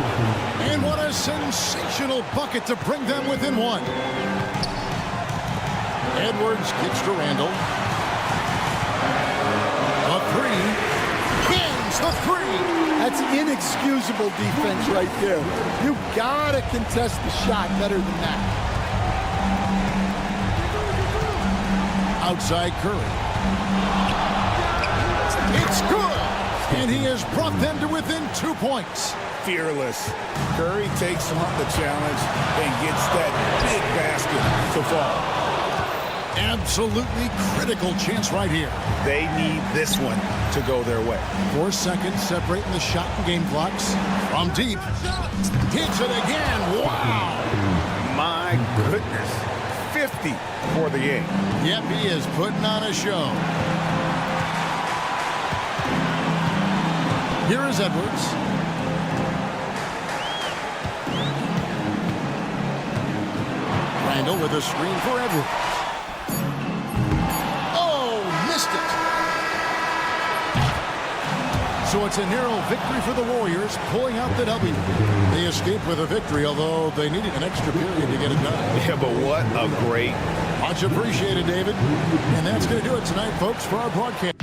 And what a sensational bucket to bring them within 1. Edwards gets to Randall. The 3. Hins the 3. That's inexcusable defense right there. You gotta contest the shot better than that. Outside Curry. It's good! And he has brought them to within 2 points. Fearless. Curry takes on the challenge and gets that big basket to fall. Absolutely critical chance right here. They need this one to go their way. 4 seconds separating the shot and game clocks. From deep. Hits it again. Wow. My goodness. 50 for the game. Yep, he is putting on a show. Here is Edwards. Randall with a screen for Edwards. So it's a narrow victory for the Warriors, pulling out the W. They escaped with a victory, although they needed an extra period to get it done. Yeah, but what a great... Much appreciated, David. And that's going to do it tonight, folks, for our broadcast.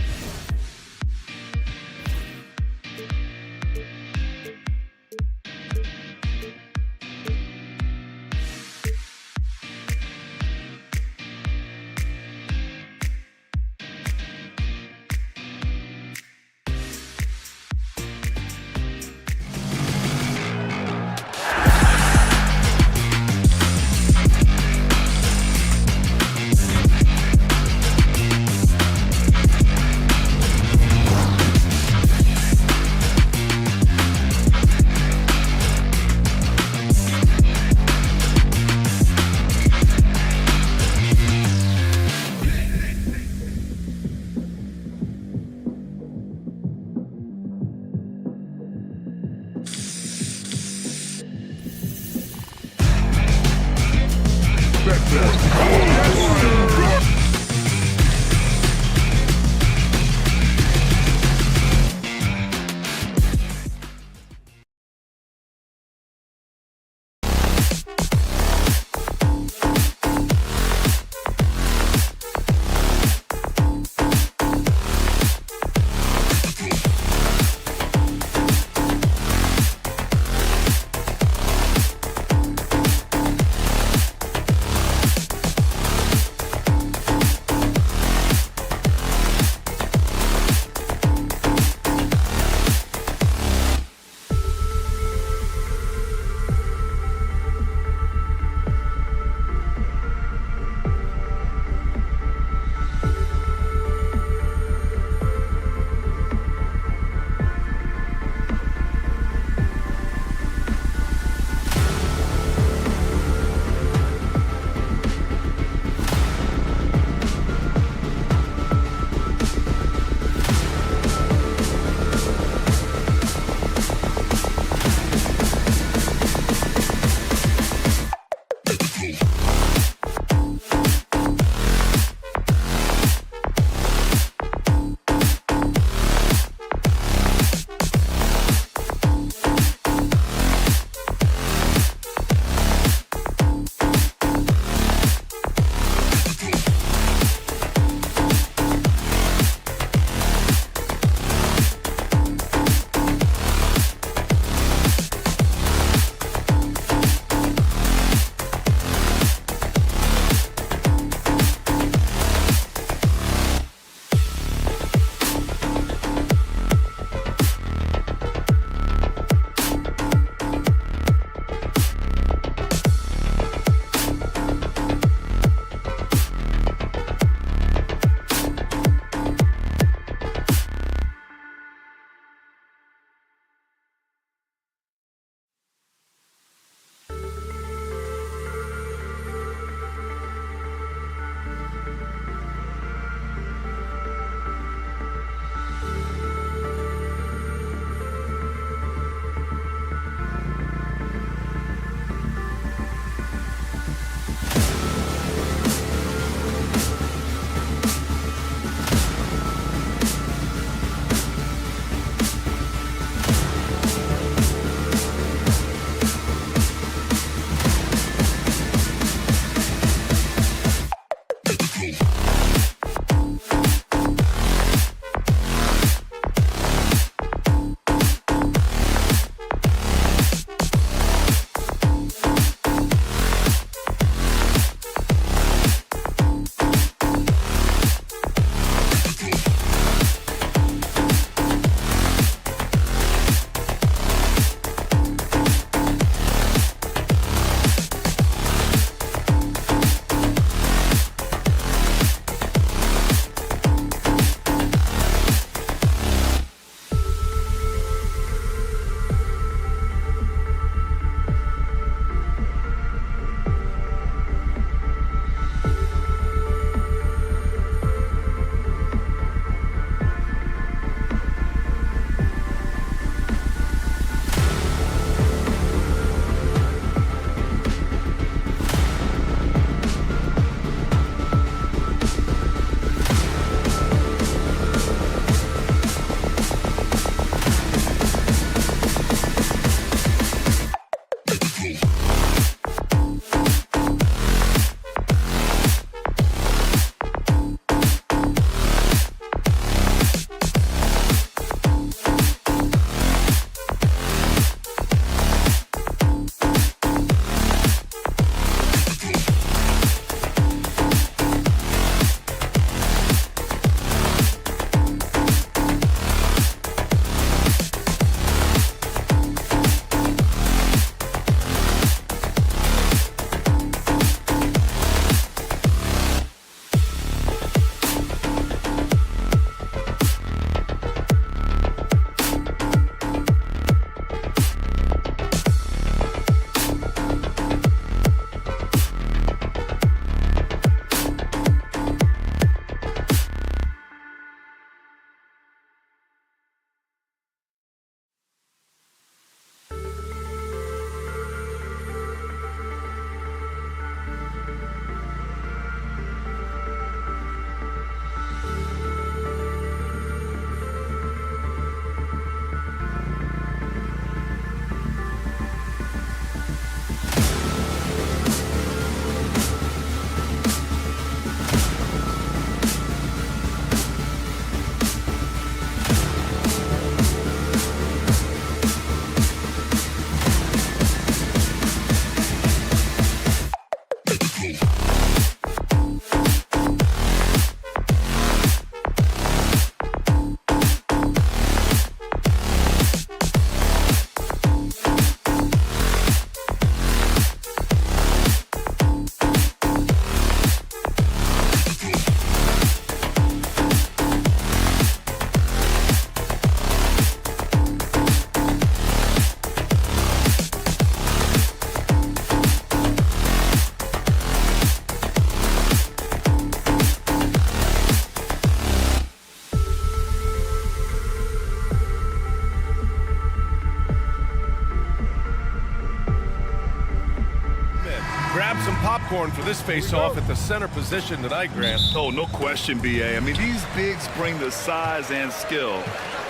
popcorn for this face-off at the center position tonight, Grant. Oh, no question, B.A. I mean, these bigs bring the size and skill.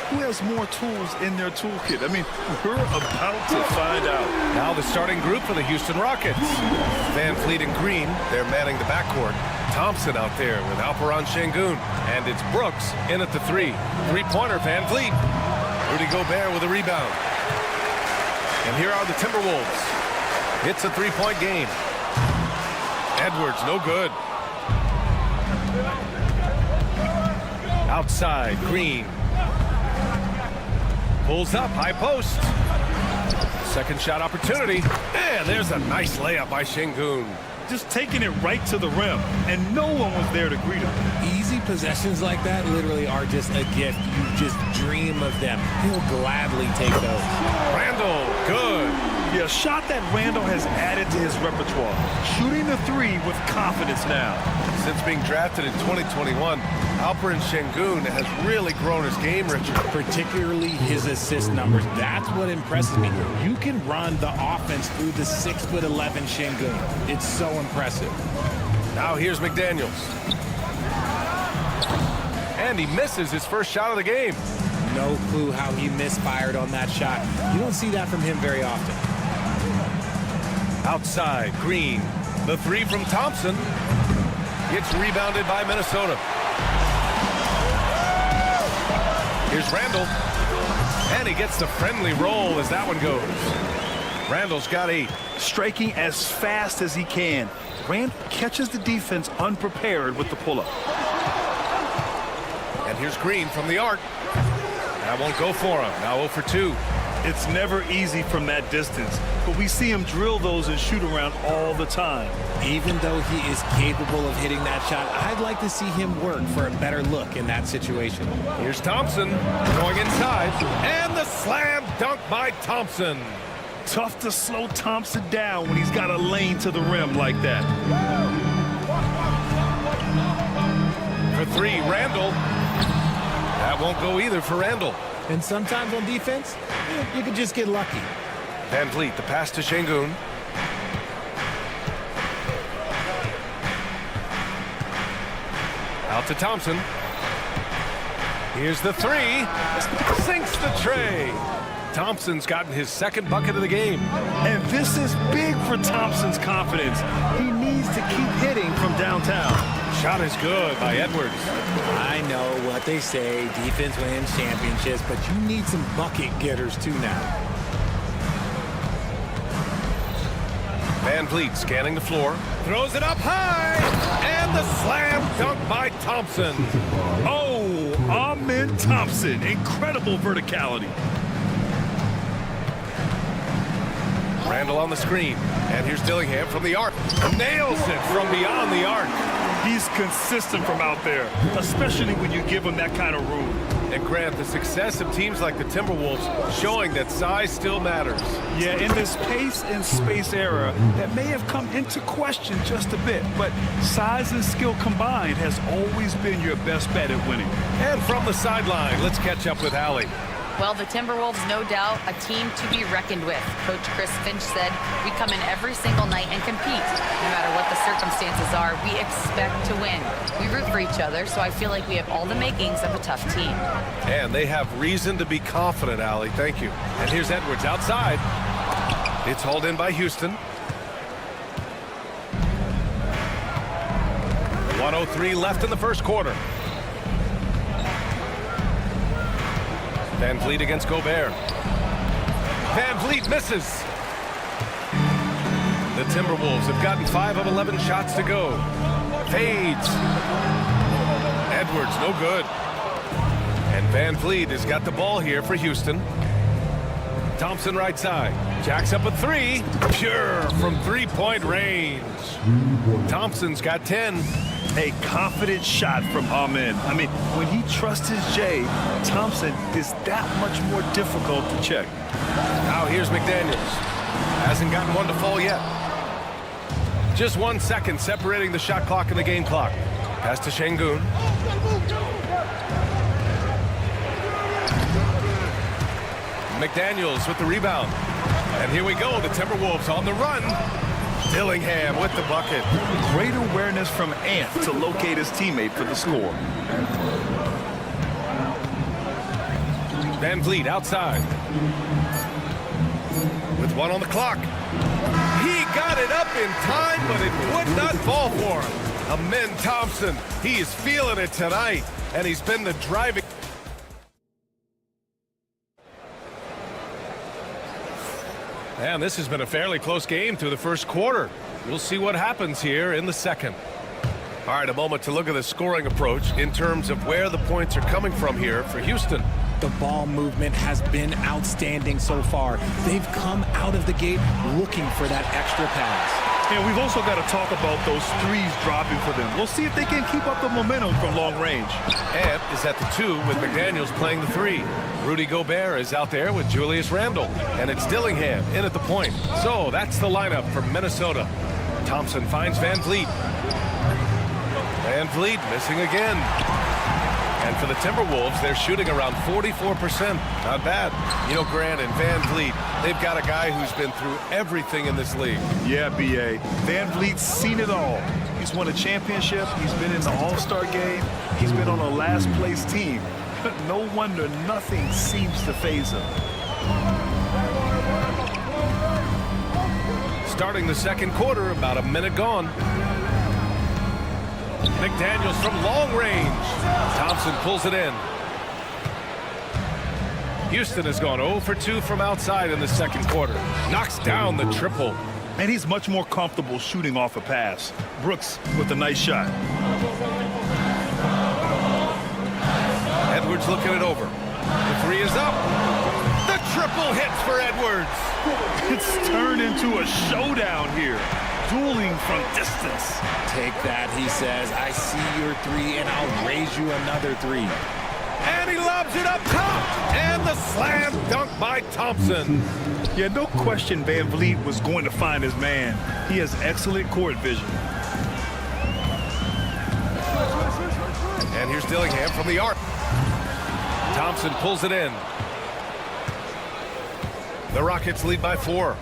Who has more tools in their toolkit? I mean, we're about to find out. Now the starting group for the Houston Rockets. Van Fleet and Green, they're manning the backcourt. Thompson out there with Alperon Şengün. And it's Brooks in at the three. Three-pointer, Van Fleet. Rudy Gobert with a rebound. And here are the Timberwolves. It's a three-point game. Edwards, no good. Outside, Green. Pulls up, high post. Second shot opportunity. And there's a nice layup by Şengün. Just taking it right to the rim, and no one was there to greet him. Easy possessions like that literally are just a gift. You just dream of them. He'll gladly take those. Randall, good. Yeah, a shot that Randall has added to his repertoire. Shooting the three with confidence now. Since being drafted in 2021, Alperon Şengün has really grown his game, Richard. Particularly his assist numbers. That's what impresses me. You can run the offense through the 6'11" Şengün. It's so impressive. Now here's McDaniels. And he misses his first shot of the game. No clue how he misfired on that shot. You don't see that from him very often. Outside, Green. The three from Thompson. Gets rebounded by Minnesota. Here's Randall. And he gets the friendly roll as that one goes. Randall's got 8. Striking as fast as he can. Rand catches the defense unprepared with the pull-up. And here's Green from the arc. That won't go for him. Now 0 for 2. It's never easy from that distance, but we see him drill those and shoot around all the time. Even though he is capable of hitting that shot, I'd like to see him work for a better look in that situation. Here's Thompson going inside. And the slam dunk by Thompson. Tough to slow Thompson down when he's got a lane to the rim like that. For 3, Randall. That won't go either for Randall. And sometimes on defense, you could just get lucky. Van Fleet, the pass to Şengün. Out to Thompson. Here's the 3. Sinks the tray. Thompson's gotten his second bucket of the game. And this is big for Thompson's confidence. He needs to keep hitting from downtown. Shot is good by Edwards. I know what they say, defense wins championships, but you need some bucket getters too now. Van Fleet scanning the floor. Throws it up high. And the slam dunk by Thompson. Oh, Amen Thompson. Incredible verticality. Randall on the screen. And here's Dillingham from the arc. Nails it from beyond the arc. He's consistent from out there, especially when you give him that kind of room. And Grant, the success of teams like the Timberwolves showing that size still matters. Yeah, in this pace and space era, that may have come into question just a bit, but size and skill combined has always been your best bet at winning. And from the sideline, let's catch up with Allie. Well, the Timberwolves, no doubt, a team to be reckoned with. Coach Chris Finch said, we come in every single night and compete. No matter what the circumstances are, we expect to win. We root for each other, so I feel like we have all the makings of a tough team. And they have reason to be confident, Allie. Thank you. And here's Edwards outside. It's hauled in by Houston. 1:03 left in the first quarter. Van Fleet against Gobert. Van Fleet misses. The Timberwolves have gotten 5 of 11 shots to go. Fades. Edwards, no good. And Van Fleet has got the ball here for Houston. Thompson right side. Jacks up a 3. Pure from three-point range. Thompson's got 10. A confident shot from Amen. I mean, when he trusts his J, Thompson is that much more difficult to check. Now here's McDaniels. Hasn't gotten one to fall yet. Just 1 second separating the shot clock and the game clock. Pass to Şengün. McDaniels with the rebound. And here we go, the Timberwolves on the run. Dillingham with the bucket. Great awareness from Ant to locate his teammate for the score. Van Vliet outside. With 1 on the clock. He got it up in time, but it would not fall for him. Amin Thompson, he is feeling it tonight, and he's been the driving. And this has been a fairly close game through the first quarter. We'll see what happens here in the second. All right, a moment to look at the scoring approach in terms of where the points are coming from here for Houston. The ball movement has been outstanding so far. They've come out of the gate looking for that extra pass. And we've also got to talk about those threes dropping for them. We'll see if they can keep up the momentum from long range. Ant is at the 2 with McDaniels playing the 3. Rudy Gobert is out there with Julius Randle. And it's Dillingham in at the point. So that's the lineup for Minnesota. Thompson finds Van Vliet. Van Vliet missing again. And for the Timberwolves, they're shooting around 44%. Not bad. You know, Grant and Van Vliet, they've got a guy who's been through everything in this league. Yeah, B.A. Van Vliet's seen it all. He's won a championship. He's been in the All-Star game. He's been on a last-place team. No wonder nothing seems to faze him. Starting the second quarter, about a minute gone. McDaniels from long range. Thompson pulls it in. Houston has gone 0 for 2 from outside in the second quarter. Knocks down the triple. And he's much more comfortable shooting off a pass. Brooks with a nice shot. Edwards looking it over. The 3 is up. The triple hits for Edwards. It's turned into a showdown here. Dueling from distance. Take that, he says. I see your 3, and I'll raise you another 3. And he lobs it up top. And the slam dunk by Thompson. Yeah, no question Van Vliet was going to find his man. He has excellent court vision. And here's Dillingham from the arc. Thompson pulls it in. The Rockets lead by 4.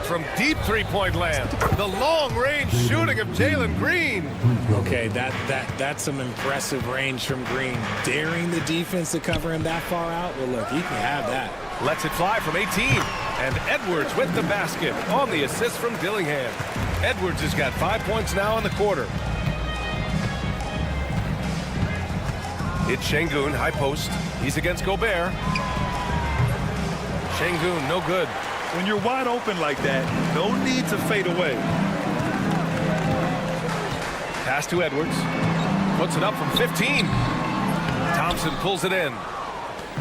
From deep three-point land, the long-range shooting of Jalen Green. Okay, that's some impressive range from Green. Daring the defense to cover him that far out? Well, look, he can have that. Lets it fly from 18. And Edwards with the basket on the assist from Dillingham. Edwards has got 5 points now in the quarter. It's Şengün, high post. He's against Gobert. Şengün, no good. When you're wide open like that, no need to fade away. Pass to Edwards. Puts it up from 15. Thompson pulls it in.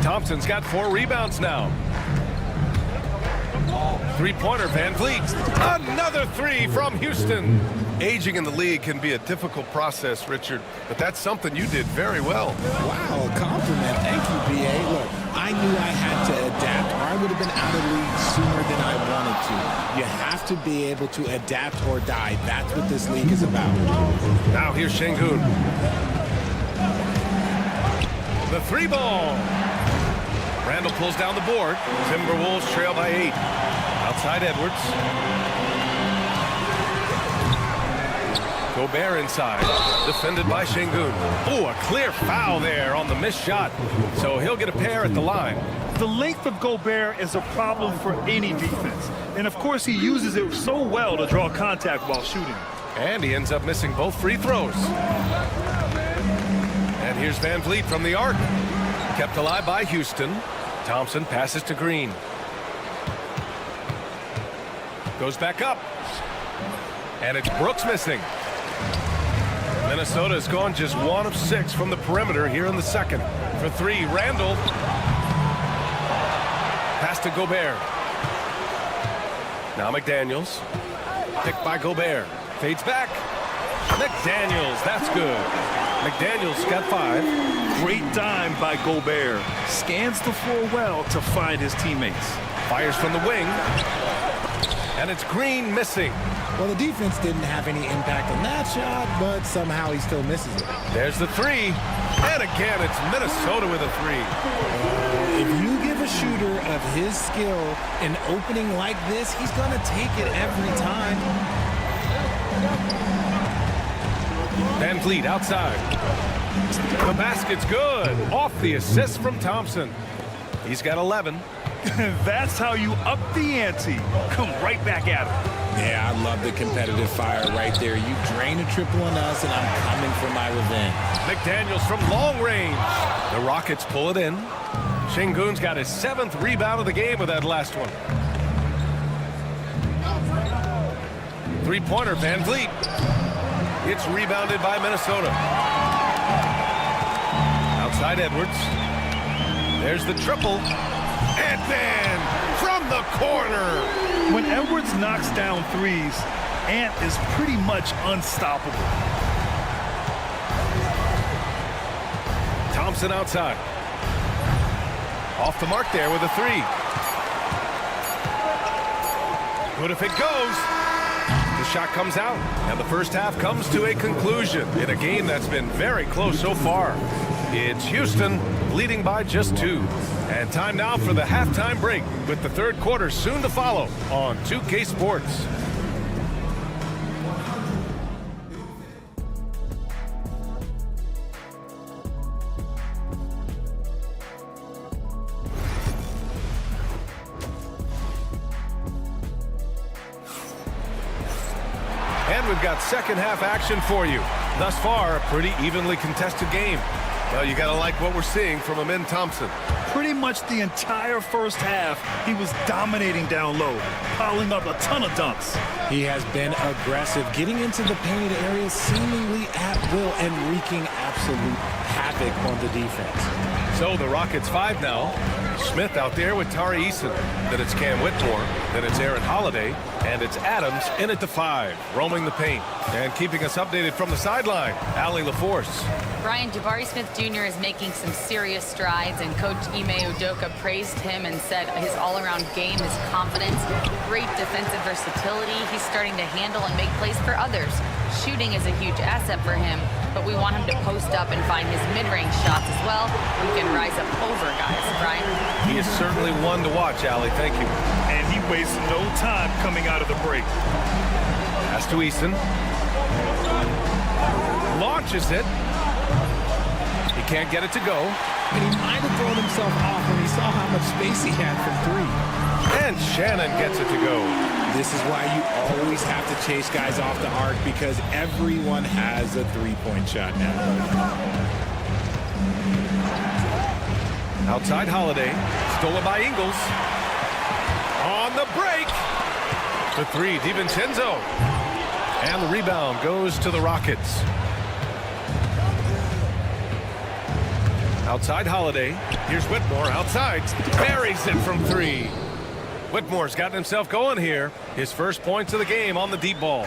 Thompson's got 4 rebounds now. Three-pointer, Van Vliet. Another 3 from Houston. Aging in the league can be a difficult process, Richard, but that's something you did very well. Wow, a compliment. Thank you, B.A. Look, I knew I had to adapt, or I would have been out of the league sooner than I wanted to. You have to be able to adapt or die. That's what this league is about. Now here's Şengün. The 3-ball. Randle pulls down the board. Timberwolves trail by 8. Outside Edwards. Gobert inside. Defended by Şengün. Oh, a clear foul there on the missed shot. So he'll get a pair at the line. The length of Gobert is a problem for any defense. And, of course, he uses it so well to draw contact while shooting. And he ends up missing both free throws. And here's Van Vliet from the arc. Kept alive by Houston. Thompson passes to Green. Goes back up. And it's Brooks missing. Minnesota has gone just 1 of 6 from the perimeter here in the second. For 3, Randle. Pass to Gobert. Now McDaniels. Picked by Gobert. Fades back. McDaniels, that's good. McDaniels got 5. Great dime by Gobert. Scans the floor well to find his teammates. Fires from the wing. And it's Green missing. Well, the defense didn't have any impact on that shot, but somehow he still misses it. There's the 3. And again, it's Minnesota with a 3. If you give a a shooter of his skill an opening like this, he's going to take it every time. Van Vliet outside. The basket's good. Off the assist from Thompson. He's got 11. That's how you up the ante. Come right back at him. Yeah, I love the competitive fire right there. You drain a triple on us, and I'm coming for my revenge. McDaniels from long range. The Rockets pull it in. Şengün's got his 7th rebound of the game with that last one. Three-pointer, Van Vliet. It's rebounded by Minnesota. Outside Edwards. There's the triple. And then from the corner. When Edwards knocks down threes, Ant is pretty much unstoppable. Thompson outside. Off the mark there with a three. Good if it goes. The shot comes out, and the first half comes to a conclusion in a game that's been very close so far. It's Houston leading by just 2. And time now for the halftime break, with the third quarter soon to follow on 2K Sports. And we've got second half action for you. Thus far, a pretty evenly contested game. Well, you gotta like what we're seeing from Amin Thompson. Pretty much the entire first half, he was dominating down low, piling up a ton of dunks. He has been aggressive, getting into the painted area seemingly at will and wreaking absolute havoc on the defense. So the Rockets 5 now. Smith out there with Tari Eason. Then it's Cam Whitmore. Then it's Aaron Holiday. And it's Adams in at the 5, roaming the paint. And keeping us updated from the sideline, Allie LaForce. Brian, Jabari Smith Jr. is making some serious strides, and Coach Ime Udoka praised him and said his all-around game, his confidence, great defensive versatility. He's starting to handle and make plays for others. Shooting is a huge asset for him, but we want him to post up and find his mid-range shots as well. We can rise up over guys. Brian? He is certainly one to watch, Allie. Thank you. And he wastes no time coming out of the break. Pass to Eason. Launches it. He can't get it to go. And he might have thrown himself off when he saw how much space he had from 3. And Shannon gets it to go. This is why you always have to chase guys off the arc, because everyone has a three-point shot now. Outside Holiday. Stolen by Ingles. On the break. The 3, DiVincenzo. And the rebound goes to the Rockets. Outside Holiday. Here's Whitmore outside. Buries it from 3. Whitmore's gotten himself going here. His first points of the game on the deep ball.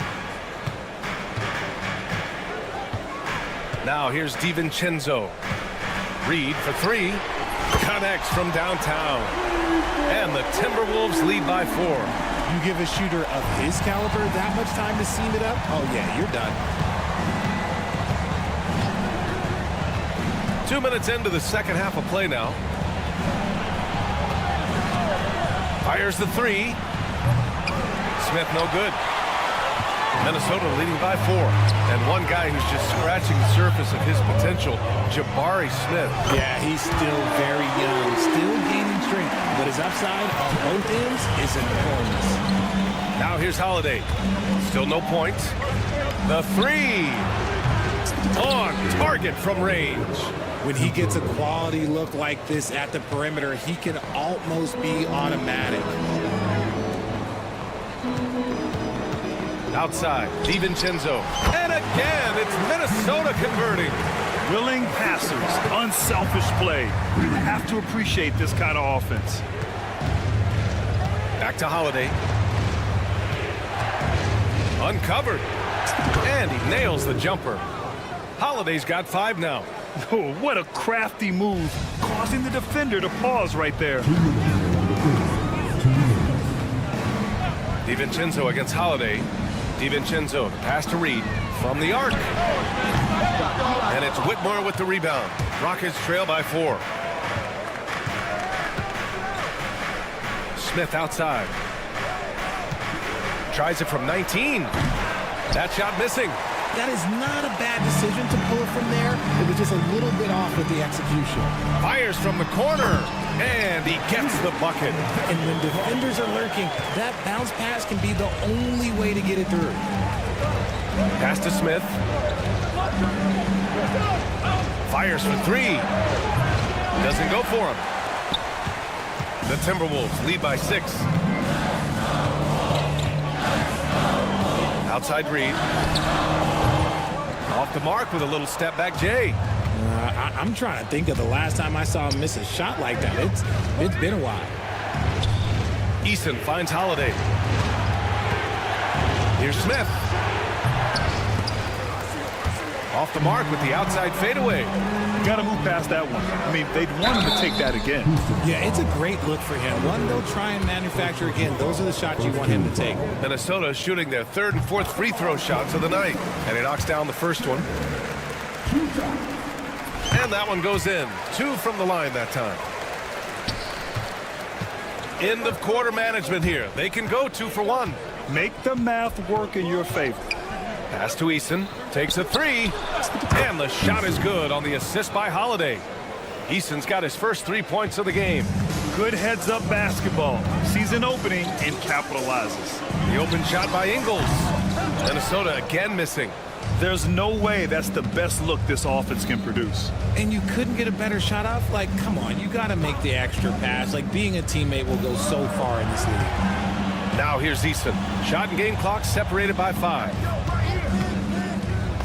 Now here's DiVincenzo. Reed for 3. Connects from downtown. And the Timberwolves lead by 4. You give a shooter of his caliber that much time to seam it up? Oh, yeah, you're done. 2 minutes into the second half of play now. Fires the 3. Smith no good. Minnesota leading by 4. And one guy who's just scratching the surface of his potential, Jabari Smith. Yeah, he's still very young, still gaining strength, but his upside on both ends is enormous. Now here's Holiday. Still no points. The 3. On target from range. When he gets a quality look like this at the perimeter, he can almost be automatic. Outside, DiVincenzo. And again, it's Minnesota converting. Willing passers, unselfish play. You have to appreciate this kind of offense. Back to Holiday. Uncovered. And he nails the jumper. Holiday's got 5 now. Oh, what a crafty move, causing the defender to pause right there. DiVincenzo against Holiday. DiVincenzo, the pass to Reed from the arc. And it's Whitmore with the rebound. Rockets trail by 4. Smith outside. Tries it from 19. That shot missing. That is not a bad decision to pull it from there. It was just a little bit off with the execution. Fires from the corner, and he gets the bucket. And when defenders are lurking, that bounce pass can be the only way to get it through. Pass to Smith. Fires for three. Doesn't go for him. The Timberwolves lead by 6. Outside Reed. Off the mark with a little step back Jay. I'm trying to think of the last time I saw him miss a shot like that. It's been a while. Eason finds Holiday. Here's Smith. Off the mark with the outside fadeaway. You got to move past that one. I mean, they'd want him to take that again. Yeah, it's a great look for him. One they'll try and manufacture again. Those are the shots you want him to take. Minnesota shooting their 3rd and 4th free throw shots of the night. And he knocks down the first one. And that one goes in. 2 from the line that time. End of quarter management here. They can go 2 for 1. Make the math work in your favor. Pass to Eason. Takes a 3. And the shot is good on the assist by Holiday. Eason's got his first 3 points of the game. Good heads-up basketball. Sees an opening and capitalizes. The open shot by Ingles. Minnesota again missing. There's no way that's the best look this offense can produce. And you couldn't get a better shot off? Like, come on, you got to make the extra pass. Like, being a teammate will go so far in this league. Now here's Eason. Shot and game clock separated by 5.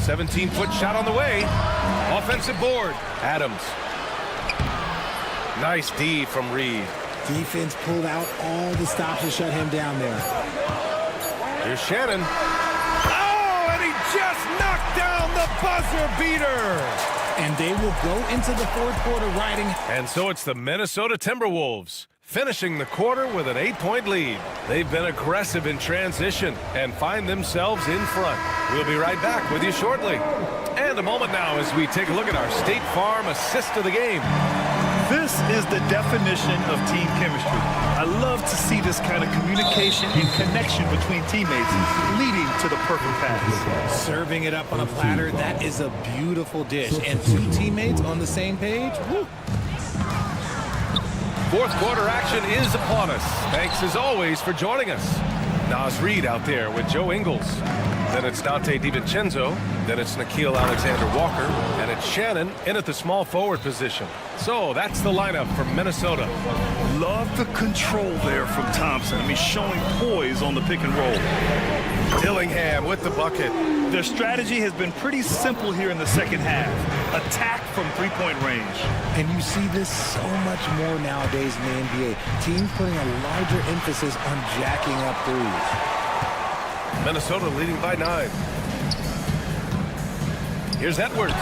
17-foot shot on the way. Offensive board. Adams. Nice D from Reed. Defense pulled out all the stops to shut him down there. Here's Shannon. Oh, and he just knocked down the buzzer beater. And they will go into the 4th quarter riding. And so it's the Minnesota Timberwolves finishing the quarter with an 8-point lead. They've been aggressive in transition and find themselves in front. We'll be right back with you shortly. And a moment now as we take a look at our State Farm assist of the game. This is the definition of team chemistry. I love to see this kind of communication and connection between teammates leading to the perfect pass. Serving it up on a platter, that is a beautiful dish. And 2 teammates on the same page, woo. 4th quarter action is upon us. Thanks as always for joining us. Naz Reid out there with Joe Ingles. Then it's Dante DiVincenzo. Then it's Nickeil Alexander-Walker. And it's Shannon in at the small forward position. So that's the lineup for Minnesota. Love the control there from Thompson. I mean, showing poise on the pick and roll. Dillingham with the bucket. Their strategy has been pretty simple here in the second half. Attack from 3-point range. And you see this so much more nowadays in the NBA. Teams putting a larger emphasis on jacking up threes. Minnesota leading by 9. Here's Edwards.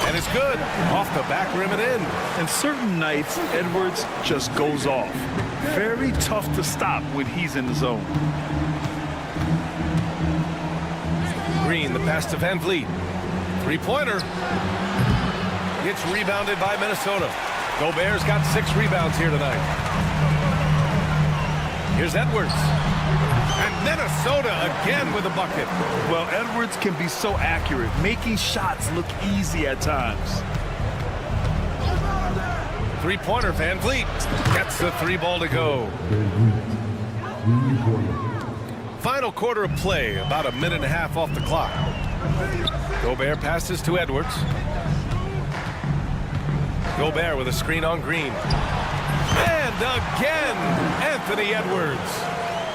And it's good. Off the back rim and in. And certain nights, Edwards just goes off. Very tough to stop when he's in the zone. Green, the pass to Van Vliet. 3-pointer. Gets rebounded by Minnesota. Gobert's got 6 rebounds here tonight. Here's Edwards. And Minnesota again with a bucket. Well, Edwards can be so accurate, making shots look easy at times. 3-pointer, Van Vliet gets the 3-ball to go. Final quarter of play, about a minute and a half off the clock. Gobert passes to Edwards. Gobert with a screen on Green. And again, Anthony Edwards.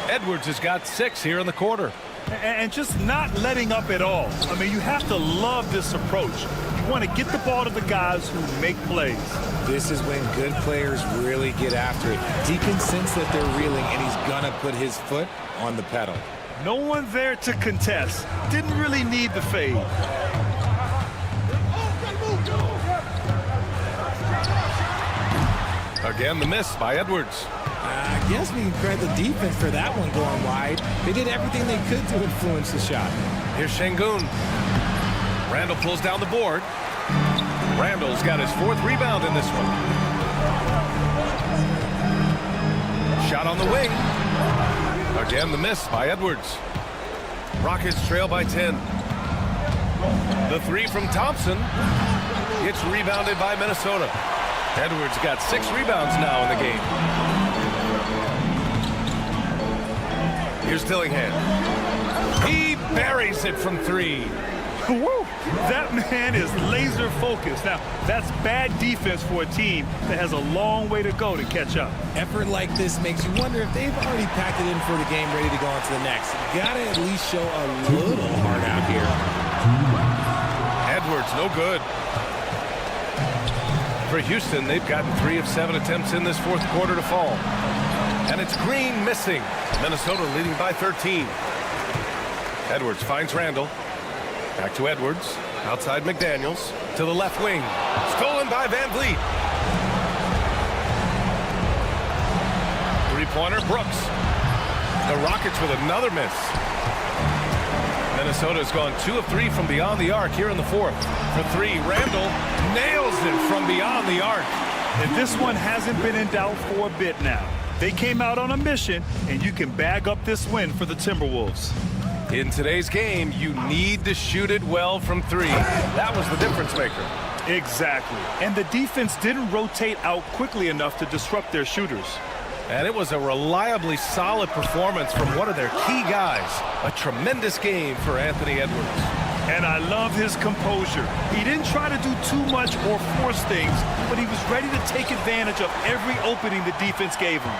Edwards has got 6 here in the quarter. And just not letting up at all. I mean, you have to love this approach. You want to get the ball to the guys who make plays. This is when good players really get after it. He can sense that they're reeling, and he's going to put his foot on the pedal. No one there to contest. Didn't really need the fade. Again, the miss by Edwards. I guess we can credit the defense for that one going wide. They did everything they could to influence the shot. Here's Şengün. Randall pulls down the board. Randall's got his 4th rebound in this one. Shot on the wing. Again, the miss by Edwards. Rockets trail by 10. The three from Thompson. It's rebounded by Minnesota. Edwards got 6 rebounds now in the game. Here's Dillingham. He buries it from 3. Woo! That man is laser focused. Now, that's bad defense for a team that has a long way to go to catch up. Effort like this makes you wonder if they've already packed it in for the game, ready to go on to the next. Gotta at least show a little heart out here. Edwards, no good. For Houston, they've gotten 3 of 7 attempts in this fourth quarter to fall. And it's Green missing. Minnesota leading by 13. Edwards finds Randall. Back to Edwards. Outside McDaniels. To the left wing. Stolen by Van Vliet. Three-pointer, Brooks. The Rockets with another miss. Minnesota's gone 2 of 3 from beyond the arc here in the fourth. For 3, Randall nails it from beyond the arc. And this one hasn't been in doubt for a bit now. They came out on a mission, and you can bag up this win for the Timberwolves. In today's game, you need to shoot it well from 3. That was the difference maker. Exactly. And the defense didn't rotate out quickly enough to disrupt their shooters. And it was a reliably solid performance from one of their key guys. A tremendous game for Anthony Edwards. And I love his composure. He didn't try to do too much or force things, but he was ready to take advantage of every opening the defense gave him.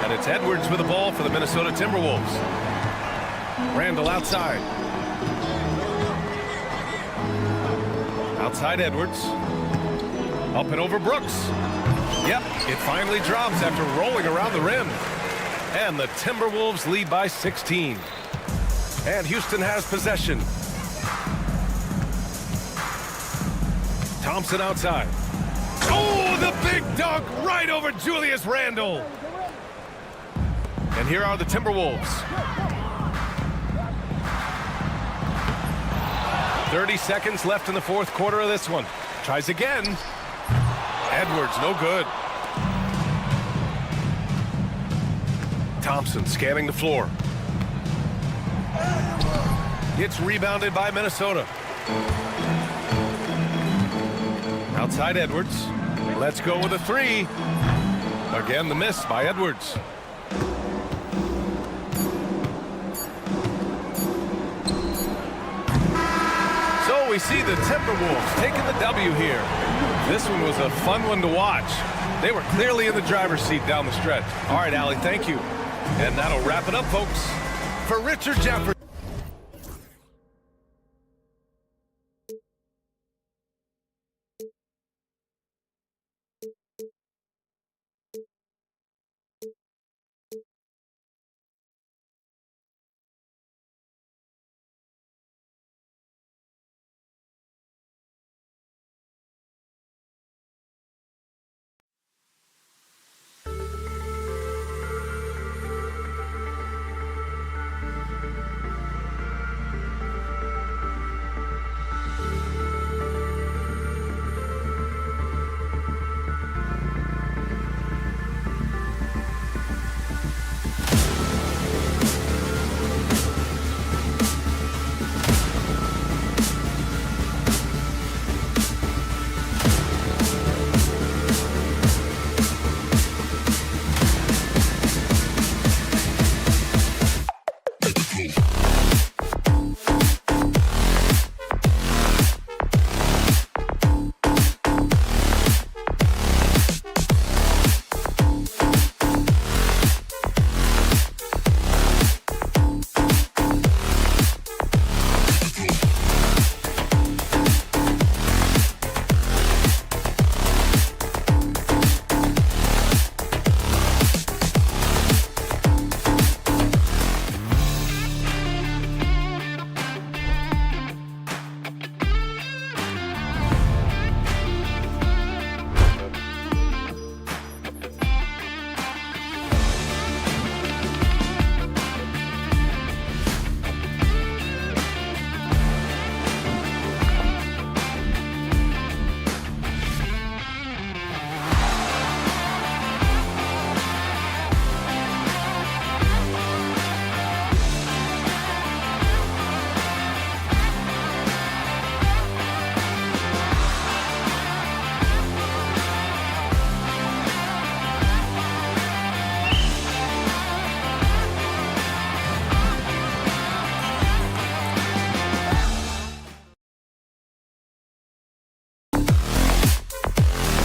And it's Edwards with the ball for the Minnesota Timberwolves. Randall outside. Outside Edwards. Up and over Brooks. Yep, it finally drops after rolling around the rim. And the Timberwolves lead by 16. And Houston has possession. Thompson outside. Oh, the big dunk right over Julius Randle. And here are the Timberwolves. 30 seconds left in the fourth quarter of this one. Tries again. Edwards, no good. Thompson scanning the floor. It's rebounded by Minnesota. Outside Edwards. Let's go with a 3. Again, the miss by Edwards. So we see the Timberwolves taking the W here. This one was a fun one to watch. They were clearly in the driver's seat down the stretch. All right, Allie, thank you. And that'll wrap it up, folks. For Richard Jefferson.